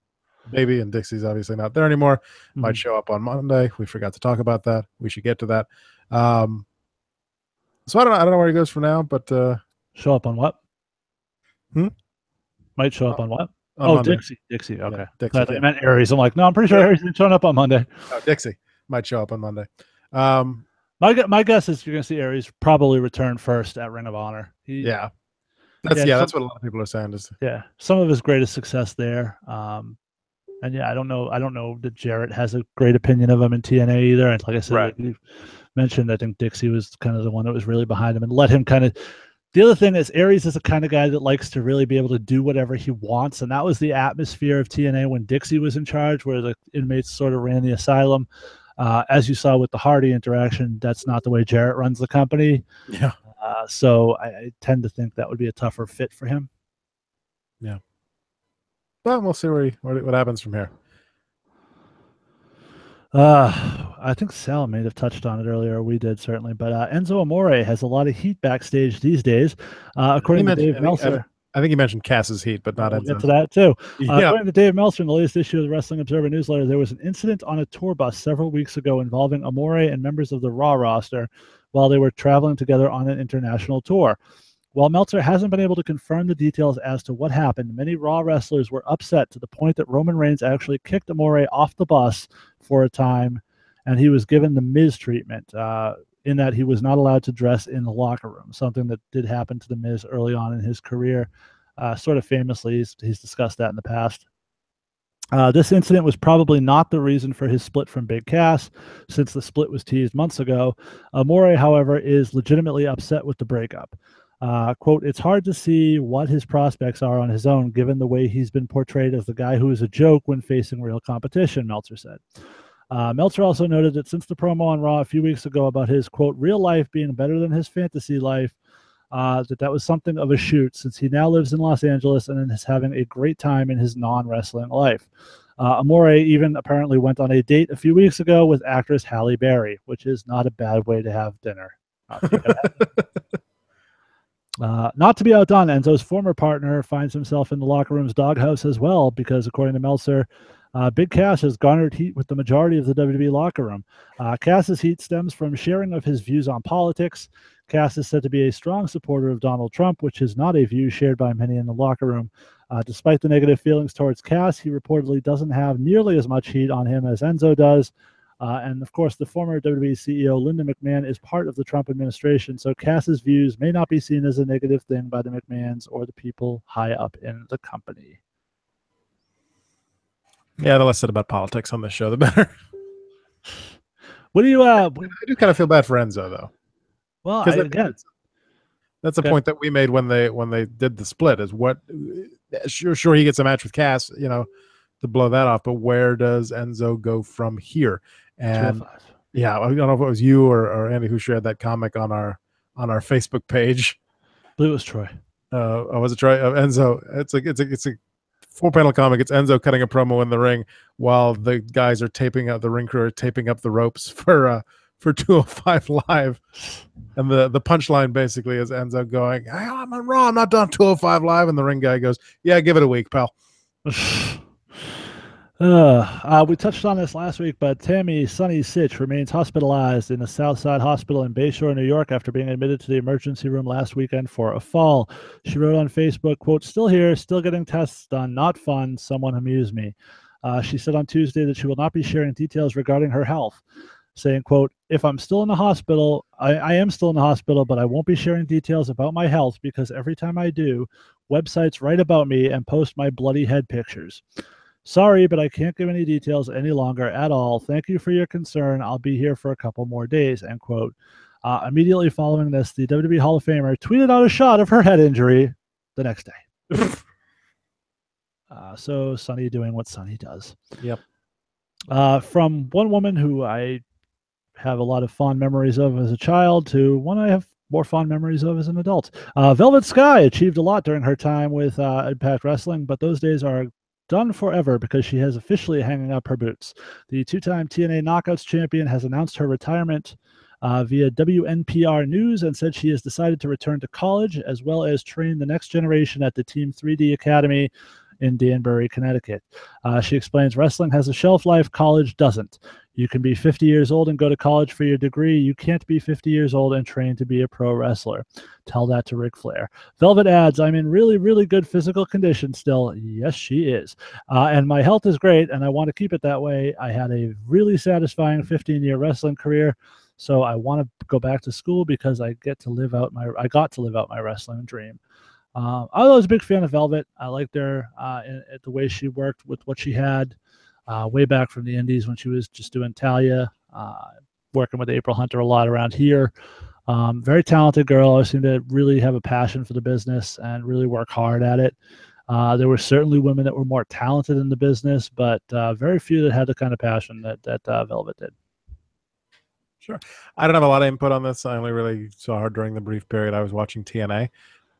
baby, and Dixie's obviously not there anymore. Might show up on Monday. We forgot to talk about that. We should get to that. So I don't know where he goes from now, but show up on what? Might show up on what? Monday. Dixie. Okay. Yeah, Dixie, I meant Aries. I'm like, no, I'm pretty sure Aries didn't show up on Monday. No, Dixie might show up on Monday. My guess is you're going to see Aries probably return first at Ring of Honor. That's what a lot of people are saying. Some of his greatest success there. And yeah, I don't know that Jarrett has a great opinion of him in TNA either. And like I said, Right. like you mentioned, I think Dixie was kind of the one that was really behind him and let him kind of. The other thing is Aries is the kind of guy that likes to really be able to do whatever he wants, and that was the atmosphere of TNA when Dixie was in charge, where the inmates sort of ran the asylum. As you saw with the Hardy interaction, that's not the way Jarrett runs the company. Yeah. So I tend to think that would be a tougher fit for him. Yeah. But we'll see what happens from here. I think Salem may have touched on it earlier. We did certainly, but Enzo Amore has a lot of heat backstage these days. According to Dave Meltzer, I think he mentioned Cass's heat, but not we'll Enzo's. get to that too. Yeah. According to Dave Meltzer in the latest issue of the Wrestling Observer newsletter, there was an incident on a tour bus several weeks ago involving Amore and members of the Raw roster while they were traveling together on an international tour. While Meltzer hasn't been able to confirm the details as to what happened, many Raw wrestlers were upset to the point that Roman Reigns actually kicked Amore off the bus for a time, and he was given the Miz treatment in that he was not allowed to dress in the locker room, something that did happen to the Miz early on in his career. Sort of famously, he's discussed that in the past. This incident was probably not the reason for his split from Big Cass, since the split was teased months ago. Amore, however, is legitimately upset with the breakup. Quote, it's hard to see what his prospects are on his own, given the way he's been portrayed as the guy who is a joke when facing real competition, Meltzer said. Meltzer also noted that since the promo on Raw a few weeks ago about his, quote, real life being better than his fantasy life, that was something of a shoot, since he now lives in Los Angeles and is having a great time in his non-wrestling life. Amore even apparently went on a date a few weeks ago with actress Halle Berry, which is not a bad way to have dinner. Not to be outdone, Enzo's former partner finds himself in the locker room's doghouse as well, because according to Meltzer, Big Cass has garnered heat with the majority of the WWE locker room. Cass's heat stems from sharing of his views on politics. Cass is said to be a strong supporter of Donald Trump, which is not a view shared by many in the locker room. Despite the negative feelings towards Cass, he reportedly doesn't have nearly as much heat on him as Enzo does. And of course, the former WWE CEO Linda McMahon is part of the Trump administration, so Cass's views may not be seen as a negative thing by the McMahons or the people high up in the company. Yeah, the less said about politics on this show, the better. What do you? I do kind of feel bad for Enzo, though. Well, again, that's the point that we made when they did the split. Is what? Sure, he gets a match with Cass, to blow that off. But where does Enzo go from here? And yeah, I don't know if it was you or Andy who shared that comic on our Facebook page. I believe it was Troy. Was it Troy? Enzo. It's a 4-panel comic. It's Enzo cutting a promo in the ring while the guys are taping up, the ring crew are taping up the ropes for 205 Live. And the punchline basically is Enzo going, hey, I'm on Raw, I'm not done 205 Live. And the ring guy goes, yeah, give it a week, pal. We touched on this last week, but Tammy Sunny Sitch remains hospitalized in the Southside Hospital in Bayshore, New York, after being admitted to the emergency room last weekend for a fall. She wrote on Facebook, quote, still here, still getting tests done, not fun, someone amuse me. She said on Tuesday that she will not be sharing details regarding her health, saying, quote, if I'm still in the hospital, I am still in the hospital, but I won't be sharing details about my health because every time I do, websites write about me and post my bloody head pictures. Sorry, but I can't give any details any longer at all. Thank you for your concern. I'll be here for a couple more days, end quote. Immediately following this, the WWE Hall of Famer tweeted out a shot of her head injury the next day. So Sunny doing what Sunny does. Yep. From one woman who I have a lot of fond memories of as a child to one I have more fond memories of as an adult. Velvet Sky achieved a lot during her time with Impact Wrestling, but those days are done forever because she has officially hanging up her boots. The two-time TNA Knockouts champion has announced her retirement via WNPR News and said she has decided to return to college as well as train the next generation at the Team 3D Academy in Danbury, Connecticut. She explains wrestling has a shelf life, college doesn't. You can be 50 years old and go to college for your degree. You can't be 50 years old and train to be a pro wrestler. Tell that to Ric Flair. Velvet adds, I'm in really, really good physical condition still. Yes, she is. And my health is great, and I want to keep it that way. I had a really satisfying 15-year wrestling career, so I want to go back to school because I got to live out my wrestling dream. I was a big fan of Velvet. I liked her the way she worked with what she had. way back from the Indies when she was just doing Talia, working with April Hunter a lot around here. Very talented girl. I seem to really have a passion for the business and really work hard at it. There were certainly women that were more talented in the business, but very few that had the kind of passion that Velvet did. Sure. I don't have a lot of input on this. I only really saw her during the brief period I was watching TNA,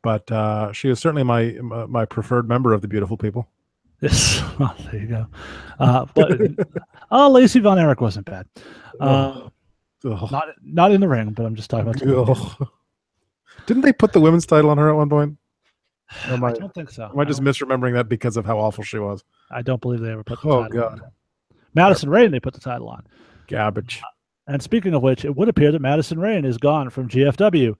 but she is certainly my preferred member of the Beautiful People. Yes. Oh, there you go. But Lacey Von Erich wasn't bad. Not in the ring, but I'm just talking about. Didn't they put the women's title on her at one point? I don't think so. Am I just misremembering that because of how awful she was? I don't believe they ever put the title God. on. Madison Rayne, they put the title on. Garbage. And speaking of which, it would appear that Madison Rayne is gone from GFW.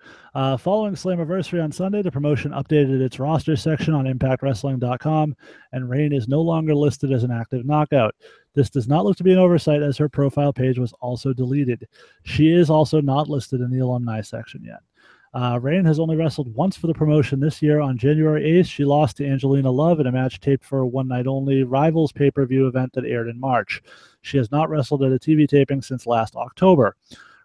Following Slammiversary on Sunday, the promotion updated its roster section on ImpactWrestling.com, and Rayne is no longer listed as an active knockout. This does not look to be an oversight, as her profile page was also deleted. She is also not listed in the alumni section yet. Rayne has only wrestled once for the promotion this year. On January 8th, she lost to Angelina Love in a match taped for a one-night-only Rivals pay-per-view event that aired in March. She has not wrestled at a TV taping since last October.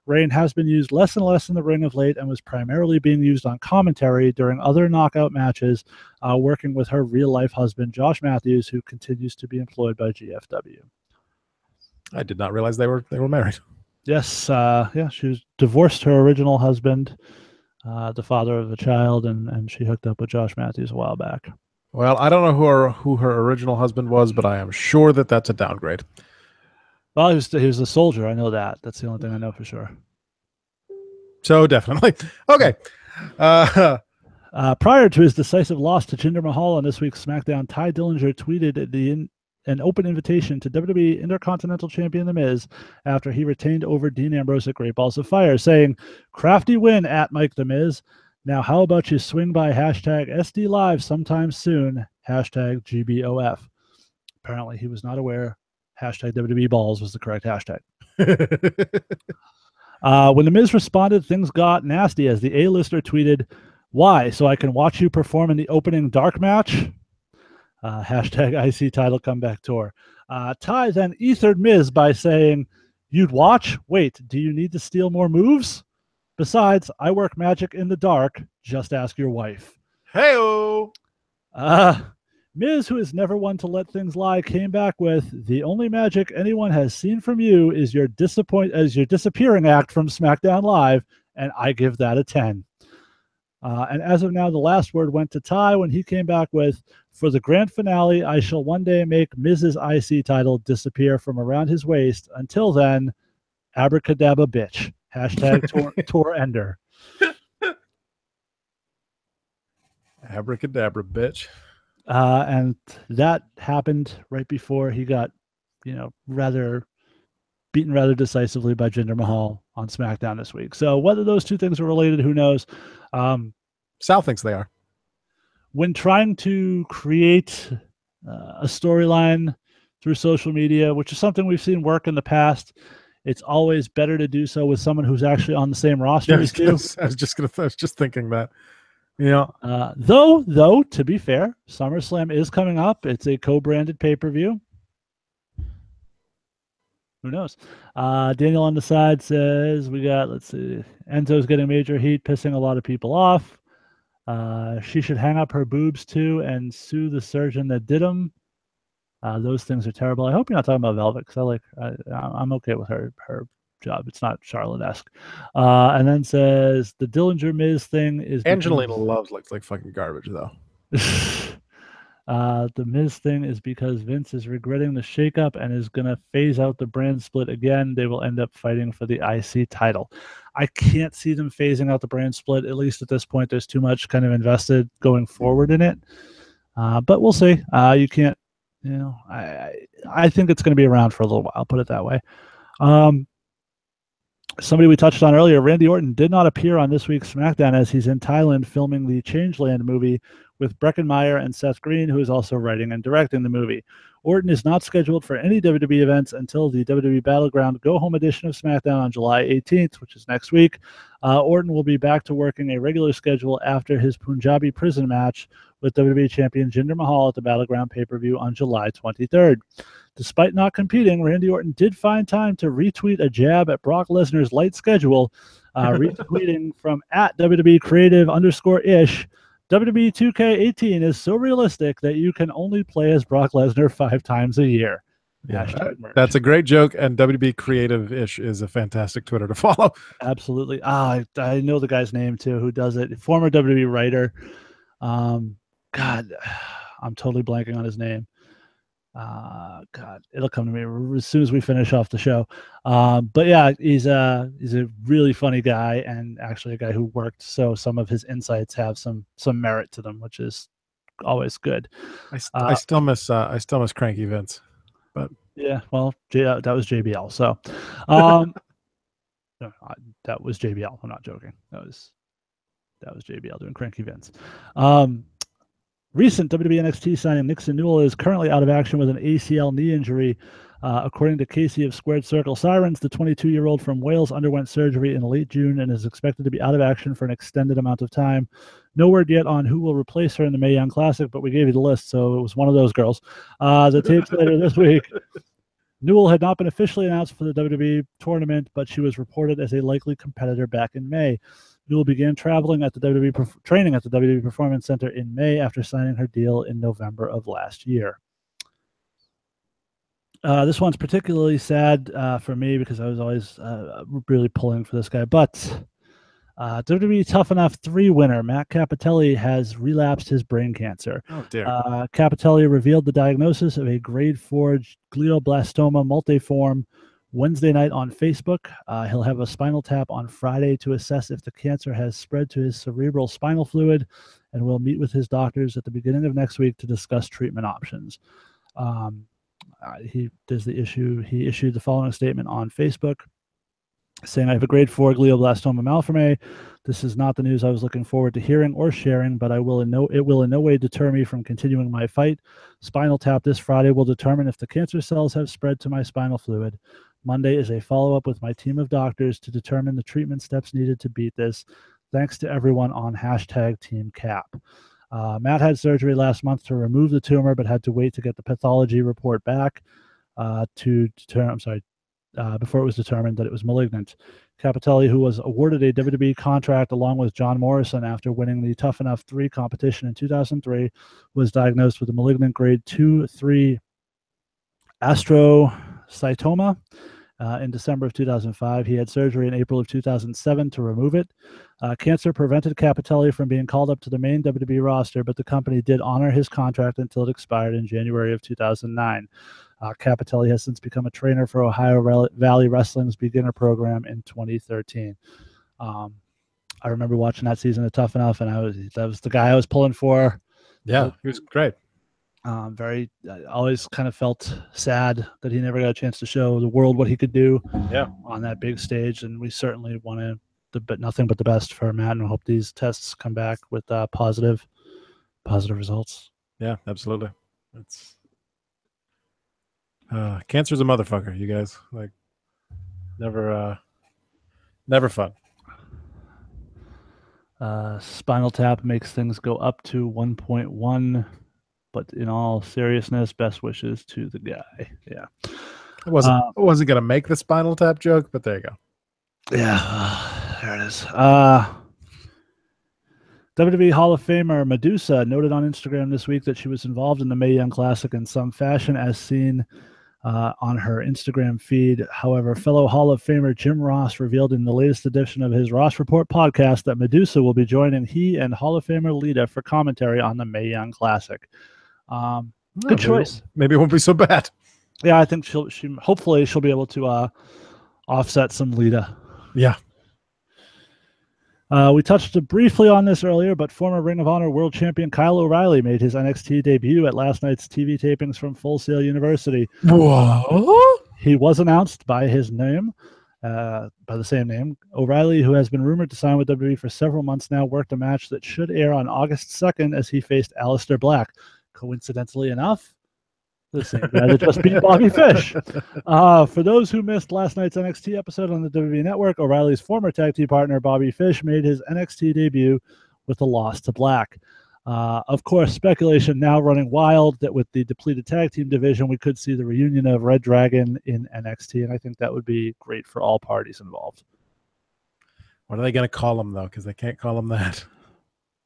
Rayne has been used less and less in the ring of late and was primarily being used on commentary during other knockout matches, working with her real-life husband, Josh Matthews, who continues to be employed by GFW. I did not realize they were married. Yes, she was divorced her original husband, the father of a child, and she hooked up with Josh Matthews a while back. Well, I don't know who her original husband was, but I am sure that that's a downgrade. Well, he was a soldier. I know that. That's the only thing I know for sure. So definitely. Okay. Prior to his decisive loss to Jinder Mahal on this week's SmackDown, Ty Dillinger tweeted an open invitation to WWE Intercontinental Champion The Miz after he retained over Dean Ambrose at Great Balls of Fire, saying, "Crafty win at Mike The Miz. Now how about you swing by hashtag SD Live sometime soon, hashtag GBOF." Apparently he was not aware hashtag WWE Balls was the correct hashtag. When The Miz responded, things got nasty as the A-lister tweeted, "Why? So I can watch you perform in the opening dark match?" Hashtag IC title comeback tour. Ty then ethered Miz by saying, "You'd watch? Wait, do you need to steal more moves? Besides, I work magic in the dark. Just ask your wife." Hey-o! Miz, who is never one to let things lie, came back with, "The only magic anyone has seen from you is your disappearing act from SmackDown Live, and I give that a 10. And as of now, the last word went to Ty when he came back with, "For the grand finale, I shall one day make Miz's IC title disappear from around his waist. Until then, abracadabra bitch. Hashtag tour ender." Abracadabra bitch. And that happened right before he got, beaten rather decisively by Jinder Mahal on SmackDown this week. So whether those two things are related, who knows? Sal thinks they are. When trying to create a storyline through social media, which is something we've seen work in the past, it's always better to do so with someone who's actually on the same roster as you. I was just thinking that. Yeah. Though, to be fair, SummerSlam is coming up. It's a co-branded pay-per-view. Who knows? Daniel on the side says, let's see, Enzo's getting major heat, pissing a lot of people off. She should hang up her boobs too and sue the surgeon that did them. Those things are terrible. I hope you're not talking about Velvet, because I'm okay with her job. It's not Charlotte-esque. And then says the Dillinger Miz thing is Angelina Love looks like fucking garbage though. The Miz thing is because Vince is regretting the shakeup and is going to phase out the brand split again. They will end up fighting for the IC title. I can't see them phasing out the brand split, at least at this point. There's too much kind of invested going forward in it. But we'll see. You can't, I think it's going to be around for a little while, put it that way. Somebody we touched on earlier, Randy Orton, did not appear on this week's SmackDown as he's in Thailand filming the Changeland movie with Breckenmeyer and Seth Green, who is also writing and directing the movie. Orton is not scheduled for any WWE events until the WWE Battleground Go-Home edition of SmackDown on July 18th, which is next week. Orton will be back to working a regular schedule after his Punjabi prison match with WWE Champion Jinder Mahal at the Battleground pay-per-view on July 23rd. Despite not competing, Randy Orton did find time to retweet a jab at Brock Lesnar's light schedule, retweeting from @WWE Creative_ish. WWE 2K18 is so realistic that you can only play as Brock Lesnar 5 times a year. Yeah, that's a great joke, and WB Creative-ish is a fantastic Twitter to follow. Absolutely. I know the guy's name too who does it. Former WWE writer. God, I'm totally blanking on his name. God, it'll come to me as soon as we finish off the show. But yeah, he's a really funny guy, and actually a guy who worked, so some of his insights have some merit to them, which is always good. I still miss Cranky Vince, but yeah, well, that was JBL. So, no, that was JBL. I'm not joking. That was JBL doing Cranky Vince. Recent WWE NXT signing Nixon Newell is currently out of action with an ACL knee injury. According to Casey of Squared Circle Sirens, the 22-year-old from Wales underwent surgery in late June and is expected to be out of action for an extended amount of time. No word yet on who will replace her in the Mae Young Classic, but we gave you the list, so it was one of those girls. The tapes later this week. Newell had not been officially announced for the WWE tournament, but she was reported as a likely competitor back in May. Newell began training at the WWE Performance Center in May after signing her deal in November of last year. This one's particularly sad for me because I was always really pulling for this guy. But WWE Tough Enough 3 winner Matt Cappotelli has relapsed his brain cancer. Oh, dear. Cappotelli revealed the diagnosis of a grade 4 glioblastoma multiforme Wednesday night on Facebook. He'll have a spinal tap on Friday to assess if the cancer has spread to his cerebral spinal fluid, and will meet with his doctors at the beginning of next week to discuss treatment options. He issued the following statement on Facebook, saying, "I have a grade 4 glioblastoma malforme. This is not the news I was looking forward to hearing or sharing, but it will in no way deter me from continuing my fight. Spinal tap this Friday will determine if the cancer cells have spread to my spinal fluid. Monday is a follow-up with my team of doctors to determine the treatment steps needed to beat this. Thanks to everyone on #TeamCap. Matt had surgery last month to remove the tumor, but had to wait to get the pathology report back before it was determined that it was malignant. Cappotelli, who was awarded a WWE contract along with John Morrison after winning the Tough Enough 3 competition in 2003, was diagnosed with a malignant grade 2/3 astrocytoma in December of 2005. He had surgery in April of 2007 to remove it. Cancer prevented Cappotelli from being called up to the main WWE roster, but the company did honor his contract until it expired in January of 2009. Cappotelli has since become a trainer for Ohio Valley Wrestling's beginner program in 2013. I remember watching that season of Tough Enough, and that was the guy I was pulling for. Yeah, he was great. I always kind of felt sad that he never got a chance to show the world what he could do on that big stage, and we certainly want nothing but the best for Matt, and hope these tests come back with positive results. Yeah, absolutely. It's cancer's a motherfucker, you guys. Like, never fun. Spinal tap makes things go up to 1.1, but in all seriousness, best wishes to the guy. Yeah, I wasn't gonna make the spinal tap joke, but there you go. Yeah, there it is. WWE Hall of Famer Medusa noted on Instagram this week that she was involved in the Mae Young Classic in some fashion, as seen on her Instagram feed. However, fellow Hall of Famer Jim Ross revealed in the latest edition of his Ross Report podcast that Medusa will be joining he and Hall of Famer Lita for commentary on the Mae Young Classic. Good choice. Maybe it won't be so bad. Yeah, I think hopefully she'll be able to offset some Lita. Yeah. We touched briefly on this earlier, but former Ring of Honor World Champion Kyle O'Reilly made his NXT debut at last night's TV tapings from Full Sail University. Whoa! He was announced by his name by the same name. O'Reilly, who has been rumored to sign with WWE for several months now, worked a match that should air on August 2nd as he faced Aleister Black. Coincidentally enough, the same guy that just beat Bobby Fish. For those who missed last night's NXT episode on the WWE Network, O'Reilly's former tag team partner Bobby Fish made his NXT debut with a loss to Black. Of course, speculation now running wild that with the depleted tag team division, we could see the reunion of Red Dragon in NXT, and I think that would be great for all parties involved. What are they going to call him, though? Because they can't call him that.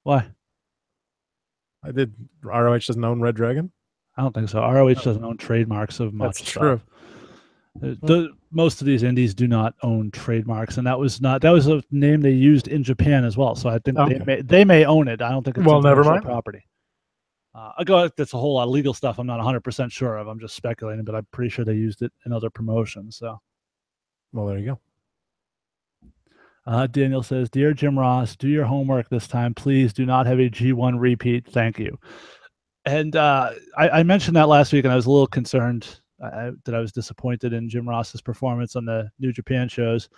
Why? ROH doesn't own Red Dragon? I don't think so. ROH doesn't own trademarks of much That's stuff. True. Most of these indies do not own trademarks, and that was a name they used in Japan as well. So I think they may own it. I don't think it's never mind. Property. That's a whole lot of legal stuff I'm not 100% sure of. I'm just speculating, but I'm pretty sure they used it in other promotions. So, well, there you go. Daniel says, "Dear Jim Ross, do your homework this time. Please do not have a G1 repeat. Thank you." And I mentioned that last week, and I was a little concerned that I was disappointed in Jim Ross's performance on the New Japan shows.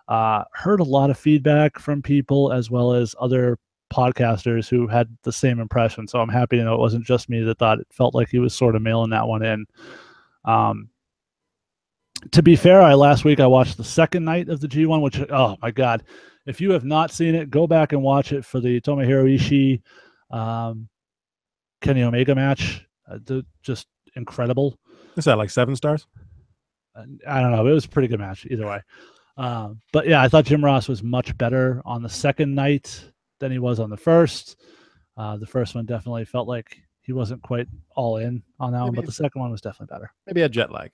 Heard a lot of feedback from people as well as other podcasters who had the same impression. So I'm happy to know it wasn't just me that thought it felt like he was sort of mailing that one in. To be fair, last week I watched the second night of the G1, which, oh my God, if you have not seen it, go back and watch it for the Tomohiro Ishii, Kenny Omega match. Just incredible. Is that like 7 stars? I don't know. It was a pretty good match either way. But yeah, I thought Jim Ross was much better on the second night than he was on the first. The first one definitely felt like he wasn't quite all in on that one, but the second one was definitely better. Maybe a jet lag.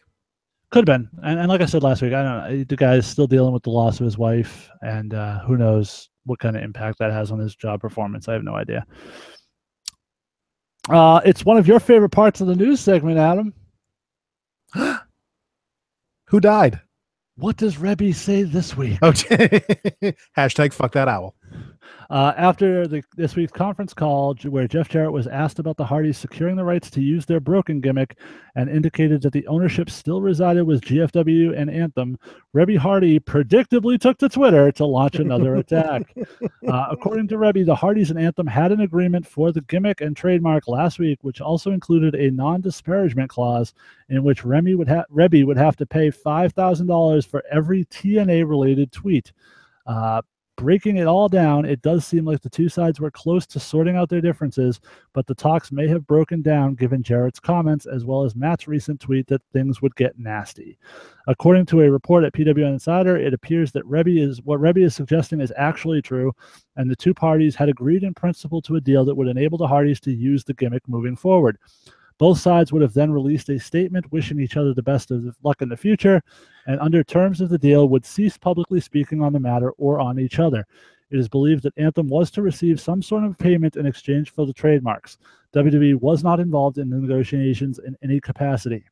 Could have been. And like I said last week, I don't know. The guy's still dealing with the loss of his wife, and who knows what kind of impact that has on his job performance. I have no idea. It's one of your favorite parts of the news segment, Adam. Who died? What does Rebby say this week? Okay. Hashtag fuck that owl. After this week's conference call where Jeff Jarrett was asked about the Hardys securing the rights to use their broken gimmick and indicated that the ownership still resided with GFW and Anthem, Rebby Hardy predictably took to Twitter to launch another attack. According to Rebby, the Hardys and Anthem had an agreement for the gimmick and trademark last week, which also included a non-disparagement clause in which Rebby would have to pay $5,000 for every TNA-related tweet. Breaking it all down, it does seem like the two sides were close to sorting out their differences, but the talks may have broken down given Jarrett's comments as well as Matt's recent tweet that things would get nasty. According to a report at PWN Insider, it appears that what Rebby is suggesting is actually true, and the two parties had agreed in principle to a deal that would enable the Hardys to use the gimmick moving forward. Both sides would have then released a statement wishing each other the best of luck in the future, and under terms of the deal would cease publicly speaking on the matter or on each other. It is believed that Anthem was to receive some sort of payment in exchange for the trademarks. WWE was not involved in the negotiations in any capacity.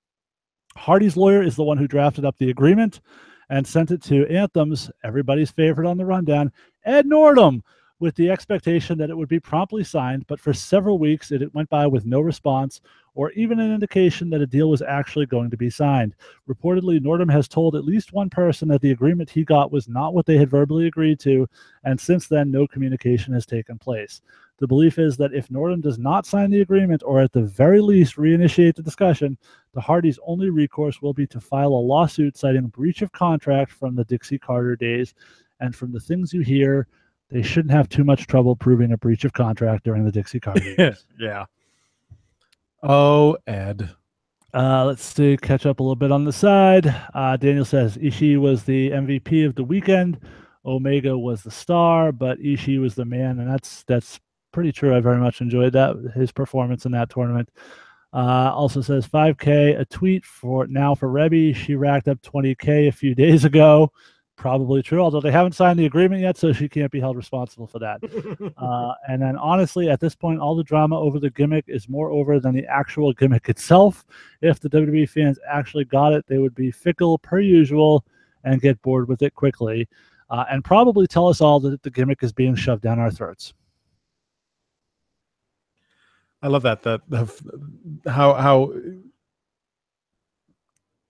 Hardy's lawyer is the one who drafted up the agreement and sent it to Anthem's, everybody's favorite on the rundown, Ed Nordum, with the expectation that it would be promptly signed, but for several weeks it went by with no response or even an indication that a deal was actually going to be signed. Reportedly, Nordum has told at least one person that the agreement he got was not what they had verbally agreed to, and since then no communication has taken place. The belief is that if Nordum does not sign the agreement or at the very least reinitiate the discussion, the Hardys' only recourse will be to file a lawsuit citing breach of contract from the Dixie Carter days, and from the things you hear, they shouldn't have too much trouble proving a breach of contract during the Dixie Carter days. Yeah. Oh, Ed. Let's see, catch up a little bit on the side. Daniel says Ishii was the MVP of the weekend. Omega was the star, but Ishii was the man, and that's pretty true. I very much enjoyed his performance in that tournament. Also says 5K a tweet for Rebby. She racked up 20K a few days ago. Probably true, although they haven't signed the agreement yet, so she can't be held responsible for that. And then honestly, at this point, all the drama over the gimmick is more over than the actual gimmick itself. If the WWE fans actually got it, they would be fickle per usual and get bored with it quickly, and probably tell us all that the gimmick is being shoved down our throats. I love that how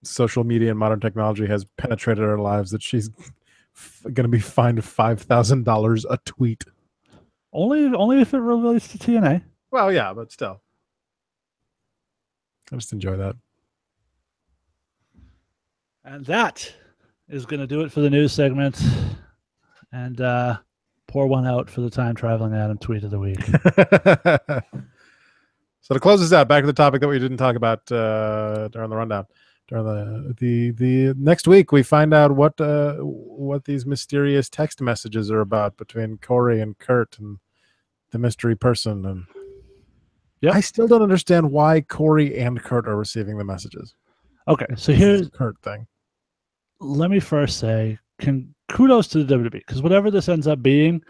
social media and modern technology has penetrated our lives that she's going to be fined $5,000 a tweet. Only if it relates to TNA. Well, yeah, but still. I just enjoy that. And that is going to do it for the news segment. And pour one out for the time traveling Adam tweet of the week. So to close this out, back to the topic that we didn't talk about during the rundown. During the next week, we find out what these mysterious text messages are about between Corey and Kurt and the mystery person. And I still don't understand why Corey and Kurt are receiving the messages. Okay, so here's the Kurt thing. Let me first say, kudos to the WWE, because whatever this ends up being,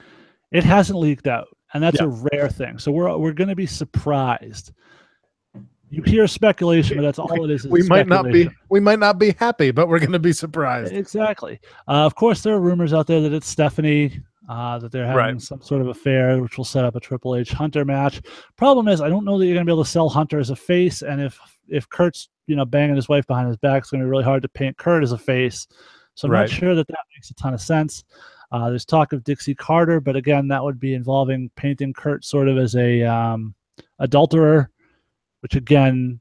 it hasn't leaked out, and that's a rare thing. So we're going to be surprised. You hear speculation, but that's all it is. We might not be happy, but we're going to be surprised. Exactly. Of course, there are rumors out there that it's Stephanie, that they're having some sort of affair, which will set up a Triple H Hunter match. Problem is, I don't know that you're going to be able to sell Hunter as a face, and if Kurt's banging his wife behind his back, it's going to be really hard to paint Kurt as a face. So I'm not sure that makes a ton of sense. There's talk of Dixie Carter, but again, that would be involving painting Kurt sort of as a adulterer, which again,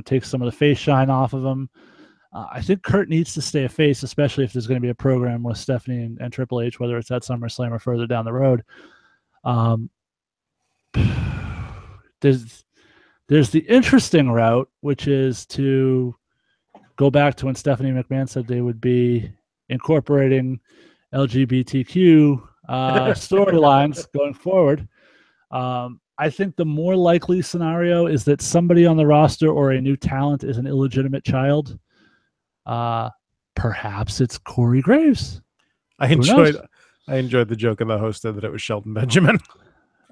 takes some of the face shine off of him. I think Kurt needs to stay a face, especially if there's going to be a program with Stephanie and Triple H, whether it's at SummerSlam or further down the road. There's the interesting route, which is to go back to when Stephanie McMahon said they would be incorporating LGBTQ storylines going forward. I think the more likely scenario is that somebody on the roster or a new talent is an illegitimate child. Perhaps it's Corey Graves. I enjoyed the joke and the host said that it was Shelton Benjamin.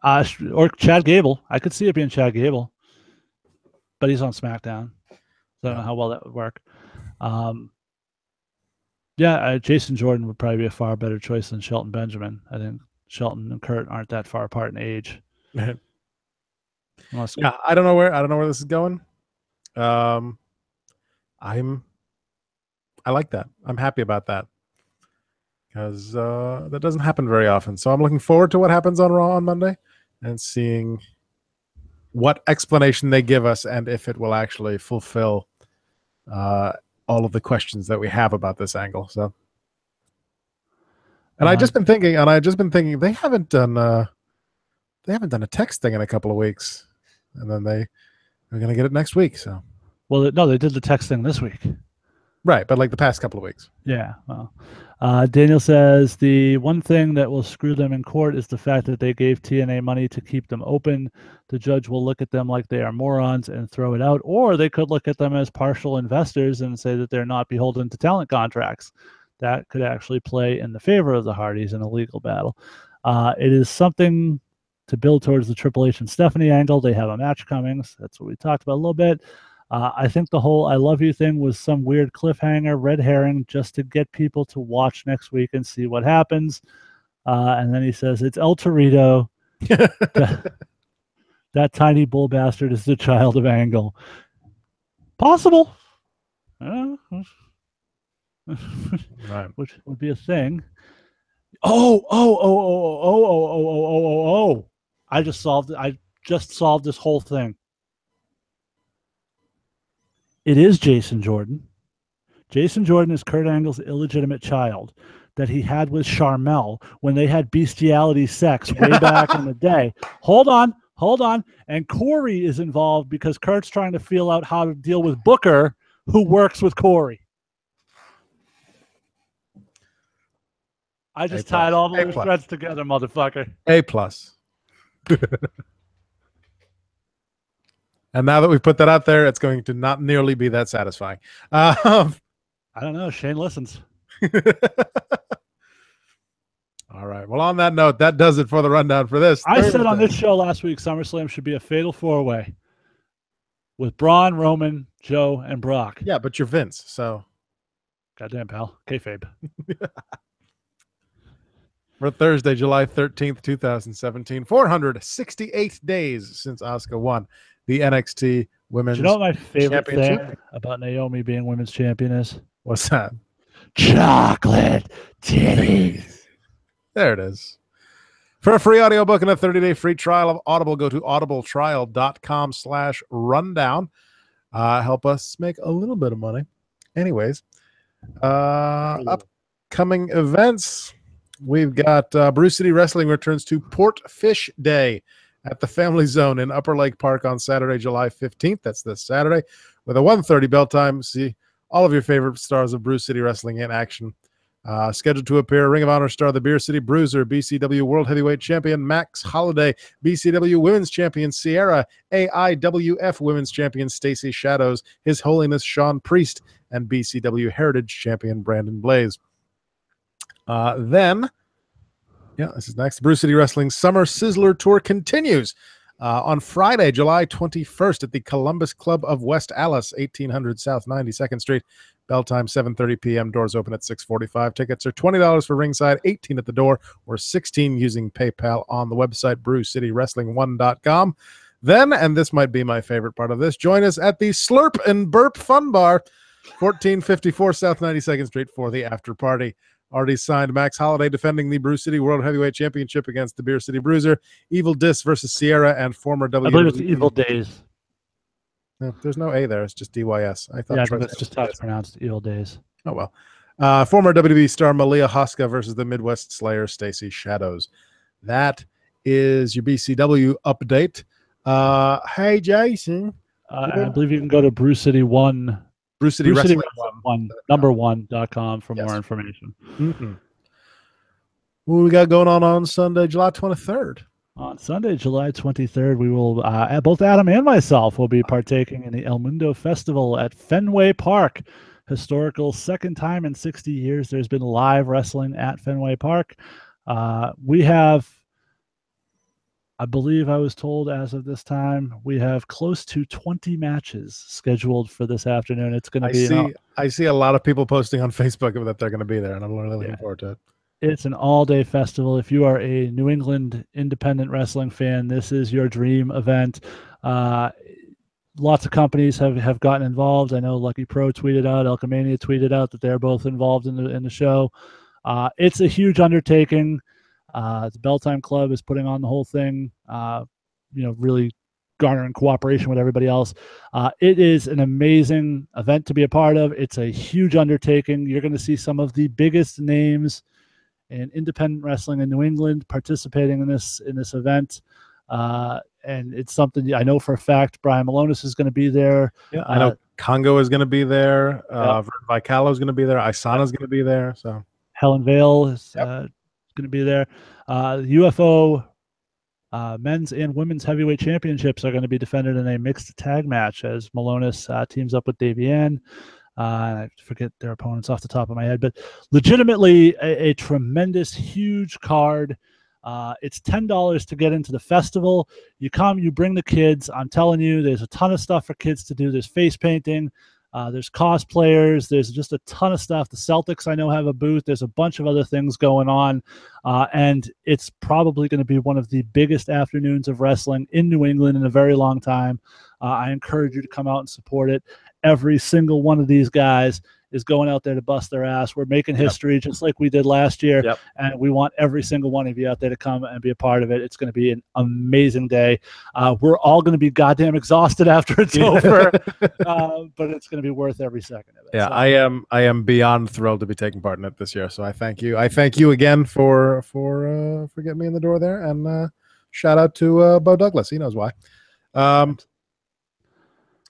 Or Chad Gable. I could see it being Chad Gable. But he's on SmackDown. So I don't know how well that would work. Jason Jordan would probably be a far better choice than Shelton Benjamin. I think Shelton and Kurt aren't that far apart in age. I don't know where this is going. I like that. I'm happy about that because that doesn't happen very often. So I'm looking forward to what happens on Raw on Monday and seeing what explanation they give us and if it will actually fulfill all of the questions that we have about this angle. So, and I've just been thinking they haven't done a text thing in a couple of weeks, and then they're going to get it next week. So, well, no, they did the text thing this week. Right, but like the past couple of weeks. Yeah. Well, Daniel says the one thing that will screw them in court is the fact that they gave TNA money to keep them open. The judge will look at them like they are morons and throw it out, or they could look at them as partial investors and say that they're not beholden to talent contracts. That could actually play in the favor of the Hardys in a legal battle. It is something to build towards the Triple H and Stephanie angle. They have a match coming. So that's what we talked about a little bit. I think the whole I love you thing was some weird cliffhanger, red herring, just to get people to watch next week and see what happens. And then he says, it's El Torito. That tiny bull bastard is the child of Angle. Possible. Which would be a thing. Oh. I just solved this whole thing. It is Jason Jordan. Jason Jordan is Kurt Angle's illegitimate child that he had with Charmel when they had bestiality sex way back in the day. Hold on. And Corey is involved because Kurt's trying to feel out how to deal with Booker, who works with Corey. I just tied all the threads together, motherfucker. A+. And now that we've put that out there, it's going to not nearly be that satisfying. I don't know. Shane listens. All right. Well, on that note, that does it for the rundown for this. I said on this show last week, SummerSlam should be a fatal four-way with Braun, Roman, Joe, and Brock. Yeah, but you're Vince, so. Goddamn, pal. Kayfabe. For Thursday, July 13th, 2017, 468 days since Asuka won the NXT women's. Do you know what my favorite championship? thing about Naomi being women's champion is? What's that? Chocolate titties. There it is. For a free audiobook and a 30-day free trial of Audible, go to audibletrial.com/rundown. Help us make a little bit of money. Anyways, upcoming events. We've got Bruce City Wrestling returns to Port Fish Day at the Family Zone in Upper Lake Park on Saturday, July 15th. That's this Saturday. With a 1:30 bell time, see all of your favorite stars of Bruce City Wrestling in action. Scheduled to appear, Ring of Honor star, the Beer City Bruiser, BCW World Heavyweight Champion Max Holiday, BCW Women's Champion Sierra, AIWF Women's Champion Stacy Shadows, His Holiness Sean Priest, and BCW Heritage Champion Brandon Blaze. Then, this is next. Bruce City Wrestling Summer Sizzler Tour continues on Friday, July 21st at the Columbus Club of West Allis, 1800 South 92nd Street. Bell time 7:30 p.m. Doors open at 6:45. Tickets are $20 for ringside, $18 at the door, or $16 using PayPal on the website BruceCityWrestling1.com. Then, and this might be my favorite part of this, join us at the Slurp and Burp Fun Bar, 1454 South 92nd Street for the after party. Already signed Max Holiday defending the Bruce City World Heavyweight Championship against the Beer City Bruiser. Evil Dis versus Sierra and former WWE. I believe it's Evil Days. No, there's no A there. It's just DYS. I thought that's just how it's pronounced. Evil Days. Oh, well. Former WWE star Malia Hoska versus the Midwest Slayer Stacy Shadows. That is your BCW update. Hey, Jason. I believe you can go to Bruce City Wrestling 1.com for more information. Mm-hmm. What we got going on Sunday, July 23rd? On Sunday, July 23rd, we will, both Adam and myself will be partaking in the El Mundo Festival at Fenway Park. Historical second time in 60 years there's been live wrestling at Fenway Park. We have, I believe I was told as of this time, we have close to 20 matches scheduled for this afternoon. It's going to be... I see a lot of people posting on Facebook that they're going to be there, and I'm really looking forward to it. It's an all-day festival. If you are a New England independent wrestling fan, this is your dream event. Lots of companies have gotten involved. I know Lucky Pro tweeted out, ElkMania tweeted out that they're both involved in the show. It's a huge undertaking. The Bell Time Club is putting on the whole thing, really garnering cooperation with everybody else. It is an amazing event to be a part of. It's a huge undertaking. You're going to see some of the biggest names in independent wrestling in New England participating in this event. And it's something I know for a fact. Brian Malonis is going to be there. Yeah, I know Congo is going to be there. Vern Vicalo is going to be there. Isana is going to be there. So Helen Vale is going to be there. UFO men's and women's heavyweight championships are going to be defended in a mixed tag match as Malonis teams up with Davian. I forget their opponents off the top of my head, but legitimately a tremendous, huge card. It's $10 to get into the festival. You come, you bring the kids. I'm telling you, there's a ton of stuff for kids to do. There's face painting. There's cosplayers. There's just a ton of stuff. The Celtics, I know, have a booth. There's a bunch of other things going on. And it's probably going to be one of the biggest afternoons of wrestling in New England in a very long time. I encourage you to come out and support it. Every single one of these guys is going out there to bust their ass. We're making history just like we did last year. And we want every single one of you out there to come and be a part of it. It's going to be an amazing day. We're all going to be goddamn exhausted after it's over, but it's going to be worth every second of it. Yeah, so, I am beyond thrilled to be taking part in it this year. So I thank you. I thank you again for getting me in the door there. And shout out to Bo Douglas. He knows why.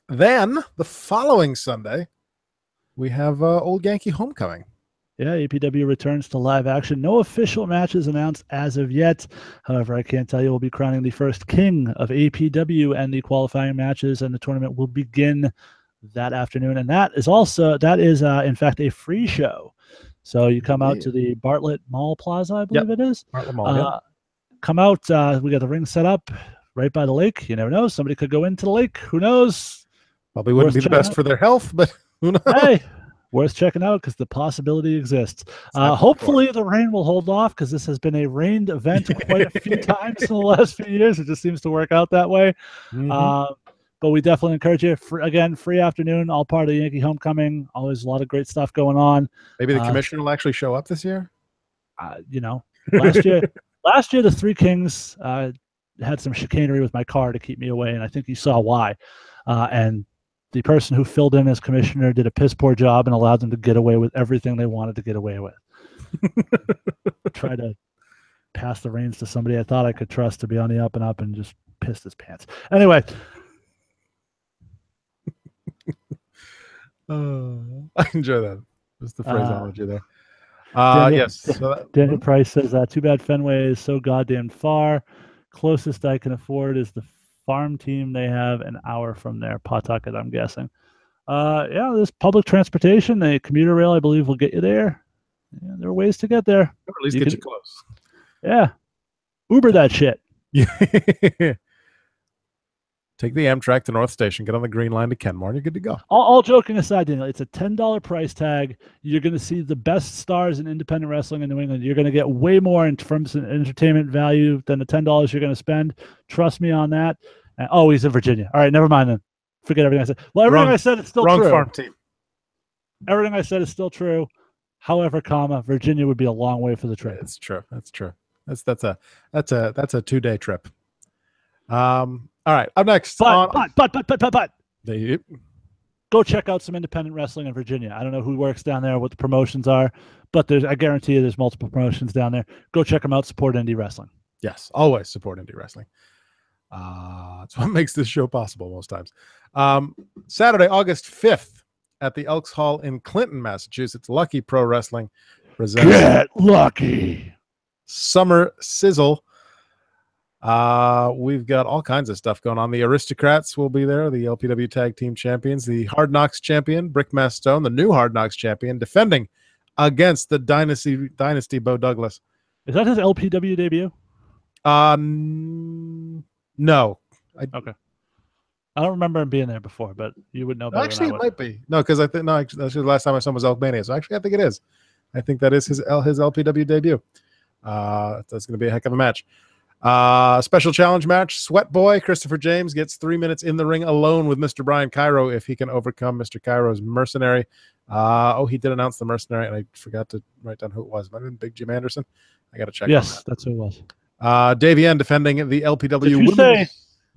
Then the following Sunday, we have Old Yankee Homecoming. Yeah, APW returns to live action. No official matches announced as of yet. However, I can tell you we'll be crowning the first king of APW, and the qualifying matches and the tournament will begin that afternoon. And that is in fact a free show. So you come out to the Bartlett Mall Plaza, I believe it is. Bartlett Mall, come out. We got the ring set up right by the lake. You never know. Somebody could go into the lake. Who knows? Probably wouldn't be the best for their health, but who knows? Hey, worth checking out because the possibility exists. Hopefully the rain will hold off because this has been a rained event quite a few times in the last few years. It just seems to work out that way. But But we definitely encourage you. Again, free afternoon, all part of the Yankee homecoming. Always a lot of great stuff going on. Maybe the commissioner will actually show up this year. You know, last year the Three Kings had some chicanery with my car to keep me away, and I think you saw why. And the person who filled in as commissioner did a piss poor job and allowed them to get away with everything they wanted to get away with. Try to pass the reins to somebody I thought I could trust to be on the up and up, and just pissed his pants. Anyway. I enjoy that. Just the phraseology there. Yes. So Daniel Price says, too bad Fenway is so goddamn far. Closest I can afford is the farm team they have an hour from there. Pawtucket, I'm guessing. Yeah, there's public transportation. The commuter rail, I believe, will get you there. Yeah, there are ways to get there. Or at least get you close. Yeah. Uber that shit. Yeah. Take the Amtrak to North Station, get on the Green Line to Kenmore, and you're good to go. All joking aside, Daniel, it's a $10 price tag. You're going to see the best stars in independent wrestling in New England. You're going to get way more in terms of entertainment value than the $10 you're going to spend. Trust me on that. And, he's in Virginia. All right, never mind then. Forget everything I said. Well, everything I said is still true. Wrong farm team. Everything I said is still true. However, Virginia would be a long way for the trip. It's true. That's true. That's a 2-day trip. All right, up next. But. Go check out some independent wrestling in Virginia. I don't know who works down there, what the promotions are, but I guarantee you there's multiple promotions down there. Go check them out. Support indie wrestling. Yes, always support indie wrestling. That's what makes this show possible most times. Saturday, August 5th at the Elks Hall in Clinton, Massachusetts. Lucky Pro Wrestling presents Get Lucky Summer Sizzle. We've got all kinds of stuff going on. The Aristocrats will be there, the LPW Tag Team Champions, the Hard Knocks Champion, Brickmass Stone, the new Hard Knocks Champion, defending against the Dynasty Bo Douglas. Is that his LPW debut? No. Okay. I don't remember him being there before, but you would know better. Actually, it might be. No, because I think actually the last time I saw him was ElkMania. So actually, I think it is. I think that is his LPW debut. That's going to be a heck of a match. Special challenge match. Sweat Boy Christopher James gets 3 minutes in the ring alone with Mr. Brian Cairo if he can overcome Mr. Cairo's mercenary. He did announce the mercenary, and I forgot to write down who it was. Might have been Big Jim Anderson. I got to check. Yes, that's who it was. Davian defending the LPW. Did you say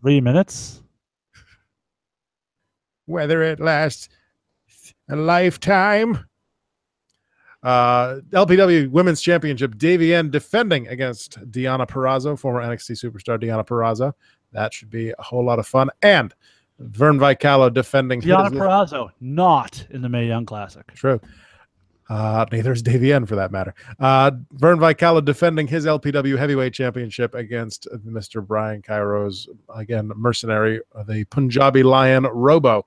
3 minutes? Whether it lasts a lifetime. LPW Women's Championship, Davian defending against Deonna Purrazzo, former NXT superstar Deonna Purrazzo. That should be a whole lot of fun. And Vern Vicalo defending Deonna Purrazzo, not in the Mae Young Classic. True. Neither is Davian for that matter. Vern Vicalo defending his LPW Heavyweight Championship against Mr. Brian Cairo's, again, mercenary, the Punjabi Lion Robo.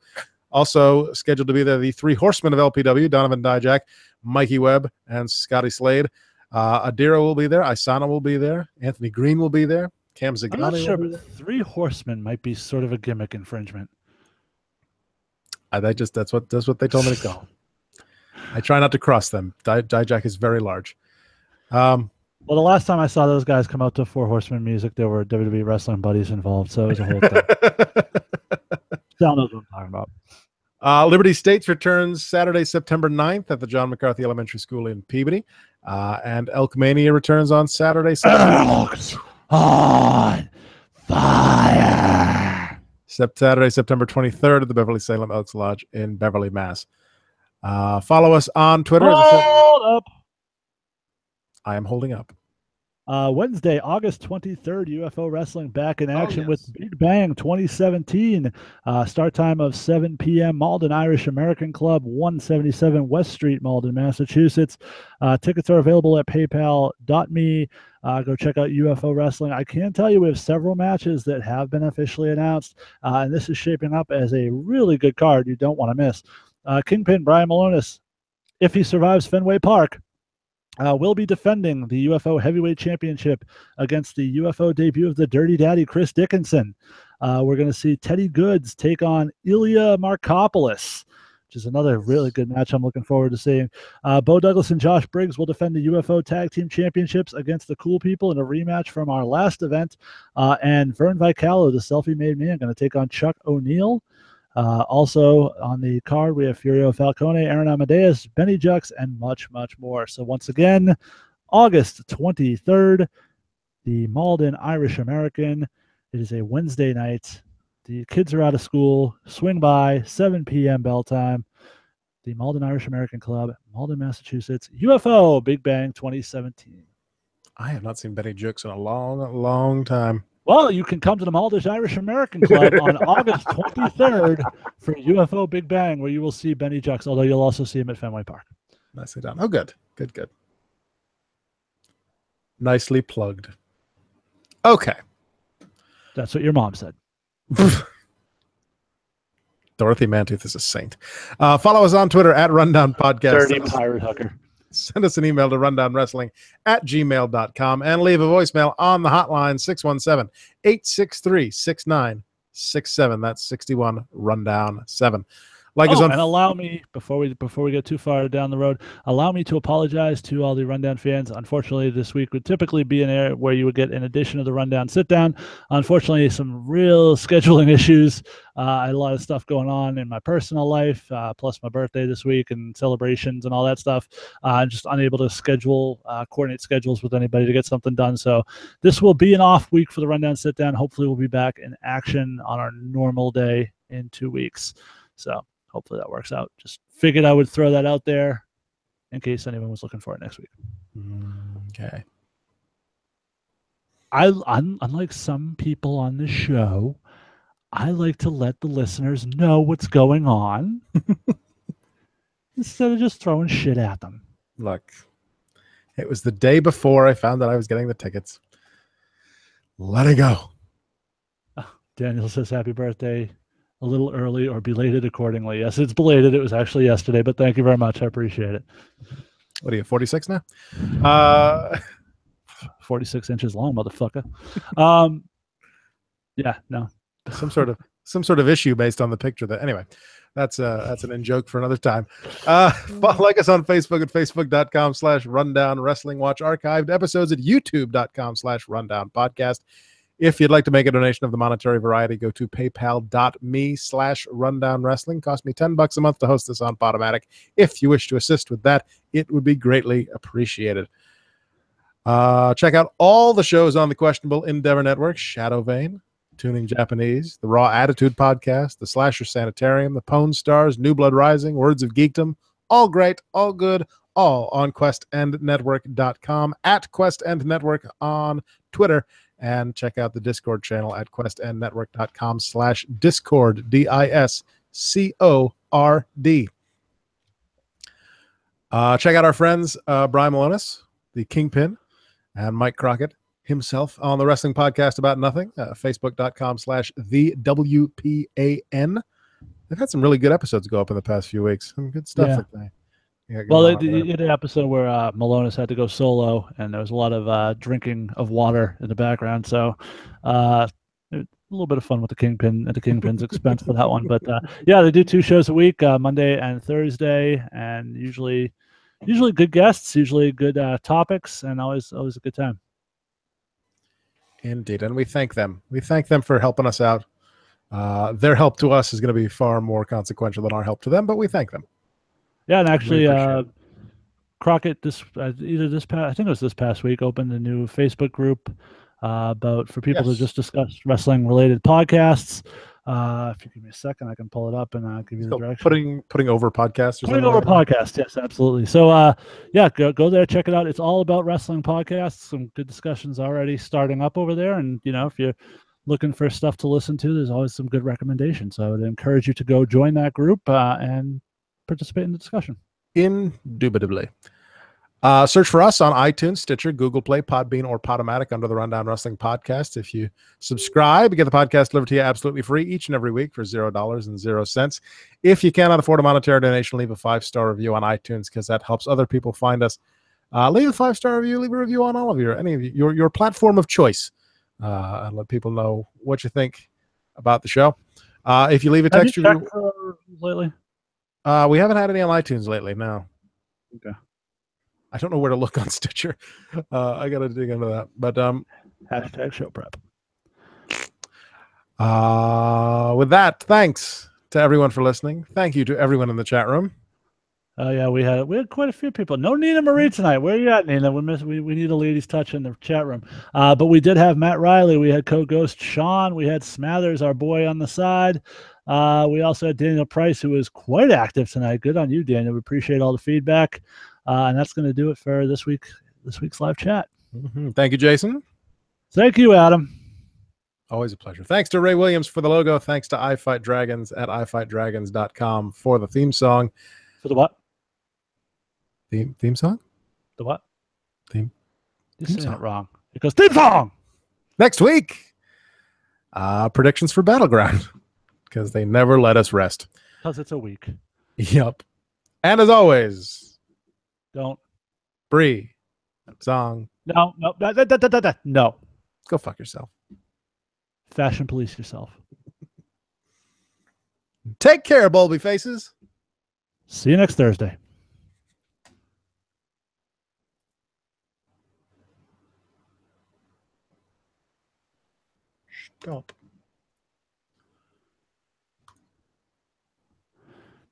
Also scheduled to be there, the three horsemen of LPW, Donovan Dijak, Mikey Webb, and Scotty Slade. Adira will be there. Isana will be there. Anthony Green will be there. Cam Zagani. I'm not sure, but three horsemen might be sort of a gimmick infringement. That's what they told me to call. I try not to cross them. Dijak is very large. Well, the last time I saw those guys come out to Four Horsemen music, there were WWE wrestling buddies involved, so it was a whole thing. Sal knows what I'm talking about. Liberty States returns Saturday, September 9th at the John McCarthy Elementary School in Peabody. And ElkMania returns on Saturday. Elks on fire. Saturday, September 23rd at the Beverly Salem Elks Lodge in Beverly, Mass. Follow us on Twitter. Hold up. I am holding up. Wednesday, August 23rd, UFO Wrestling back in action with Big Bang 2017. Start time of 7 p.m. Malden Irish American Club, 177 West Street, Malden, Massachusetts. Tickets are available at paypal.me. Go check out UFO Wrestling. I can tell you we have several matches that have been officially announced, and this is shaping up as a really good card you don't want to miss. Kingpin Brian Malonis, if he survives Fenway Park, will be defending the UFO Heavyweight Championship against the UFO debut of the Dirty Daddy, Chris Dickinson. We're going to see Teddy Goods take on Ilya Markopoulos. which is another really good match I'm looking forward to seeing. Bo Douglas and Josh Briggs will defend the UFO Tag Team Championships against the Cool People in a rematch from our last event. And Vern Vicalo, the selfie-made man, going to take on Chuck O'Neill. Also on the card, we have Furio Falcone, Aaron Amadeus, Benny Jux, and much, much more. So once again, August 23rd, the Malden Irish American. It is a Wednesday night. The kids are out of school. Swing by, 7 p.m. bell time. The Malden Irish American Club, Malden, Massachusetts. UFO Big Bang 2017. I have not seen Benny Jux in a long, long time. Well, you can come to the Malden Irish American Club on August 23rd for UFO Big Bang, where you will see Benny Jux, although you'll also see him at Fenway Park. Nicely done. Oh, good. Good, good. Nicely plugged. Okay. That's what your mom said. Dorothy Mantooth is a saint. Follow us on Twitter at Rundown Podcast. Dirty pirate hooker. Send us an email to rundownwrestling@gmail.com and leave a voicemail on the hotline 617-863-6967. That's 61 Rundown 7. Like us on, and allow me, before we get too far down the road, allow me to apologize to all the Rundown fans. Unfortunately, this week would typically be an area where you would get an edition of the Rundown Sit Down. Unfortunately, some real scheduling issues. I had a lot of stuff going on in my personal life, plus my birthday this week and celebrations and all that stuff. I'm just unable to coordinate schedules with anybody to get something done. So this will be an off week for the Rundown Sit Down. Hopefully, we'll be back in action on our normal day in 2 weeks. So hopefully that works out. Just figured I would throw that out there in case anyone was looking for it next week. Okay. Unlike some people on the show, I like to let the listeners know what's going on instead of just throwing shit at them. Look, it was the day before I found that I was getting the tickets. Let it go. Daniel says happy birthday. A little early or belated accordingly. Yes, it's belated. It was actually yesterday, but thank you very much. I appreciate it. What are you, 46 now? 46 inches long, motherfucker. Yeah, no. Some sort of issue based on the picture. That anyway, that's an in joke for another time. Like us on Facebook at facebook.com/rundown wrestling. Watch archived episodes at youtube.com/rundown podcast. If you'd like to make a donation of the monetary variety, go to paypal.me/rundown wrestling. Cost me $10 a month to host this on Podomatic. If you wish to assist with that, it would be greatly appreciated. Check out all the shows on the Questionable Endeavor Network: Shadow Vein, Tooning Japanese, the Raw Attitude Podcast, the Slasher Sanitarium, the PWN Stars, New Blood Rising, Words of Geekdom. All great, all good, all on questendnetwork.com, at questendnetwork on Twitter. And check out the Discord channel at questendnetwork.com/discord, DISCORD. Check out our friends, Brian Malonis, the Kingpin, and Mike Crockett himself on the Wrestling Podcast About Nothing, facebook.com/TheWPAN. They've had some really good episodes go up in the past few weeks. Some good stuff. Yeah. Well, the episode where Malonis had to go solo, and there was a lot of drinking of water in the background. So a little bit of fun with the Kingpin at the Kingpin's expense for that one. But yeah, they do 2 shows a week, Monday and Thursday, and usually good guests, usually good topics, and always a good time. Indeed, and we thank them. We thank them for helping us out. Their help to us is going to be far more consequential than our help to them, but we thank them. Yeah, and actually, Crockett, I think it was this past week, opened a new Facebook group for people to just discuss wrestling-related podcasts. If you give me a second, I can pull it up and give you the direction. Putting over podcasts. Putting over podcasts, yes, absolutely. So, yeah, go there, check it out. It's all about wrestling podcasts. Some good discussions already starting up over there, and if you're looking for stuff to listen to, there's always some good recommendations. So I would encourage you to go join that group and participate in the discussion. Indubitably. Search for us on iTunes, Stitcher, Google Play, Podbean, or Podomatic under the Rundown Wrestling Podcast. If you subscribe, you get the podcast delivered to you absolutely free each and every week for $0.00. If you cannot afford a monetary donation, leave a 5-star review on iTunes because that helps other people find us. Leave a 5-star review, leave a review on all of your platform of choice, and let people know what you think about the show. If you leave a text review lately. We haven't had any on iTunes lately. No. Okay. I don't know where to look on Stitcher. I got to dig into that. But Hashtag show prep. with that, thanks to everyone for listening. Thank you to everyone in the chat room. Oh yeah, we had quite a few people. No Nina Marie tonight. Where you at, Nina? We need a lady's touch in the chat room. But we did have Matt Riley. We had co-ghost Sean. We had Smathers, our boy, on the side. We also had Daniel Price, who was quite active tonight. Good on you, Daniel. We appreciate all the feedback. And that's going to do it for this week's live chat. Mm-hmm. Thank you, Jason. Thank you, Adam. Always a pleasure. Thanks to Ray Williams for the logo. Thanks to I Fight Dragons at ifightdragons.com for the theme song. For the what? Theme song? The what? Theme You're saying song. it wrong. It goes theme song. Next week, predictions for Battleground, because they never let us rest. Because it's a week. Yep. And as always, Don't. Bree, song. No. No. Go fuck yourself. Fashion police yourself. Take care, Bulby Faces. See you next Thursday. Stop.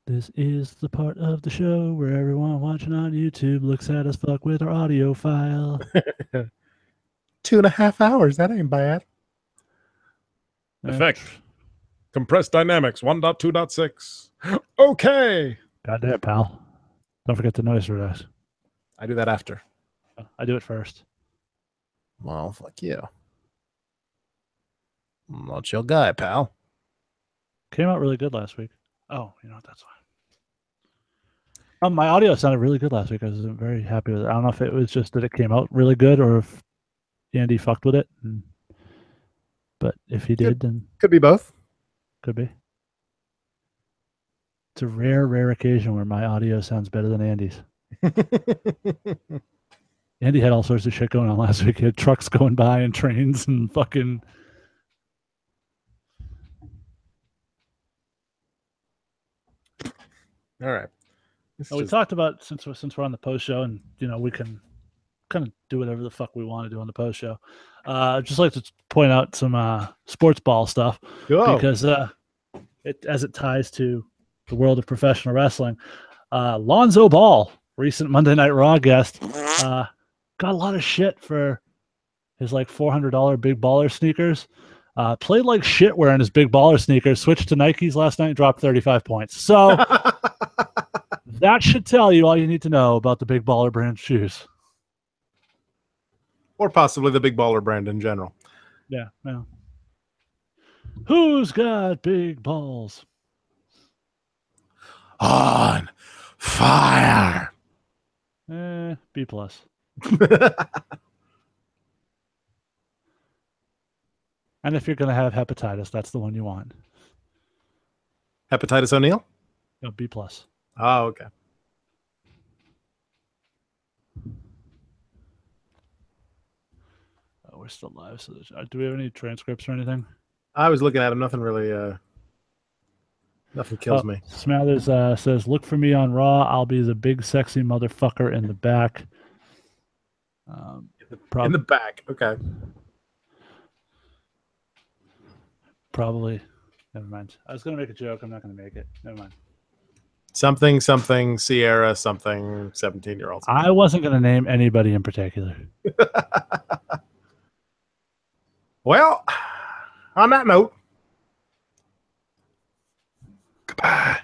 This is the part of the show where everyone watching on YouTube looks at us fuck with our audio file. 2.5 hours. That ain't bad. Effect. Compressed dynamics 1.2.6. Okay. Goddamn, pal. Don't forget the noise reduce. I do that after. I do it first. Well, fuck you. I'm not your guy, pal. Came out really good last week. Oh, you know what? That's fine. My audio sounded really good last week. I was very happy with it. I don't know if it was just that it came out really good or if Andy fucked with it. But if he did, then could be both. Could be. It's a rare occasion where my audio sounds better than Andy's. Andy had all sorts of shit going on last week. He had trucks going by and trains and fucking. All right. We talked about since we're on the post show, and we can kind of do whatever the fuck we want to do on the post show. I'd just like to point out some sports ball stuff because as it ties to the world of professional wrestling. Lonzo Ball, recent Monday Night Raw guest, got a lot of shit for his like $400 Big Baller sneakers. Played like shit wearing his Big Baller sneakers, switched to Nikes last night and dropped 35 points. So that should tell you all you need to know about the Big Baller brand shoes. Or possibly the Big Baller brand in general. Yeah. Who's got big balls? On fire. B+. And if you're going to have hepatitis, that's the one you want. Hepatitis O'Neil? No, B+. Oh, okay. Oh, we're still live. So do we have any transcripts or anything? I was looking at them. Nothing really. Nothing kills me. Smathers says, "Look for me on Raw. I'll be the big sexy motherfucker in the back." In the back. Okay. Probably. Never mind. I was going to make a joke. I'm not going to make it. Never mind. Something, Sierra, something, 17-year-old. I wasn't going to name anybody in particular. Well, on that note, goodbye.